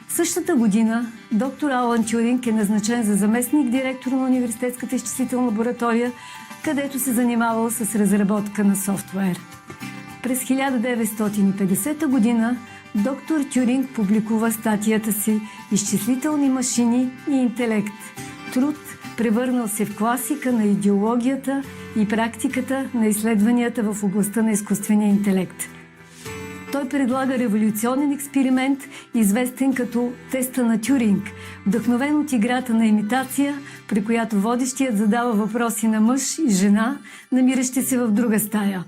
Същата година доктор Алън Тюринг е назначен за заместник-директор на Университетската изчислителна лаборатория, където се занимавал с разработка на софтуер. През 1950 година доктор Тюринг публикува статията си «Изчислителни машини и интелект». Труд, превърнал се в класика на идеологията и практиката на изследванията в областта на изкуствения интелект. Той предлага революционен експеримент, известен като теста на Тюринг, вдъхновен от играта на имитация, при която водещият задава въпроси на мъж и жена, намиращи се в друга стая.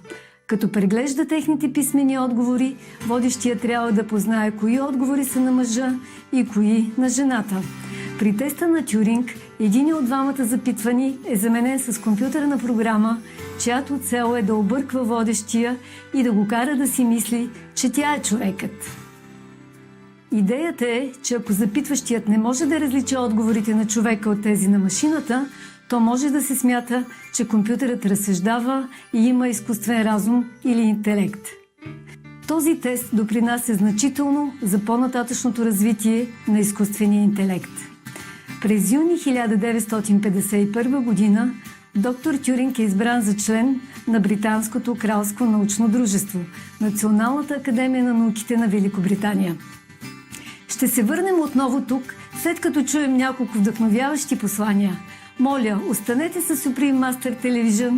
Като преглежда техните писмени отговори, водещият трябва да познае кои отговори са на мъжа и кои на жената. При теста на Тюринг, един от двамата запитвани е заменен с компютърна програма, чиято цел е да обърква водещия и да го кара да си мисли, че тя е човекът. Идеята е, че ако запитващият не може да различи отговорите на човека от тези на машината, то може да се смята, че компютърът разсъждава и има изкуствен разум или интелект. Този тест допринася значително за по-нататъчното развитие на изкуствения интелект. През юни 1951 година доктор Тюринг е избран за член на Британското кралско научно дружество, Националната академия на науките на Великобритания. Ще се върнем отново тук, след като чуем няколко вдъхновяващи послания. Моля, останете с Supreme Master Television.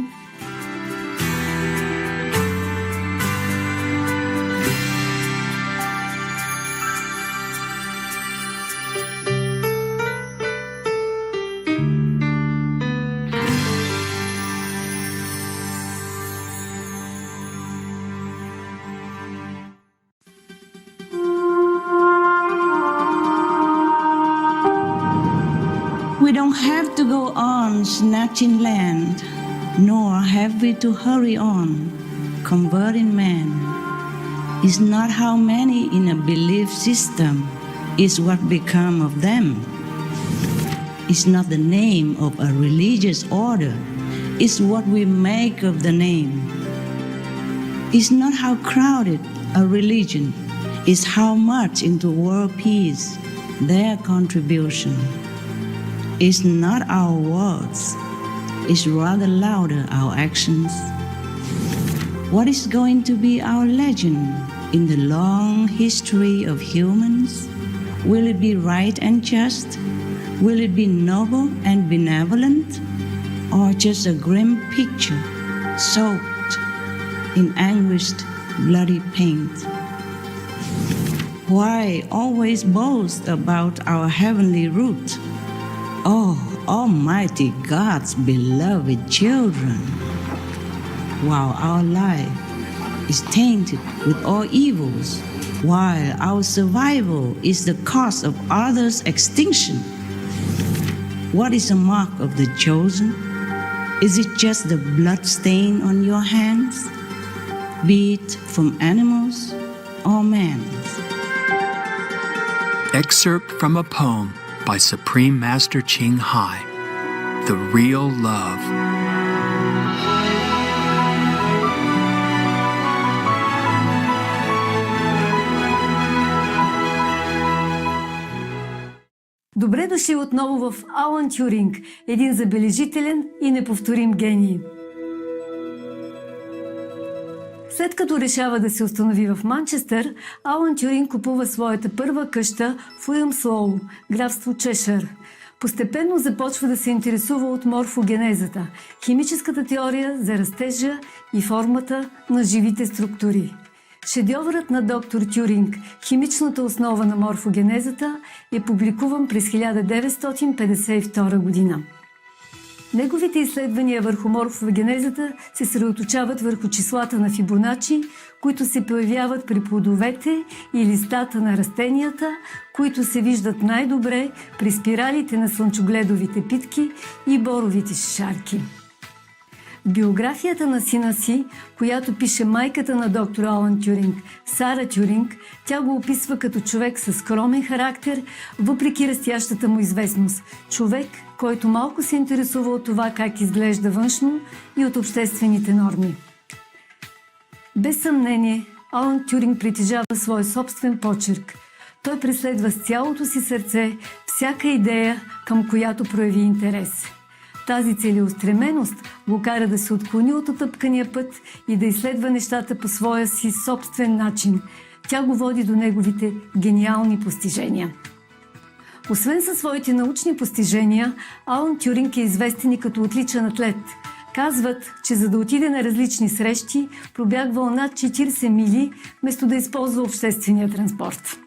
We don't have to go on snatching land, nor have we to hurry on, converting man. It's not how many in a belief system, it's what become of them. It's not the name of a religious order, it's what we make of the name. It's not how crowded a religion, it's how much into world peace, their contribution. It's not our words, it's rather louder our actions. What is going to be our legend in the long history of humans? Will it be right and just? Will it be noble and benevolent? Or just a grim picture soaked in anguished, bloody paint? Why always boast about our heavenly root? Oh, Almighty God's beloved children, while our life is tainted with all evils, while our survival is the cause of others' extinction. What is a mark of the chosen? Is it just the blood stain on your hands, be it from animals or man's? Excerpt from a poem by Supreme Master Ching Hai, The Real Love. Добре дошли отново в Алан Тюринг, един забележителен и неповторим гений. След като решава да се установи в Манчестър, Алан Тюринг купува своята първа къща в Уилмслоу, графство Чешър. Постепенно започва да се интересува от морфогенезата, химическата теория за растежа и формата на живите структури. Шедьовърът на доктор Тюринг, химичната основа на морфогенезата, е публикуван през 1952 година. Неговите изследвания върху морфогенезата се съсредоточават върху числата на Фибоначи, които се появяват при плодовете и листата на растенията, които се виждат най-добре при спиралите на слънчогледовите питки и боровите шишарки. В биографията на сина си, която пише майката на доктор Алан Тюринг, Сара Тюринг, тя го описва като човек със скромен характер, въпреки растящата му известност. Човек, който малко се интересува от това как изглежда външно и от обществените норми. Без съмнение, Алан Тюринг притежава свой собствен почерк. Той преследва с цялото си сърце всяка идея, към която прояви интерес. Тази целеустременост го кара да се отклони от отъпкания път и да изследва нещата по своя си собствен начин. Тя го води до неговите гениални постижения. Освен със своите научни постижения, Алан Тюринг е известен и като отличен атлет. Казват, че за да отиде на различни срещи, пробягвал над 40 мили, вместо да използва обществения транспорт.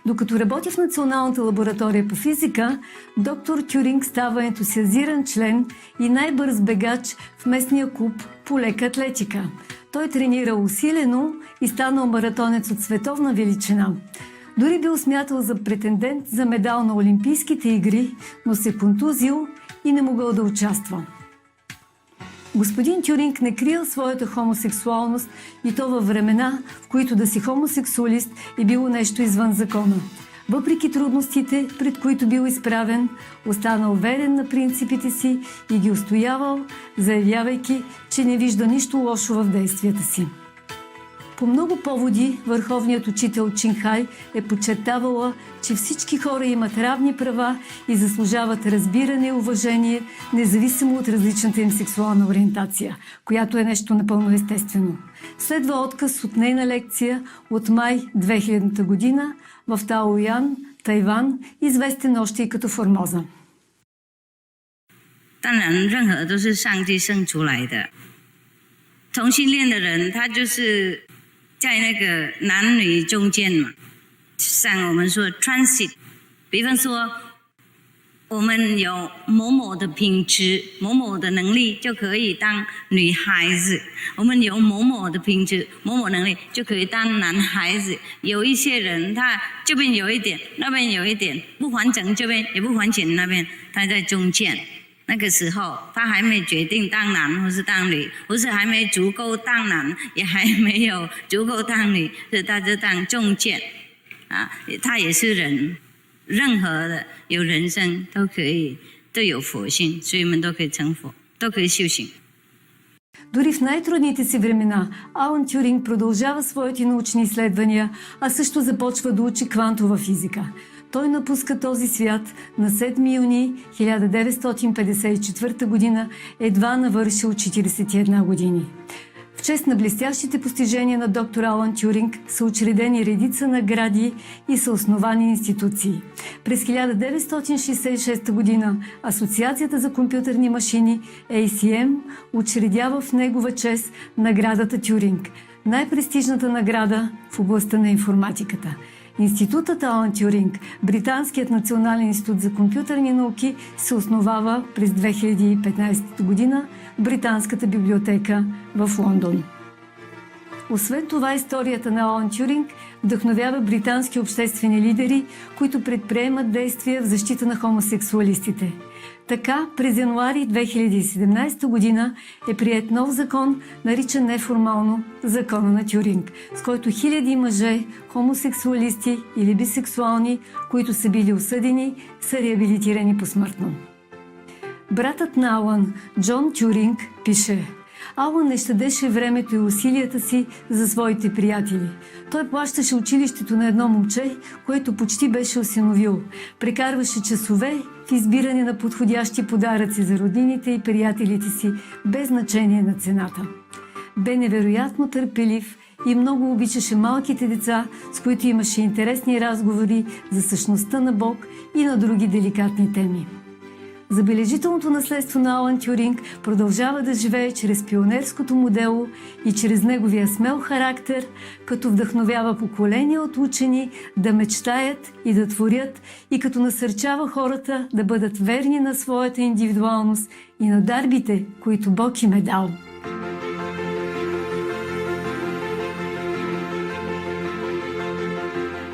Докато работи в Националната лаборатория по физика, доктор Тюринг става ентусиазиран член и най-бърз бегач в местния клуб по лека атлетика. Той тренира усилено и станал маратонец от световна величина. Дори бил смятал за претендент за медал на Олимпийските игри, но се контузил и не могъл да участва. Господин Тюринг не крил своята хомосексуалност и то във времена, в които да си хомосексуалист е било нещо извън закона. Въпреки трудностите, пред които бил изправен, останал верен на принципите си и ги устоявал, заявявайки, че не вижда нищо лошо в действията си. По много поводи върховният учител Чинхай е подчертавала, че всички хора имат равни права и заслужават разбиране и уважение, независимо от различната им сексуална ориентация, която е нещо напълно естествено. Следва отказ от нейна лекция от май 2000 година в Таоян, Тайван, известен още и като Формоза. 当然，任何都是上帝生出来的。同性恋的人，他就是在那个男女中间嘛。像我们说 transit， 比方说我们有某某的品质、某某的能力，就可以当女孩子；我们有某某的品质、某某能力，就可以当男孩子。有一些人，他这边有一点，那边有一点，不完整这边也不完整那边，他在中间。那个时候，他还没决定当男或是当女，或是还没足够当男，也还没有足够当女，所以他就当中间。啊，他也是人，任何的有人生都可以，都有佛性，所以我们都可以成佛，都可以修行。 Дори в най-трудните си времена, Алан Тюринг продължава своите научни изследвания, а също започва да учи квантова физика. Той напуска този свят на 7 юни 1954 година, едва навършил 41 години. В чест на блестящите постижения на доктор Алан Тюринг са учредени редица награди и са основани институции. През 1966 година Асоциацията за компютърни машини ACM учредява в негова чест наградата Тюринг, най-престижната награда в областта на информатиката. Институтът Алан Тюринг, Британският национален институт за компютърни науки, се основава през 2015 година в Британската библиотека в Лондон. Освен това, историята на Алан Тюринг вдъхновява британски обществени лидери, които предприемат действия в защита на хомосексуалистите. Така, през януари 2017 година е приет нов закон, наричан неформално Закона на Тюринг, с който хиляди мъже, хомосексуалисти или бисексуални, които са били осъдени, са реабилитирани посмъртно. Братът на Алан, Джон Тюринг, пише: Алън не щадеше времето и усилията си за своите приятели. Той плащаше училището на едно момче, което почти беше осиновил. Прекарваше часове в избиране на подходящи подаръци за роднините и приятелите си, без значение на цената. Бе невероятно търпелив и много обичаше малките деца, с които имаше интересни разговори за същността на Бог и на други деликатни теми. Забележителното наследство на Алън Тюринг продължава да живее чрез пионерското му дело и чрез неговия смел характер, като вдъхновява поколения от учени да мечтаят и да творят и като насърчава хората да бъдат верни на своята индивидуалност и на дарбите, които Бог им е дал.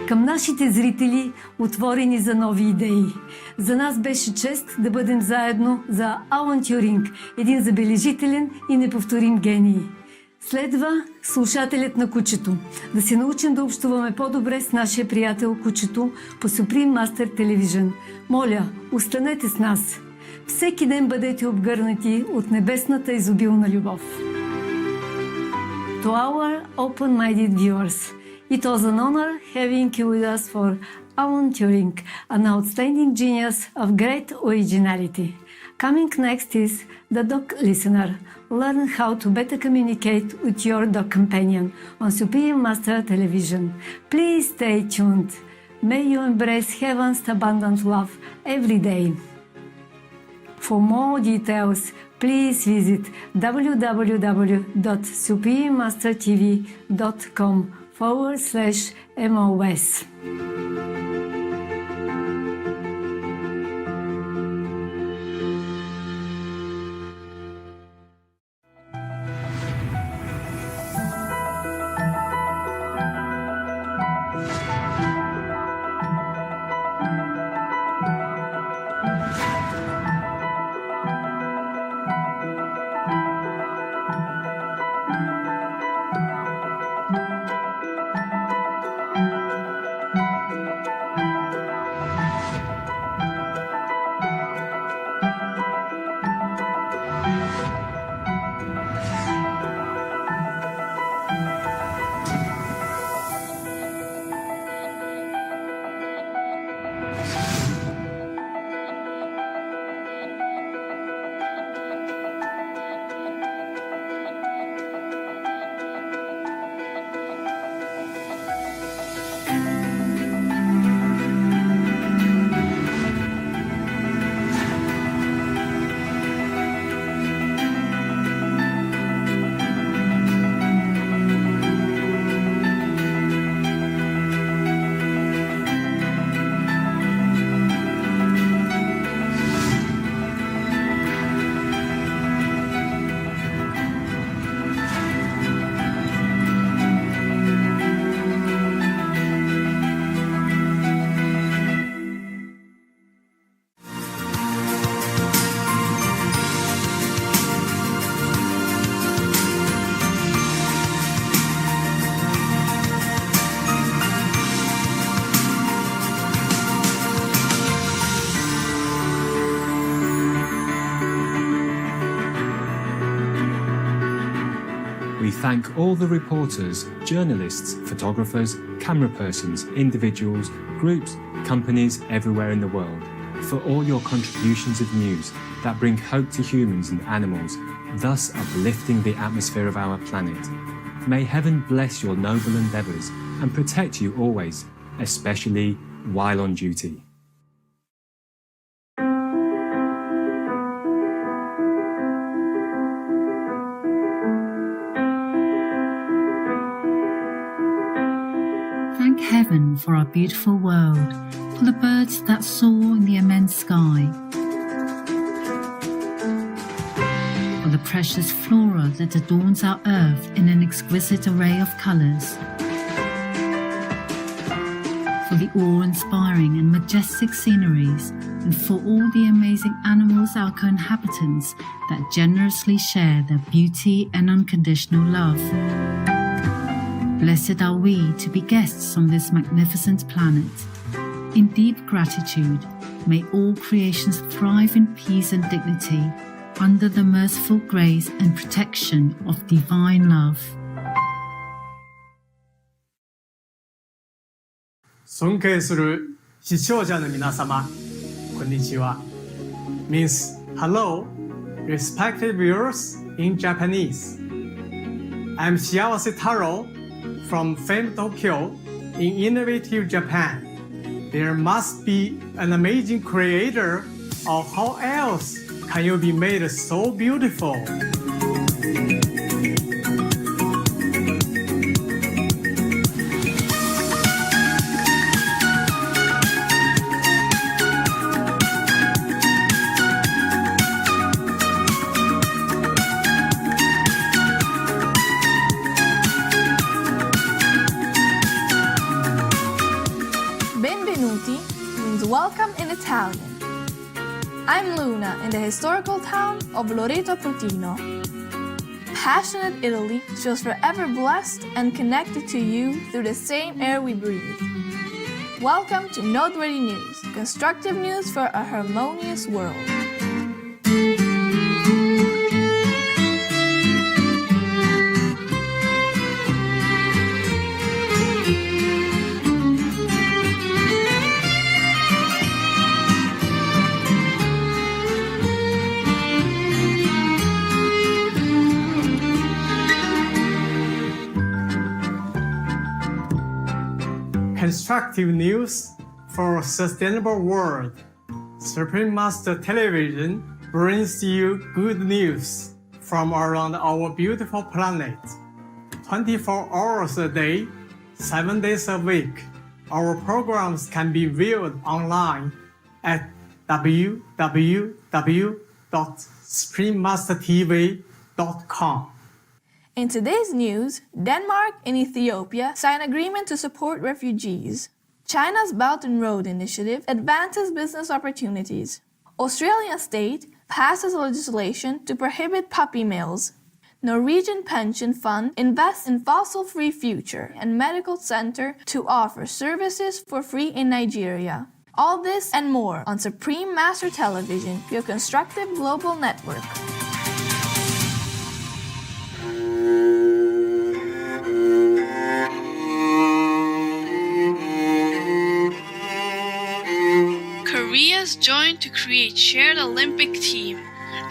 Към нашите зрители, отворени за нови идеи. За нас беше чест да бъдем заедно за Алън Тюринг, един забележителен и неповторим гений. Следва слушателят на кучето. Да се научим да общуваме по-добре с нашия приятел кучето по Supreme Master Television. Моля, останете с нас. Всеки ден бъдете обгърнати от небесната изобилна любов. To our open-minded viewers, it was an honor having you with us for Alan Turing, an outstanding genius of great originality. Coming next is The Dog Listener. Learn how to better communicate with your dog companion on Supreme Master Television. Please stay tuned. May you embrace heaven's abundant love every day. For more details, please visit www.suprememastertv.com/MOS. We thank all the reporters, journalists, photographers, camera persons, individuals, groups, companies everywhere in the world for all your contributions of news that bring hope to humans and animals, thus uplifting the atmosphere of our planet. May heaven bless your noble endeavours and protect you always, especially while on duty. Thank heaven for our beautiful world, for the birds that soar in the immense sky, for the precious flora that adorns our earth in an exquisite array of colours, for the awe-inspiring and majestic sceneries, and for all the amazing animals, our co-inhabitants, that generously share their beauty and unconditional love. Blessed are we to be guests on this magnificent planet. In deep gratitude, may all creations thrive in peace and dignity, under the merciful grace and protection of divine love. 尊敬する視聴者の皆様、こんにちは。means hello, respected viewers in Japanese. I'm Shiawase Taro from Fame Tokyo in Innovative Japan. There must be an amazing creator, or how else can you be made so beautiful? Benvenuti means welcome in Italian. I'm Luna in the historical town of Loreto Prutino. Passionate Italy feels forever blessed and connected to you through the same air we breathe. Welcome to Noteworthy News, constructive news for a harmonious world. Constructive news for a sustainable world. Supreme Master Television brings you good news from around our beautiful planet. 24 hours a day, 7 days a week. Our programs can be viewed online at www.suprememastertv.com. In today's news, Denmark and Ethiopia sign agreement to support refugees. China's Belt and Road Initiative advances business opportunities. Australian state passes legislation to prohibit puppy mills. Norwegian pension fund invests in fossil-free future and medical center to offer services for free in Nigeria. All this and more on Supreme Master Television, your constructive global network. Korea's joined to create shared Olympic team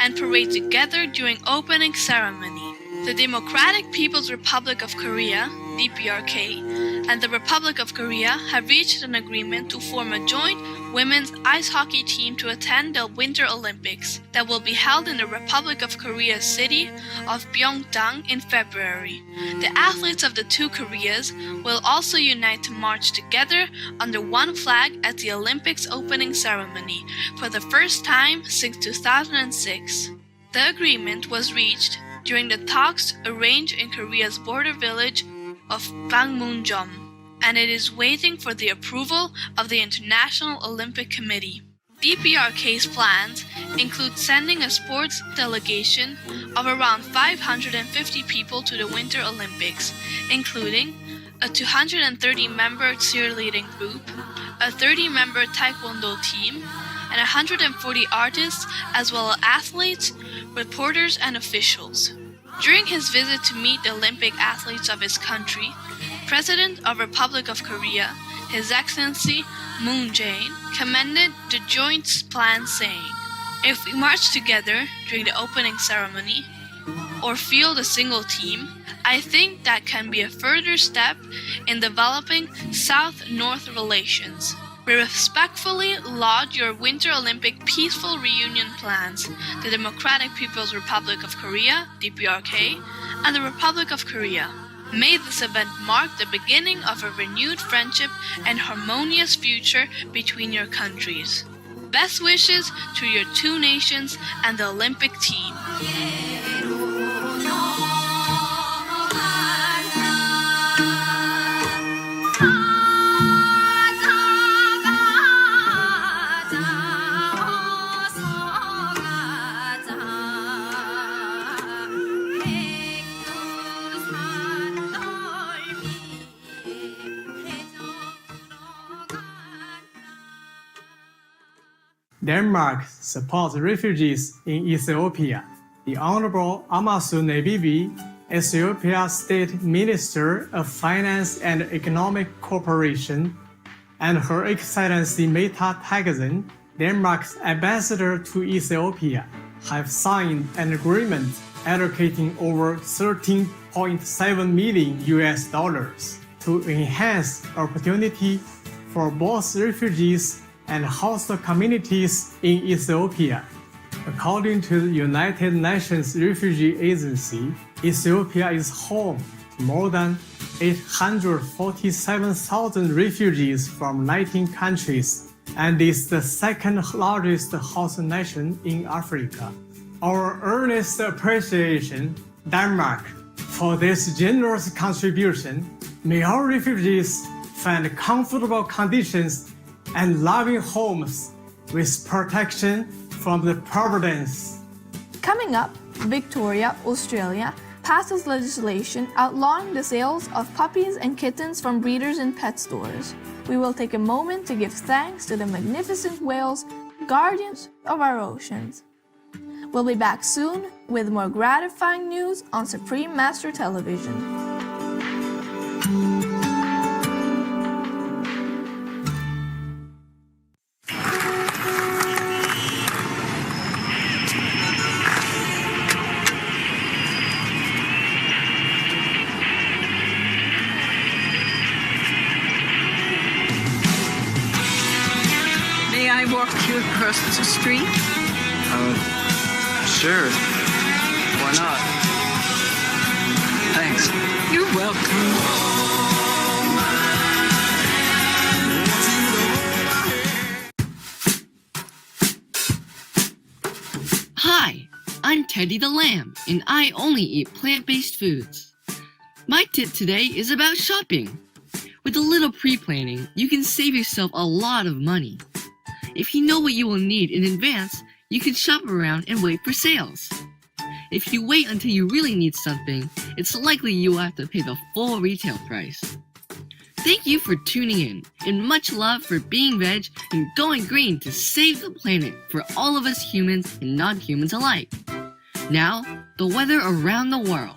and parade together during opening ceremony. The Democratic People's Republic of Korea, DPRK, and the Republic of Korea have reached an agreement to form a joint women's ice hockey team to attend the Winter Olympics that will be held in the Republic of Korea's city of Pyeongchang in February. The athletes of the two Koreas will also unite to march together under one flag at the Olympics opening ceremony for the first time since 2006. The agreement was reached during the talks arranged in Korea's border village of Panmunjom, and it is waiting for the approval of the International Olympic Committee. DPRK's plans include sending a sports delegation of around 550 people to the Winter Olympics, including a 230-member cheerleading group, a 30-member taekwondo team, and 140 artists as well as athletes, reporters, and officials. During his visit to meet the Olympic athletes of his country, President of Republic of Korea, His Excellency Moon Jae-in, commended the joint plan, saying, "If we march together during the opening ceremony or field a single team, I think that can be a further step in developing South-North relations. We respectfully laud your Winter Olympic peaceful reunion plans, the Democratic People's Republic of Korea, DPRK, and the Republic of Korea. May this event mark the beginning of a renewed friendship and harmonious future between your countries. Best wishes to your two nations and the Olympic team." Denmark supports refugees in Ethiopia. The Honorable Amasu Nebibi, Ethiopia State Minister of Finance and Economic Cooperation, and Her Excellency Meta Tagesen, Denmark's ambassador to Ethiopia, have signed an agreement allocating over $13.7 million to enhance opportunity for both refugees and host communities in Ethiopia. According to the United Nations Refugee Agency, Ethiopia is home to more than 847,000 refugees from 19 countries and is the second largest host nation in Africa. Our earnest appreciation, Denmark, for this generous contribution. May our refugees find comfortable conditions and loving homes with protection from the providence. Coming up, Victoria, Australia passes legislation outlawing the sales of puppies and kittens from breeders in pet stores. We will take a moment to give thanks to the magnificent whales, guardians of our oceans. We'll be back soon with more gratifying news on Supreme Master Television. May I walk you across the street? Sure. Why not? Thanks. You're welcome. Hi, I'm Teddy the Lamb, and I only eat plant-based foods. My tip today is about shopping. With a little pre-planning, you can save yourself a lot of money. If you know what you will need in advance, you can shop around and wait for sales. If you wait until you really need something, it's likely you will have to pay the full retail price. Thank you for tuning in, and much love for being veg and going green to save the planet for all of us humans and non-humans alike. Now, the weather around the world.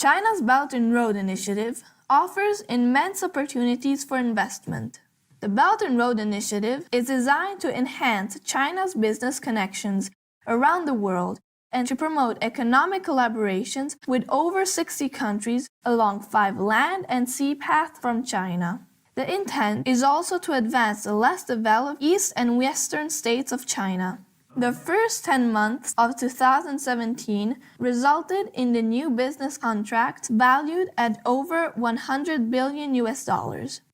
China's Belt and Road Initiative offers immense opportunities for investment. The Belt and Road Initiative is designed to enhance China's business connections around the world and to promote economic collaborations with over 60 countries along 5 land and sea paths from China. The intent is also to advance the less developed east and western states of China. The first 10 months of 2017 resulted in the new business contracts valued at over $100 billion.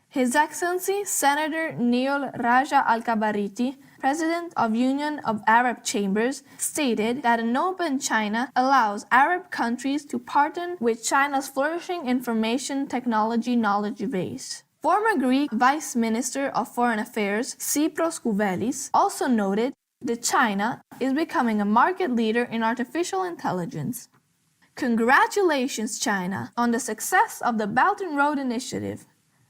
His Excellency Senator Neil Raja Al-Kabariti, President of Union of Arab Chambers, stated that an open China allows Arab countries to partner with China's flourishing information technology knowledge base. Former Greek Vice Minister of Foreign Affairs Cyprios Kouvelis also noted that China is becoming a market leader in artificial intelligence. Congratulations, China, on the success of the Belt and Road Initiative.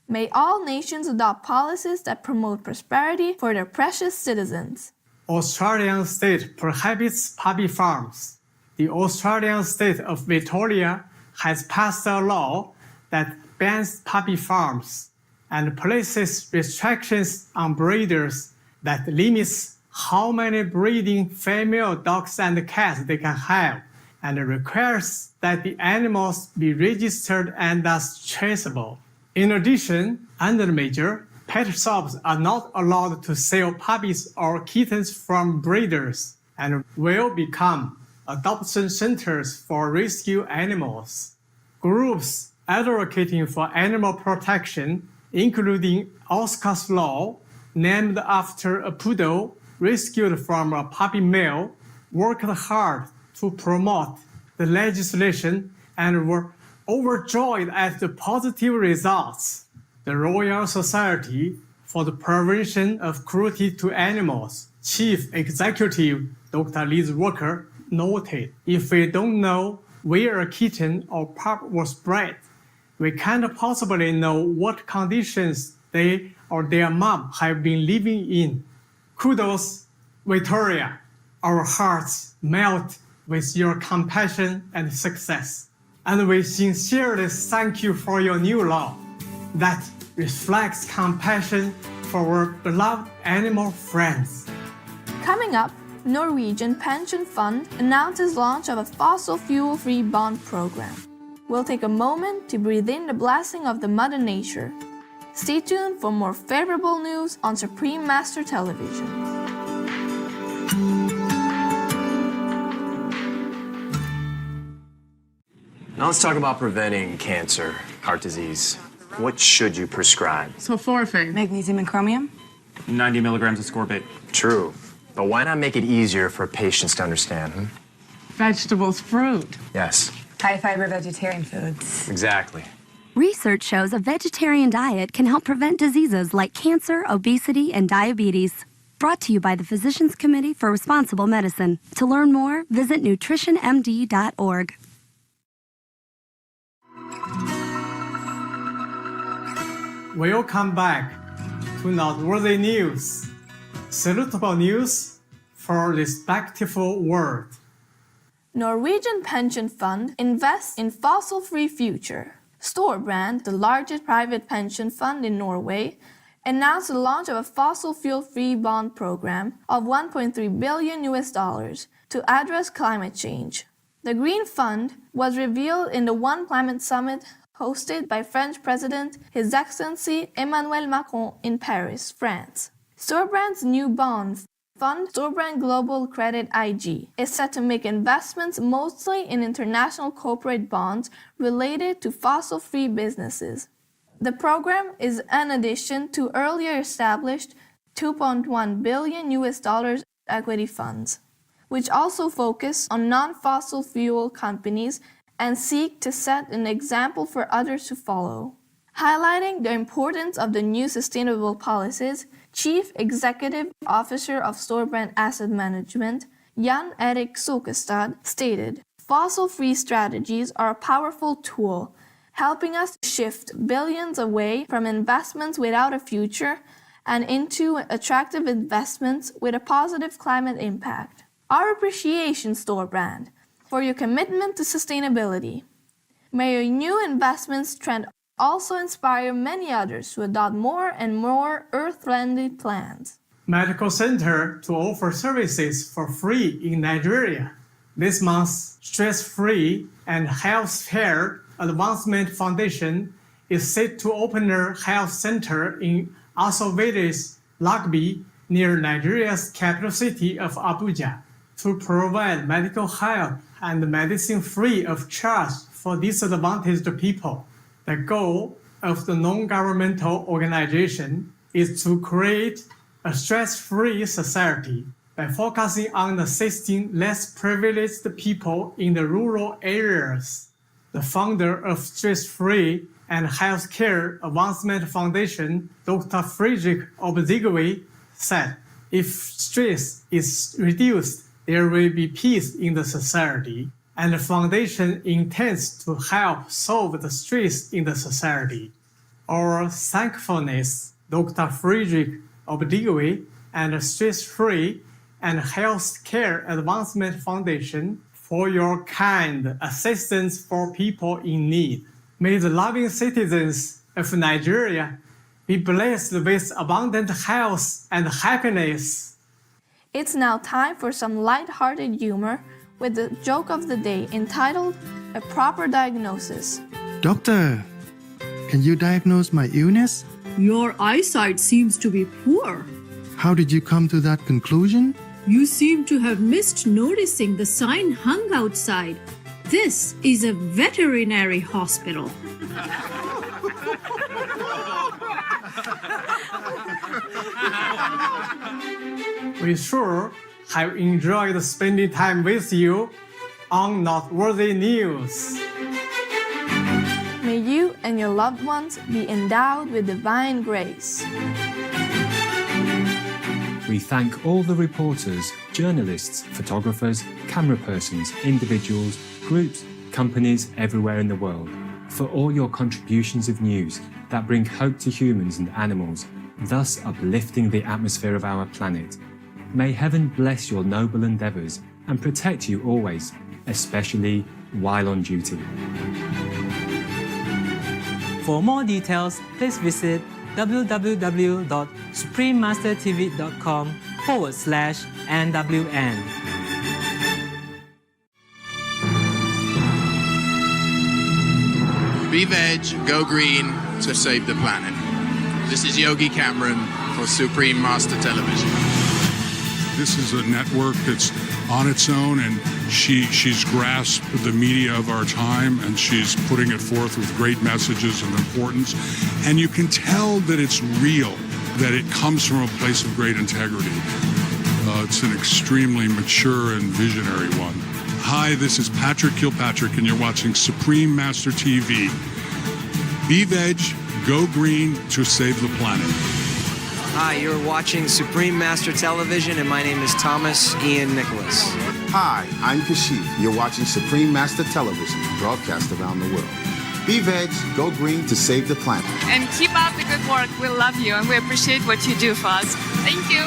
May all nations adopt policies that promote prosperity for their precious citizens. Australian state prohibits puppy farms. The Australian state of Victoria has passed a law that bans puppy farms and places restrictions on breeders that limits how many breeding female dogs and cats they can have, and requires that the animals be registered and thus traceable. In addition, under the measure, pet shops are not allowed to sell puppies or kittens from breeders and will become adoption centers for rescue animals. Groups advocating for animal protection, including Oscar's Law, named after a poodle rescued from a puppy mill, worked hard to promote the legislation and were overjoyed at the positive results. The Royal Society for the Prevention of Cruelty to Animals Chief Executive Dr. Liz Walker noted, "If we don't know where a kitten or pup was bred, we can't possibly know what conditions they or their mom have been living in." Kudos, Victoria. Our hearts melt with your compassion and success. And we sincerely thank you for your new law that reflects compassion for our beloved animal friends. Coming up, Norwegian Pension Fund announces launch of a fossil fuel-free bond program. We'll take a moment to breathe in the blessing of the Mother Nature. Stay tuned for more favorable news on Supreme Master Television. Now let's talk about preventing cancer, heart disease. What should you prescribe? Sulforaphane. Magnesium and chromium. 90 milligrams of Scorbate. True. But why not make it easier for patients to understand? Vegetables, fruit. Yes. High-fiber vegetarian foods. Exactly. Research shows a vegetarian diet can help prevent diseases like cancer, obesity, and diabetes. Brought to you by the Physicians Committee for Responsible Medicine. To learn more, visit nutritionmd.org. Welcome back to Noteworthy News. Salutable news for respectful world. Norwegian Pension Fund invests in fossil-free future. Storebrand, the largest private pension fund in Norway, announced the launch of a fossil fuel-free bond program of $1.3 billion to address climate change. The Green Fund was revealed in the One Climate Summit hosted by French President His Excellency Emmanuel Macron in Paris, France. Storebrand's new bond fund, Storebrand Global Credit IG, is set to make investments mostly in international corporate bonds related to fossil-free businesses. The program is an addition to earlier established $2.1 billion equity funds, which also focus on non-fossil fuel companies and seek to set an example for others to follow. Highlighting the importance of the new sustainable policies, Chief Executive Officer of Storebrand Asset Management, Jan Erik Sokestad, stated, "Fossil-free strategies are a powerful tool, helping us shift billions away from investments without a future and into attractive investments with a positive climate impact. Our appreciation, Storebrand, for your commitment to sustainability. May your new investments trend also inspire many others to adopt more and more earth-friendly plans. Medical Center to offer services for free in Nigeria. This month's Stress-Free and Healthcare Advancement Foundation is set to open a health center in Aso Lagbi near Nigeria's capital city of Abuja to provide medical help and medicine free of charge for disadvantaged people. The goal of the non-governmental organization is to create a stress-free society by focusing on assisting less privileged people in the rural areas. The founder of Stress-Free and Healthcare Advancement Foundation, Dr. Friedrich Obdigwe, said, "If stress is reduced, there will be peace in the society, and the foundation intends to help solve the stress in the society. Our thankfulness, Dr. Friedrich Obdigwe and the Stress-Free and Healthcare Advancement Foundation for your kind assistance for people in need. May the loving citizens of Nigeria be blessed with abundant health and happiness." It's now time for some light-hearted humor with the joke of the day entitled A Proper Diagnosis. Doctor, can you diagnose my illness? Your eyesight seems to be poor. How did you come to that conclusion? You seem to have missed noticing the sign hung outside. This is a veterinary hospital. We sure have enjoyed spending time with you on Noteworthy News. May you and your loved ones be endowed with divine grace. We thank all the reporters, journalists, photographers, camera persons, individuals, groups, companies everywhere in the world for all your contributions of news that bring hope to humans and animals, thus uplifting the atmosphere of our planet. May heaven bless your noble endeavours and protect you always, especially while on duty. For more details, please visit www.suprememastertv.com/NWN. Be veg, go green to save the planet. This is Yogi Cameron for Supreme Master Television. This is a network that's on its own, and she's grasped the media of our time, and she's putting it forth with great messages of importance. And you can tell that it's real, that it comes from a place of great integrity. It's an extremely mature and visionary one. Hi, this is Patrick Kilpatrick, and you're watching Supreme Master TV. Be veg, go green to save the planet. Hi, you're watching Supreme Master Television, and my name is Thomas Ian Nicholas. Hi, I'm Kashif. You're watching Supreme Master Television, broadcast around the world. Be veg, go green to save the planet. And keep up the good work. We love you, and we appreciate what you do for us. Thank you.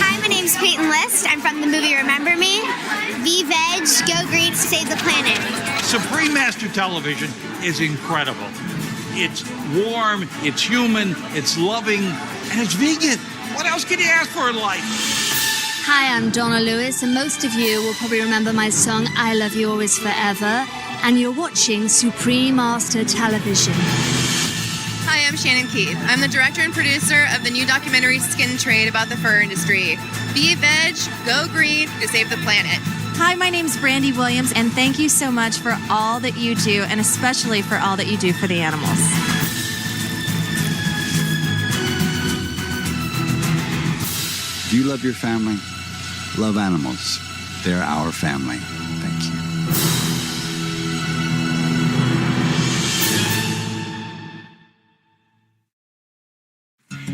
Hi, my name's Peyton List. I'm from the movie Remember Me. Be veg, go green to save the planet. Supreme Master Television is incredible. It's warm, it's human, it's loving, and it's vegan. What else can you ask for in life? Hi, I'm Donna Lewis, and most of you will probably remember my song I Love You Always Forever, and you're watching Supreme Master Television. Hi, I'm Shannon Keith. I'm the director and producer of the new documentary Skin Trade about the fur industry. Be veg, go green to save the planet. Hi, my name's Brandy Williams, and thank you so much for all that you do, and especially for all that you do for the animals. Do you love your family? Love animals. They're our family. Thank you.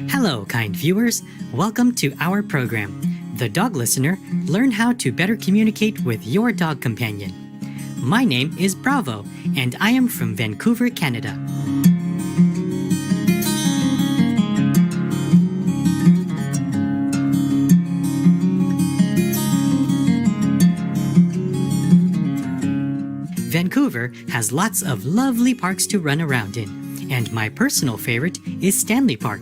Hello, kind viewers. Welcome to our program, The Dog Listener. Learn how to better communicate with your dog companion. My name is Bravo, and I am from Vancouver, Canada. Vancouver has lots of lovely parks to run around in, and my personal favorite is Stanley Park.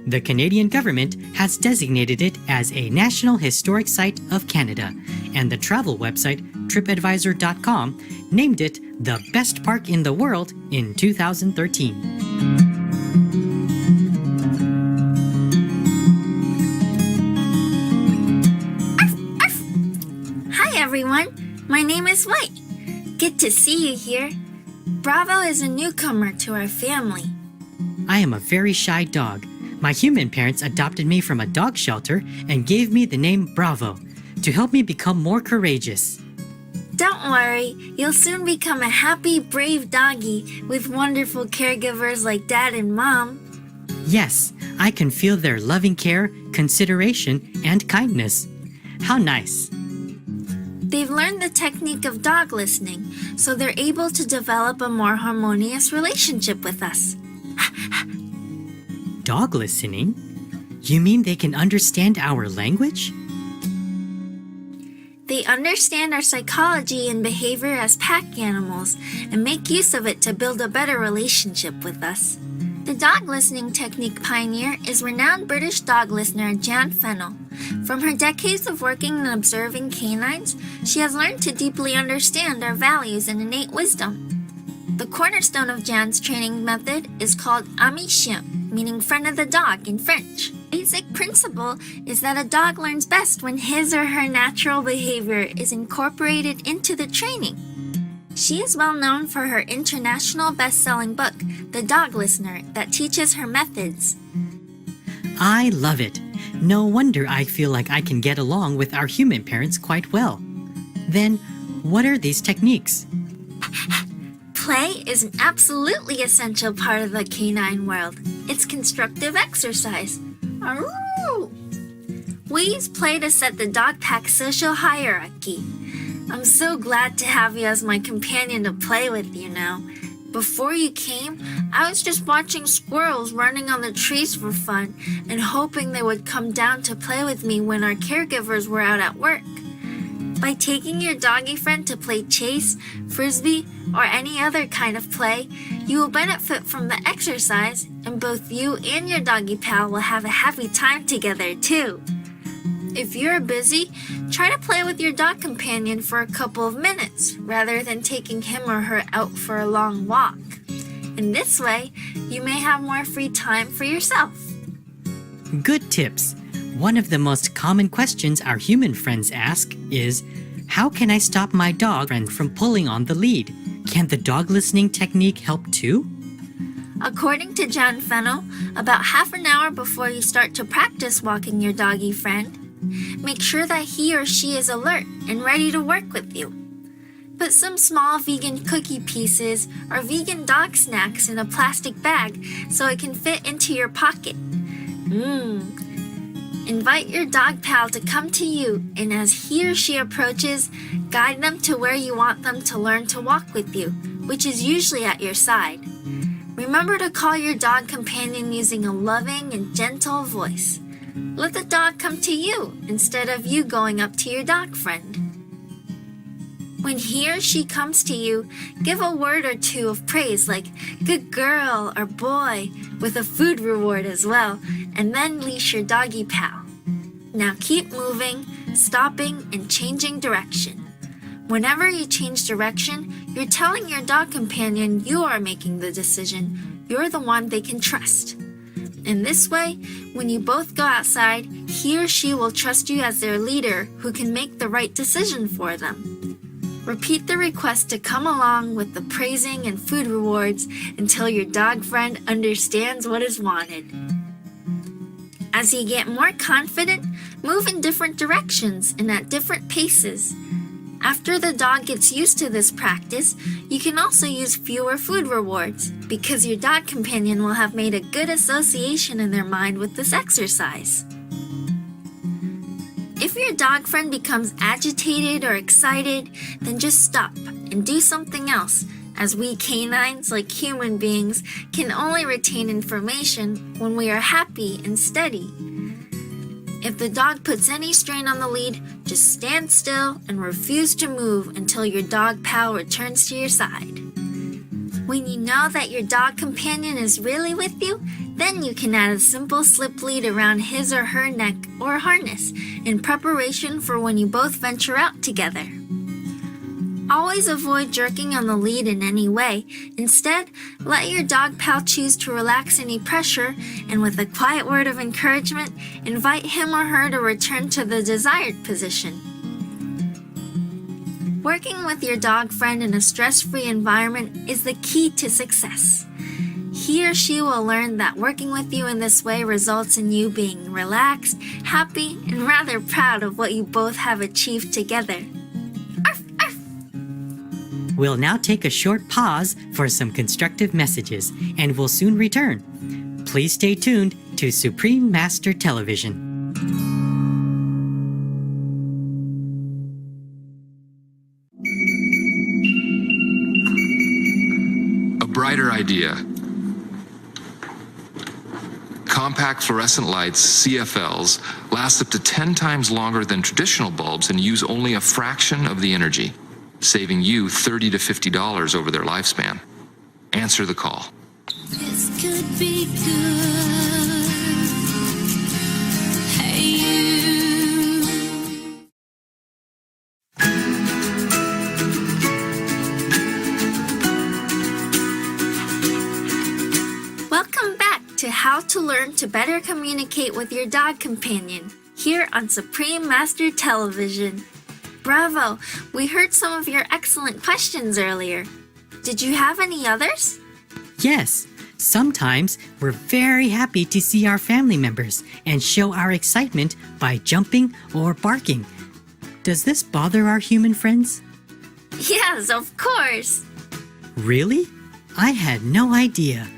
The Canadian government has designated it as a National Historic Site of Canada, and the travel website TripAdvisor.com named it the best park in the world in 2013. Hi everyone, my name is White. Good to see you here. Bravo is a newcomer to our family. I am a very shy dog. My human parents adopted me from a dog shelter and gave me the name Bravo to help me become more courageous. Don't worry, you'll soon become a happy, brave doggy with wonderful caregivers like Dad and Mom. Yes, I can feel their loving care, consideration, and kindness. How nice. They've learned the technique of dog listening, so they're able to develop a more harmonious relationship with us. Dog listening? You mean they can understand our language? They understand our psychology and behavior as pack animals and make use of it to build a better relationship with us. The dog listening technique pioneer is renowned British dog listener Jan Fennell. From her decades of working and observing canines, she has learned to deeply understand our values and innate wisdom. The cornerstone of Jan's training method is called ami chien, meaning friend of the dog in French. The basic principle is that a dog learns best when his or her natural behavior is incorporated into the training. She is well known for her international best-selling book, The Dog Listener, that teaches her methods. I love it. No wonder I feel like I can get along with our human parents quite well. Then, what are these techniques? Play is an absolutely essential part of the canine world. It's constructive exercise. Arroo! We use play to set the dog pack social hierarchy. I'm so glad to have you as my companion to play with you now. Before you came, I was just watching squirrels running on the trees for fun and hoping they would come down to play with me when our caregivers were out at work. By taking your doggy friend to play chase, frisbee, or any other kind of play, you will benefit from the exercise, and both you and your doggy pal will have a happy time together too. If you're busy, try to play with your dog companion for a couple of minutes rather than taking him or her out for a long walk. In this way, you may have more free time for yourself. Good tips. One of the most common questions our human friends ask is, how can I stop my dog friend from pulling on the lead? Can the dog listening technique help too? According to Jan Fennell, about half an hour before you start to practice walking your doggy friend, make sure that he or she is alert and ready to work with you. Put some small vegan cookie pieces or vegan dog snacks in a plastic bag so it can fit into your pocket. Invite your dog pal to come to you, and as he or she approaches, guide them to where you want them to learn to walk with you, which is usually at your side. Remember to call your dog companion using a loving and gentle voice. Let the dog come to you instead of you going up to your dog friend. When he or she comes to you, give a word or two of praise like good girl or boy with a food reward as well, and then leash your doggy pal. Now keep moving, stopping, and changing direction. Whenever you change direction, you're telling your dog companion you are making the decision. You're the one they can trust. In this way, when you both go outside, he or she will trust you as their leader who can make the right decision for them. Repeat the request to come along with the praising and food rewards until your dog friend understands what is wanted. As you get more confident, move in different directions and at different paces. After the dog gets used to this practice, you can also use fewer food rewards because your dog companion will have made a good association in their mind with this exercise. If your dog friend becomes agitated or excited, then just stop and do something else, as we canines, like human beings, can only retain information when we are happy and steady. If the dog puts any strain on the lead, just stand still and refuse to move until your dog pal returns to your side. When you know that your dog companion is really with you, then you can add a simple slip lead around his or her neck or harness in preparation for when you both venture out together. Always avoid jerking on the lead in any way. Instead, let your dog pal choose to relax any pressure, and with a quiet word of encouragement, invite him or her to return to the desired position. Working with your dog friend in a stress-free environment is the key to success. He or she will learn that working with you in this way results in you being relaxed, happy, and rather proud of what you both have achieved together. We'll now take a short pause for some constructive messages, and we'll soon return. Please stay tuned to Supreme Master Television. A brighter idea. Compact fluorescent lights, CFLs, last up to 10 times longer than traditional bulbs and use only a fraction of the energy, saving you $30 to $50 over their lifespan. Answer the call. This could be good. Hey, you. Welcome back to How to Learn to Better Communicate with Your Dog Companion, here on Supreme Master Television. Bravo! We heard some of your excellent questions earlier. Did you have any others? Yes, sometimes we're very happy to see our family members and show our excitement by jumping or barking. Does this bother our human friends? Yes, of course! Really? I had no idea.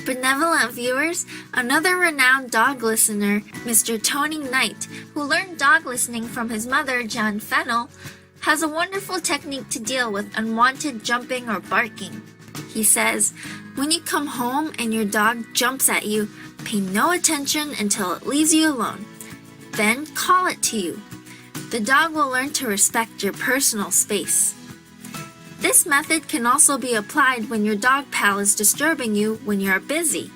Benevolent viewers, another renowned dog listener, Mr. Tony Knight, who learned dog listening from his mother, Jan Fennell, has a wonderful technique to deal with unwanted jumping or barking. He says, when you come home and your dog jumps at you, pay no attention until it leaves you alone. Then call it to you. The dog will learn to respect your personal space. This method can also be applied when your dog pal is disturbing you when you're busy.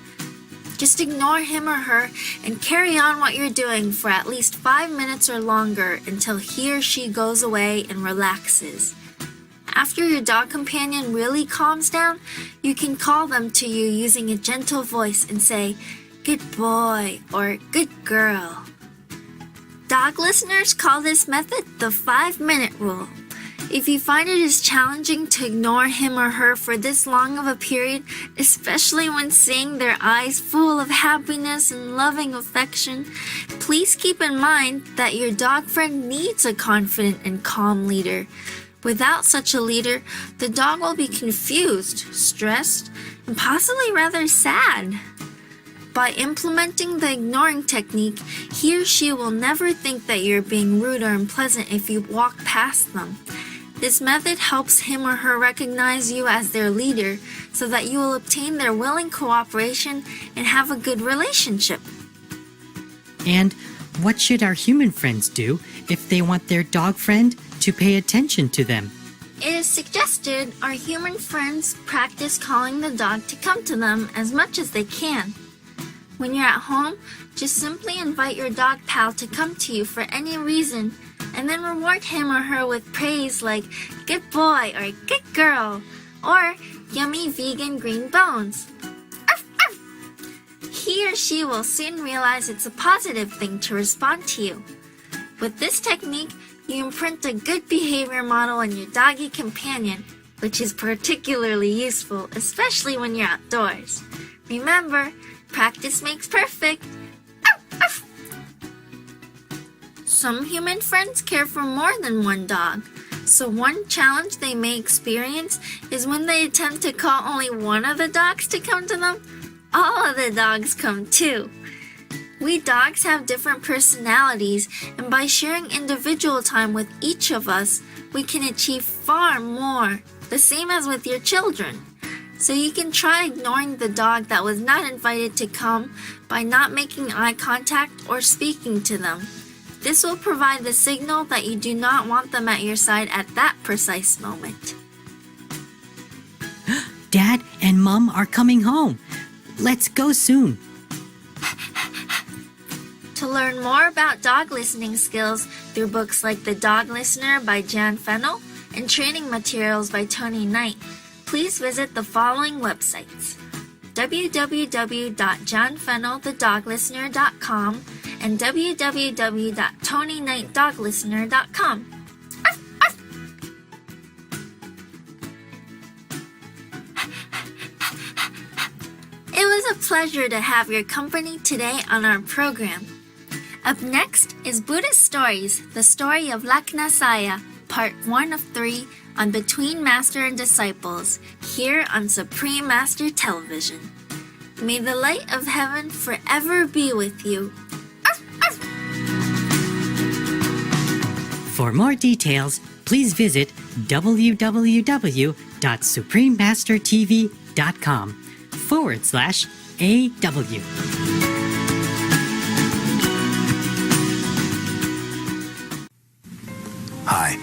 Just ignore him or her and carry on what you're doing for at least 5 minutes or longer until he or she goes away and relaxes. After your dog companion really calms down, you can call them to you using a gentle voice and say, "Good boy" or "Good girl." Dog listeners call this method the 5-minute rule. If you find it is challenging to ignore him or her for this long of a period, especially when seeing their eyes full of happiness and loving affection, please keep in mind that your dog friend needs a confident and calm leader. Without such a leader, the dog will be confused, stressed, and possibly rather sad. By implementing the ignoring technique, he or she will never think that you're being rude or unpleasant if you walk past them. This method helps him or her recognize you as their leader so that you will obtain their willing cooperation and have a good relationship. And what should our human friends do if they want their dog friend to pay attention to them? It is suggested our human friends practice calling the dog to come to them as much as they can. When you're at home, just simply invite your dog pal to come to you for any reason, and then reward him or her with praise like "good boy" or "good girl" or "yummy vegan green bones." Arf, arf. He or she will soon realize it's a positive thing to respond to you. With this technique, you imprint a good behavior model on your doggy companion, which is particularly useful, especially when you're outdoors. Remember, practice makes perfect. Arf, arf. Some human friends care for more than one dog, so one challenge they may experience is when they attempt to call only one of the dogs to come to them, all of the dogs come too. We dogs have different personalities, and by sharing individual time with each of us, we can achieve far more, the same as with your children. So you can try ignoring the dog that was not invited to come by not making eye contact or speaking to them. This will provide the signal that you do not want them at your side at that precise moment. Dad and Mom are coming home. Let's go soon. To learn more about dog listening skills through books like The Dog Listener by Jan Fennell and training materials by Tony Knight, please visit the following websites: www.johnfennellthedoglistener.com and www.tonyknightdoglistener.com. It was a pleasure to have your company today on our program. Up next is Buddhist Stories, the story of Lakhnasaya, part 1 of 3 on Between Master and Disciples, here on Supreme Master Television. May the light of heaven forever be with you. For more details, please visit www.suprememastertv.com/AW. Hi,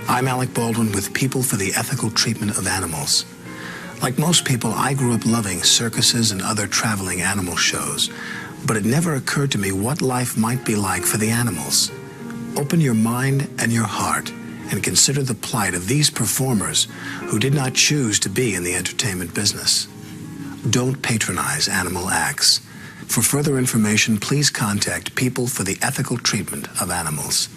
I'm Alec Baldwin with People for the Ethical Treatment of Animals. Like most people, I grew up loving circuses and other traveling animal shows, but it never occurred to me what life might be like for the animals. Open your mind and your heart and consider the plight of these performers who did not choose to be in the entertainment business. Don't patronize animal acts. For further information, please contact People for the Ethical Treatment of Animals.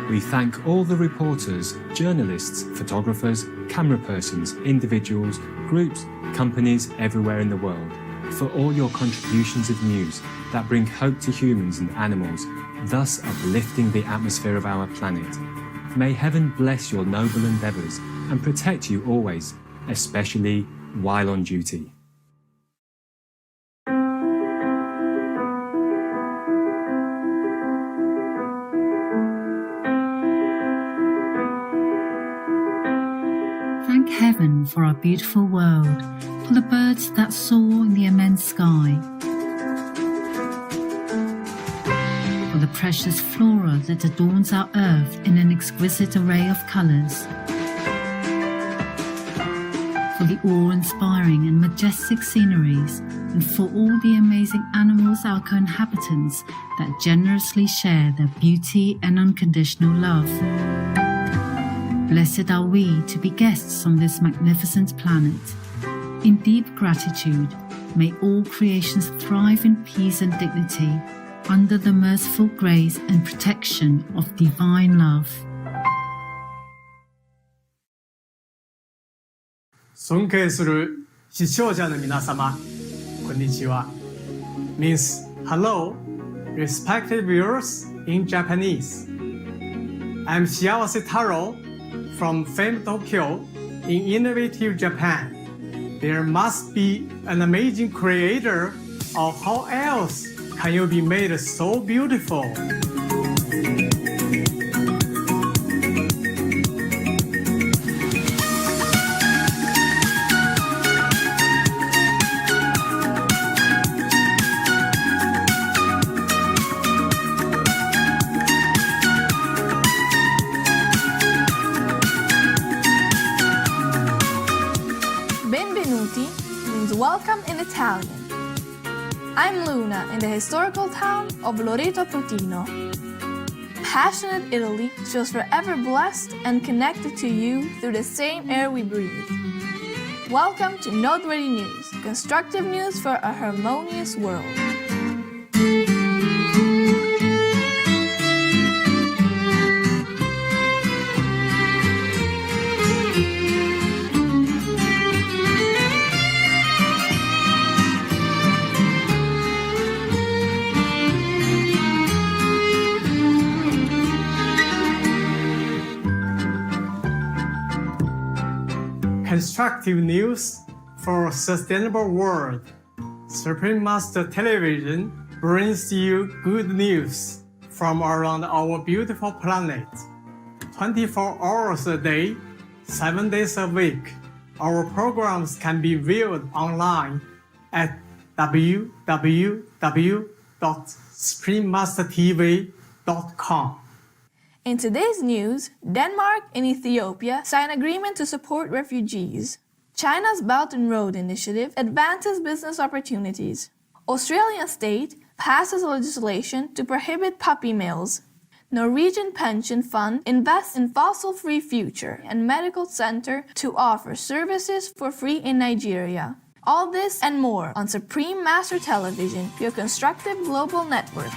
We thank all the reporters, journalists, photographers, camera persons, individuals, groups, companies everywhere in the world for all your contributions of news that bring hope to humans and animals, thus uplifting the atmosphere of our planet. May heaven bless your noble endeavours and protect you always, especially while on duty. Thank heaven for our beautiful world, for the birds that soar in the immense sky, for the precious flora that adorns our earth in an exquisite array of colours, for the awe-inspiring and majestic sceneries, and for all the amazing animals, our co-inhabitants, that generously share their beauty and unconditional love. Blessed are we to be guests on this magnificent planet. In deep gratitude, may all creations thrive in peace and dignity under the merciful grace and protection of divine love. 尊敬する視聴者の皆様、こんにちは。Means hello, respected viewers in Japanese. I'm Shiawase Taro from famed Tokyo in innovative Japan. There must be an amazing creator, or how else can you be made so beautiful? Benvenuti means welcome in Italian. I'm Luna in the historical town of Loreto Protino. Passionate Italy feels forever blessed and connected to you through the same air we breathe. Welcome to Noteworthy News, constructive news for a harmonious world. constructive news for a sustainable world. Supreme Master Television brings you good news from around our beautiful planet. 24 hours a day, 7 days a week. Our programs can be viewed online at www.suprememastertv.com. In today's news, Denmark and Ethiopia sign agreement to support refugees. China's Belt and Road Initiative advances business opportunities. Australian state passes legislation to prohibit puppy mills. Norwegian Pension Fund invests in fossil-free future and medical center to offer services for free in Nigeria. All this and more on Supreme Master Television, your constructive global network.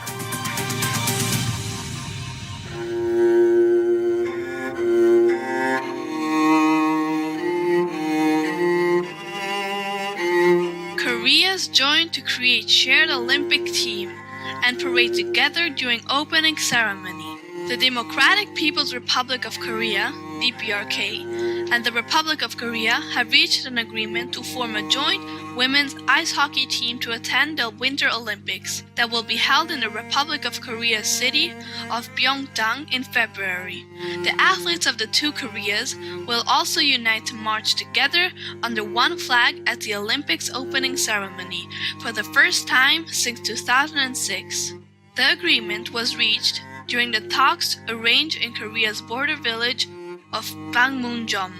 Korea's joined to create shared Olympic team and parade together during opening ceremony. The Democratic People's Republic of Korea, DPRK, and the Republic of Korea have reached an agreement to form a joint women's ice hockey team to attend the Winter Olympics that will be held in the Republic of Korea's city of Pyeongchang in February. The athletes of the two Koreas will also unite to march together under one flag at the Olympics opening ceremony for the first time since 2006. The agreement was reached during the talks arranged in Korea's border village of Panmunjom,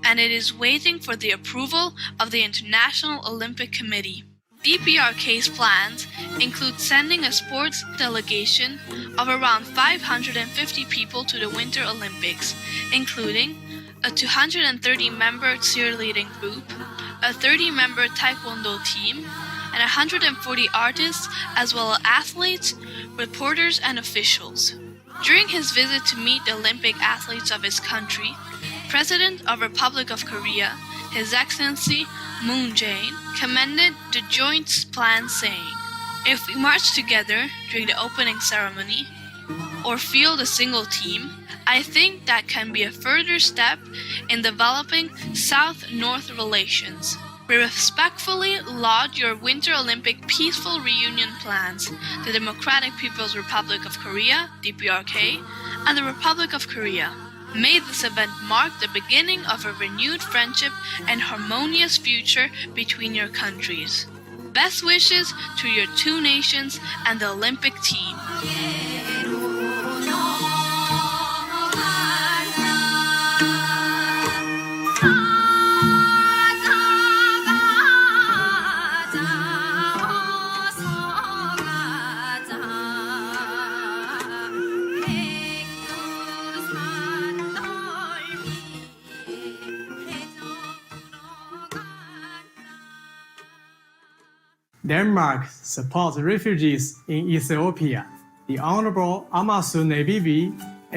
and it is waiting for the approval of the International Olympic Committee. DPRK's plans include sending a sports delegation of around 550 people to the Winter Olympics, including a 230-member cheerleading group, a 30-member taekwondo team, and 140 artists, as well as athletes, reporters, and officials. During his visit to meet the Olympic athletes of his country, President of Republic of Korea, His Excellency Moon Jae-in, commended the joint plan, saying, "If we march together during the opening ceremony or field a single team, I think that can be a further step in developing South-North relations. We respectfully laud your Winter Olympic peaceful reunion plans, the Democratic People's Republic of Korea, DPRK, and the Republic of Korea. May this event mark the beginning of a renewed friendship and harmonious future between your countries. Best wishes to your two nations and the Olympic team." Denmark supports refugees in Ethiopia. The Honorable Amasu Nebibi,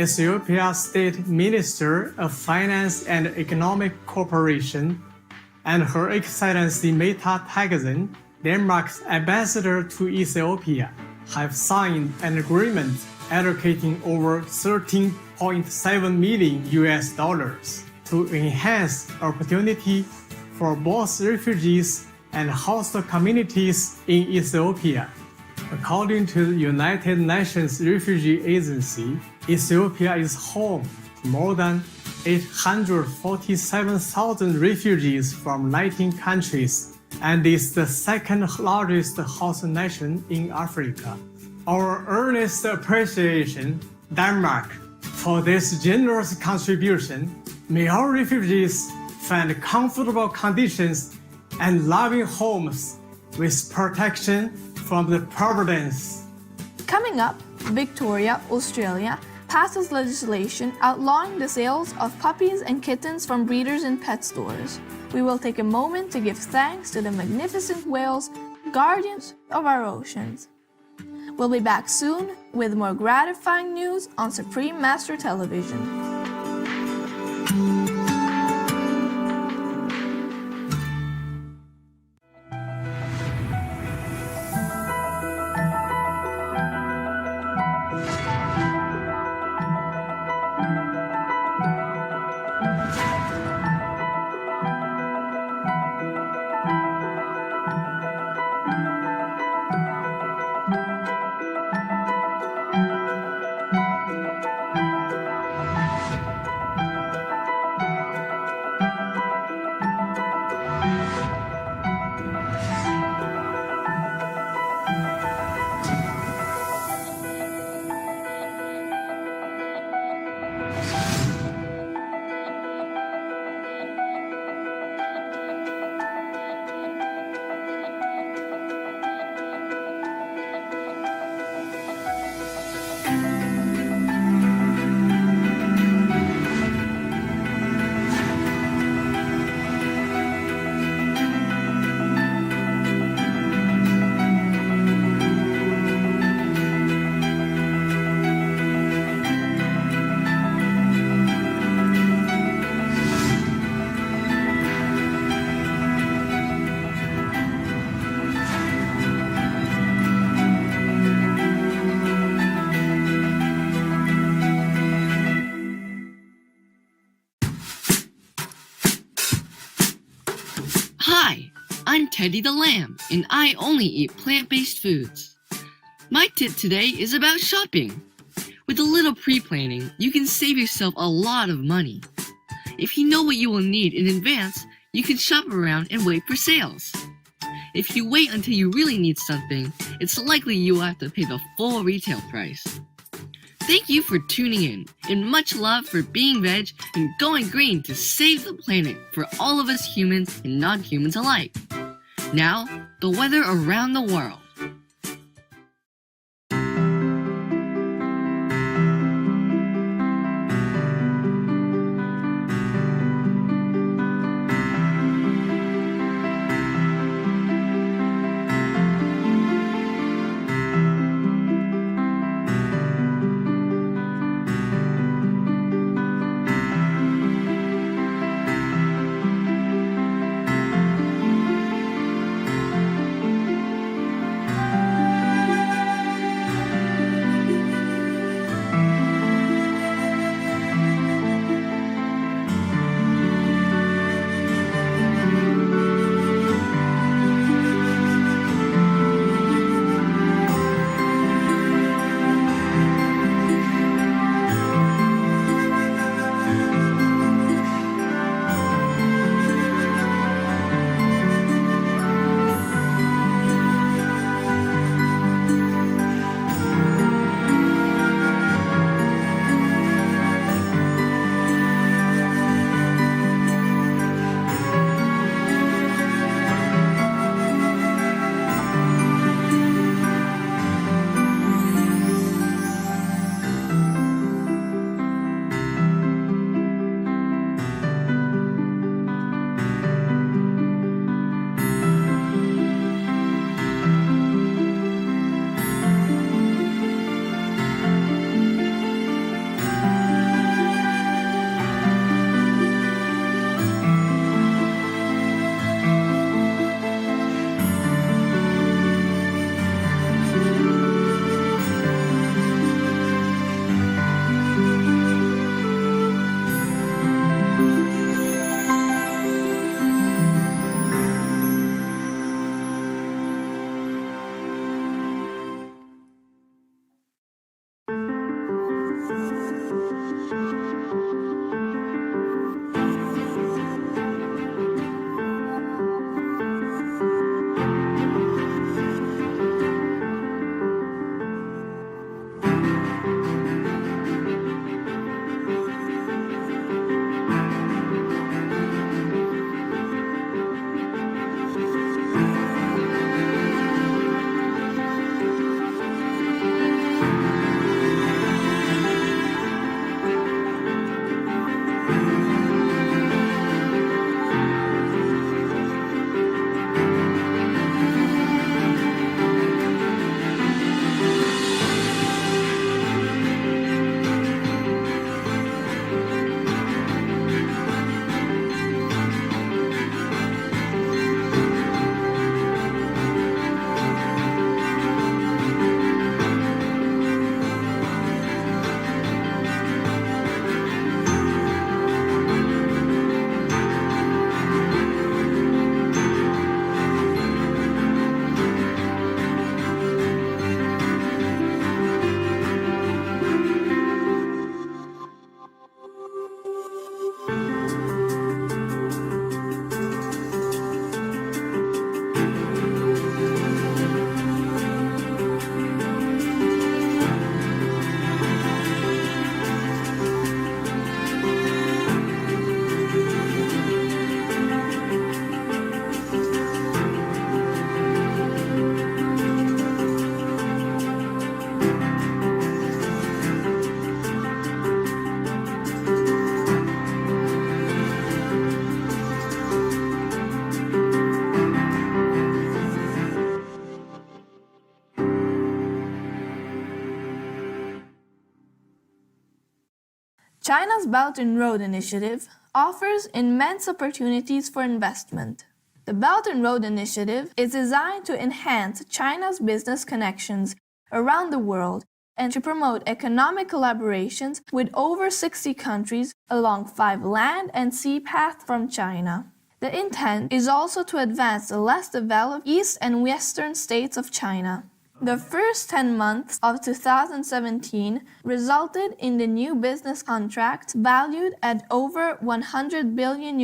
Ethiopia State Minister of Finance and Economic Cooperation, and Her Excellency Meta Tagesen, Denmark's ambassador to Ethiopia, have signed an agreement allocating over $13.7 million to enhance opportunity for both refugees and host communities in Ethiopia. According to the United Nations Refugee Agency, Ethiopia is home to more than 847,000 refugees from 19 countries and is the second largest host nation in Africa. Our earnest appreciation, Denmark, for this generous contribution. May our refugees find comfortable conditions and loving homes with protection from the providence. Coming up, Victoria, Australia, passes legislation outlawing the sales of puppies and kittens from breeders in pet stores. We will take a moment to give thanks to the magnificent whales, guardians of our oceans. We'll be back soon with more gratifying news on Supreme Master Television. I'm Teddy the Lamb, and I only eat plant-based foods. My tip today is about shopping. With a little pre-planning, you can save yourself a lot of money. If you know what you will need in advance, you can shop around and wait for sales. If you wait until you really need something, it's likely you will have to pay the full retail price. Thank you for tuning in, and much love for being veg and going green to save the planet for all of us humans and non-humans alike. Now, the weather around the world. China's Belt and Road Initiative offers immense opportunities for investment. The Belt and Road Initiative is designed to enhance China's business connections around the world and to promote economic collaborations with over 60 countries along 5 land and sea paths from China. The intent is also to advance the less developed east and western states of China. The first 10 months of 2017 resulted in the new business contracts valued at over $100 billion.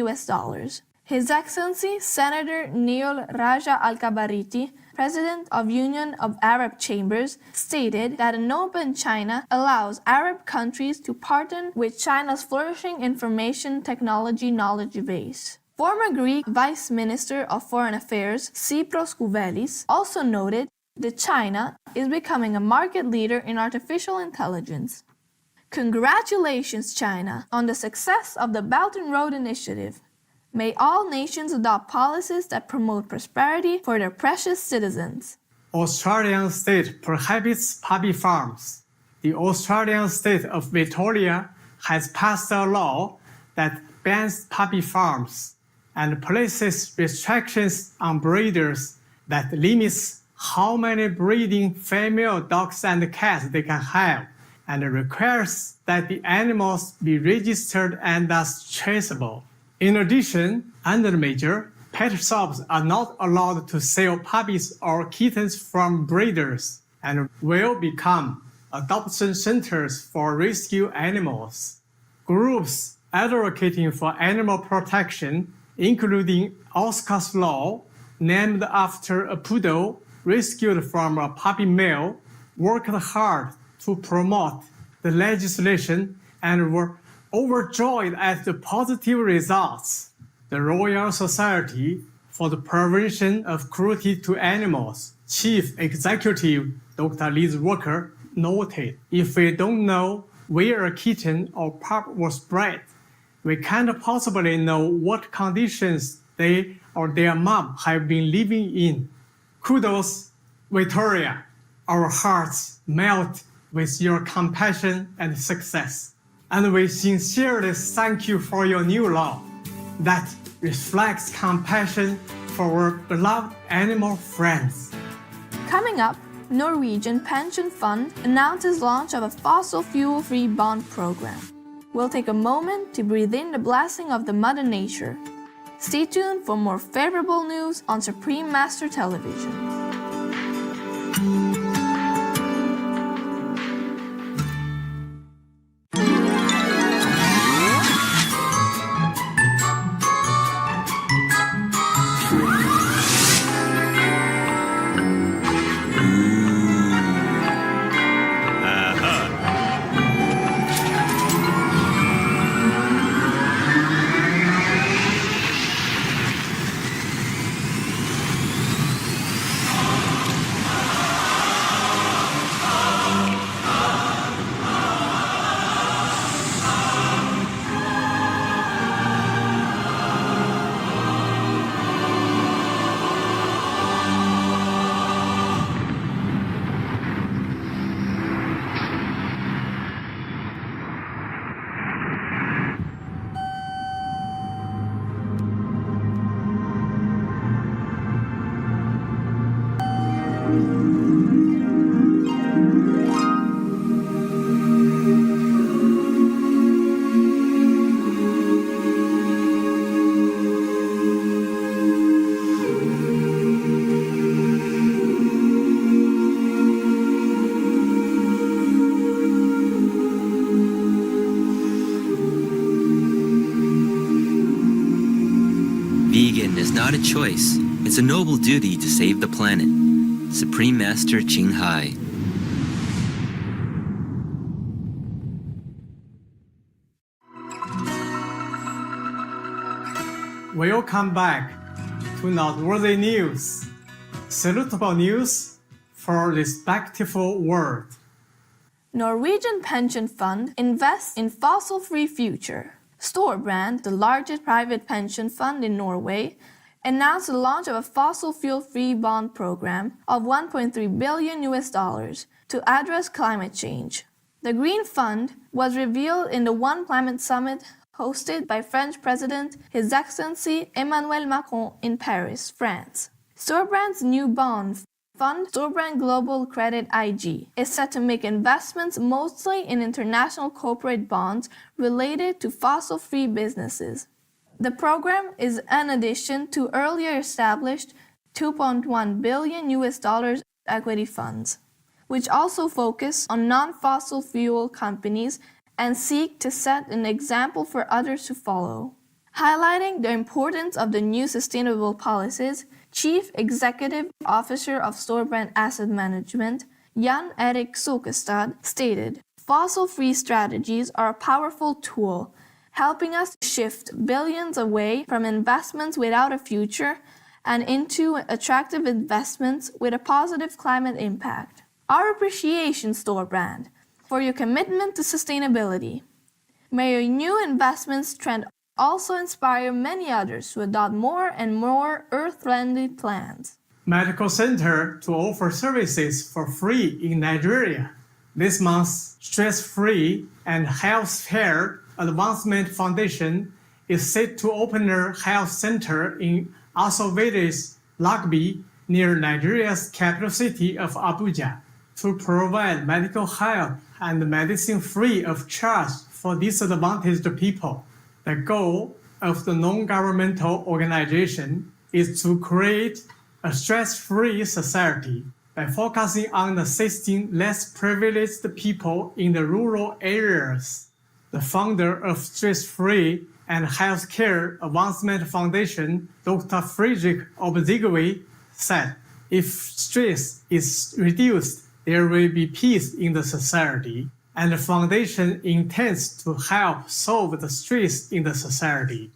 His Excellency Senator Neil Raja Al-Kabariti, President of Union of Arab Chambers, stated that an open China allows Arab countries to partner with China's flourishing information technology knowledge base. Former Greek Vice Minister of Foreign Affairs Cyprios Kouvelis also noted that China is becoming a market leader in artificial intelligence. Congratulations, China, on the success of the Belt and Road Initiative. May all nations adopt policies that promote prosperity for their precious citizens. Australian state prohibits puppy farms. The Australian state of Victoria has passed a law that bans puppy farms and places restrictions on breeders that limits how many breeding female dogs and cats they can have, and requires that the animals be registered and thus traceable. In addition, under the measure, pet shops are not allowed to sell puppies or kittens from breeders and will become adoption centers for rescue animals. Groups advocating for animal protection, including Oscar's Law, named after a poodle rescued from a puppy mill, worked hard to promote the legislation and were overjoyed at the positive results. The Royal Society for the Prevention of Cruelty to Animals Chief Executive Dr. Liz Walker noted, "If we don't know where a kitten or pup was bred, we can't possibly know what conditions they or their mom have been living in." Kudos, Victoria. Our hearts melt with your compassion and success. And we sincerely thank you for your new law that reflects compassion for our beloved animal friends. Coming up, Norwegian Pension Fund announces launch of a fossil fuel-free bond program. We'll take a moment to breathe in the blessing of the Mother Nature. Stay tuned for more favorable news on Supreme Master Television. Vegan is not a choice. It's a noble duty to save the planet. Supreme Master Ching Hai. Welcome back to Noteworthy News. Salutable news for respectful world. Norwegian Pension Fund invests in fossil-free future. Storebrand, the largest private pension fund in Norway, announced the launch of a fossil fuel-free bond program of $1.3 billion to address climate change. The Green Fund was revealed in the One Climate Summit hosted by French President His Excellency Emmanuel Macron in Paris, France. Storebrand's new bond fund, Storebrand Global Credit IG, is set to make investments mostly in international corporate bonds related to fossil-free businesses. The program is an addition to earlier established $2.1 billion equity funds, which also focus on non-fossil fuel companies and seek to set an example for others to follow. Highlighting the importance of the new sustainable policies, Chief Executive Officer of Storebrand Asset Management, Jan Erik Sokestad, stated, "Fossil-free strategies are a powerful tool, helping us shift billions away from investments without a future and into attractive investments with a positive climate impact. Our appreciation, Storebrand, for your commitment to sustainability. May your new investments trend also inspire many others to adopt more and more earth-friendly plans." Medical Center to offer services for free in Nigeria. This month's Stress-Free and Healthcare Advancement Foundation is set to open a health center in Asovedis, Lagbi, near Nigeria's capital city of Abuja, to provide medical help and medicine free of charge for disadvantaged people. The goal of the non-governmental organization is to create a stress-free society by focusing on assisting less privileged people in the rural areas. The founder of Stress-Free and Healthcare Advancement Foundation, Dr. Friedrich Obdigwe, said, "If stress is reduced, there will be peace in the society, and the foundation intends to help solve the stress in the society.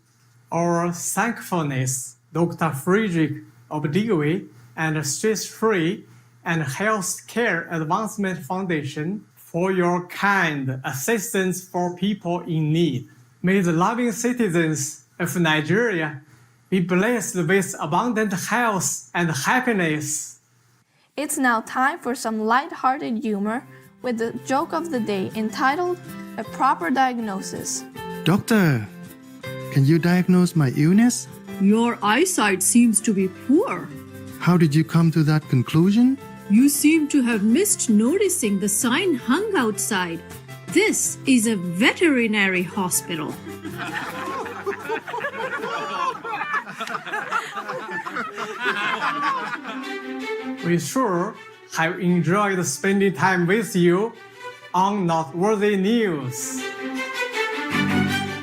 Our thankfulness, Dr. Friedrich Obdigwe and the Stress-Free and Healthcare Advancement Foundation for your kind assistance for people in need. May the loving citizens of Nigeria be blessed with abundant health and happiness." It's now time for some light-hearted humor with the joke of the day entitled "A Proper Diagnosis." Doctor, can you diagnose my illness? Your eyesight seems to be poor. How did you come to that conclusion? You seem to have missed noticing the sign hung outside. This is a veterinary hospital. We sure have enjoyed spending time with you on Noteworthy News.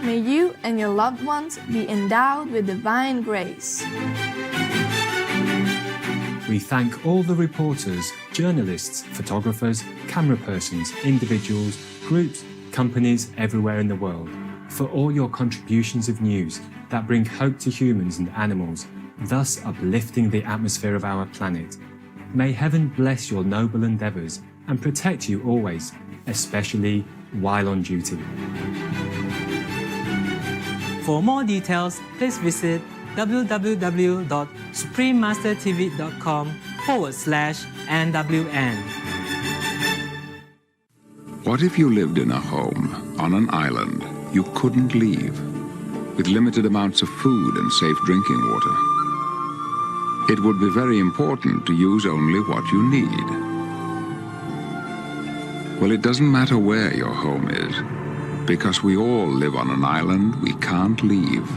May you and your loved ones be endowed with divine grace. We thank all the reporters, journalists, photographers, camera persons, individuals, groups, companies everywhere in the world for all your contributions of news that bring hope to humans and animals, thus uplifting the atmosphere of our planet. May heaven bless your noble endeavours and protect you always, especially while on duty. For more details, please visit www.suprememastertv.com/NWN. What if you lived in a home on an island you couldn't leave, with limited amounts of food and safe drinking water? It would be very important to use only what you need. Well, it doesn't matter where your home is, because we all live on an island we can't leave.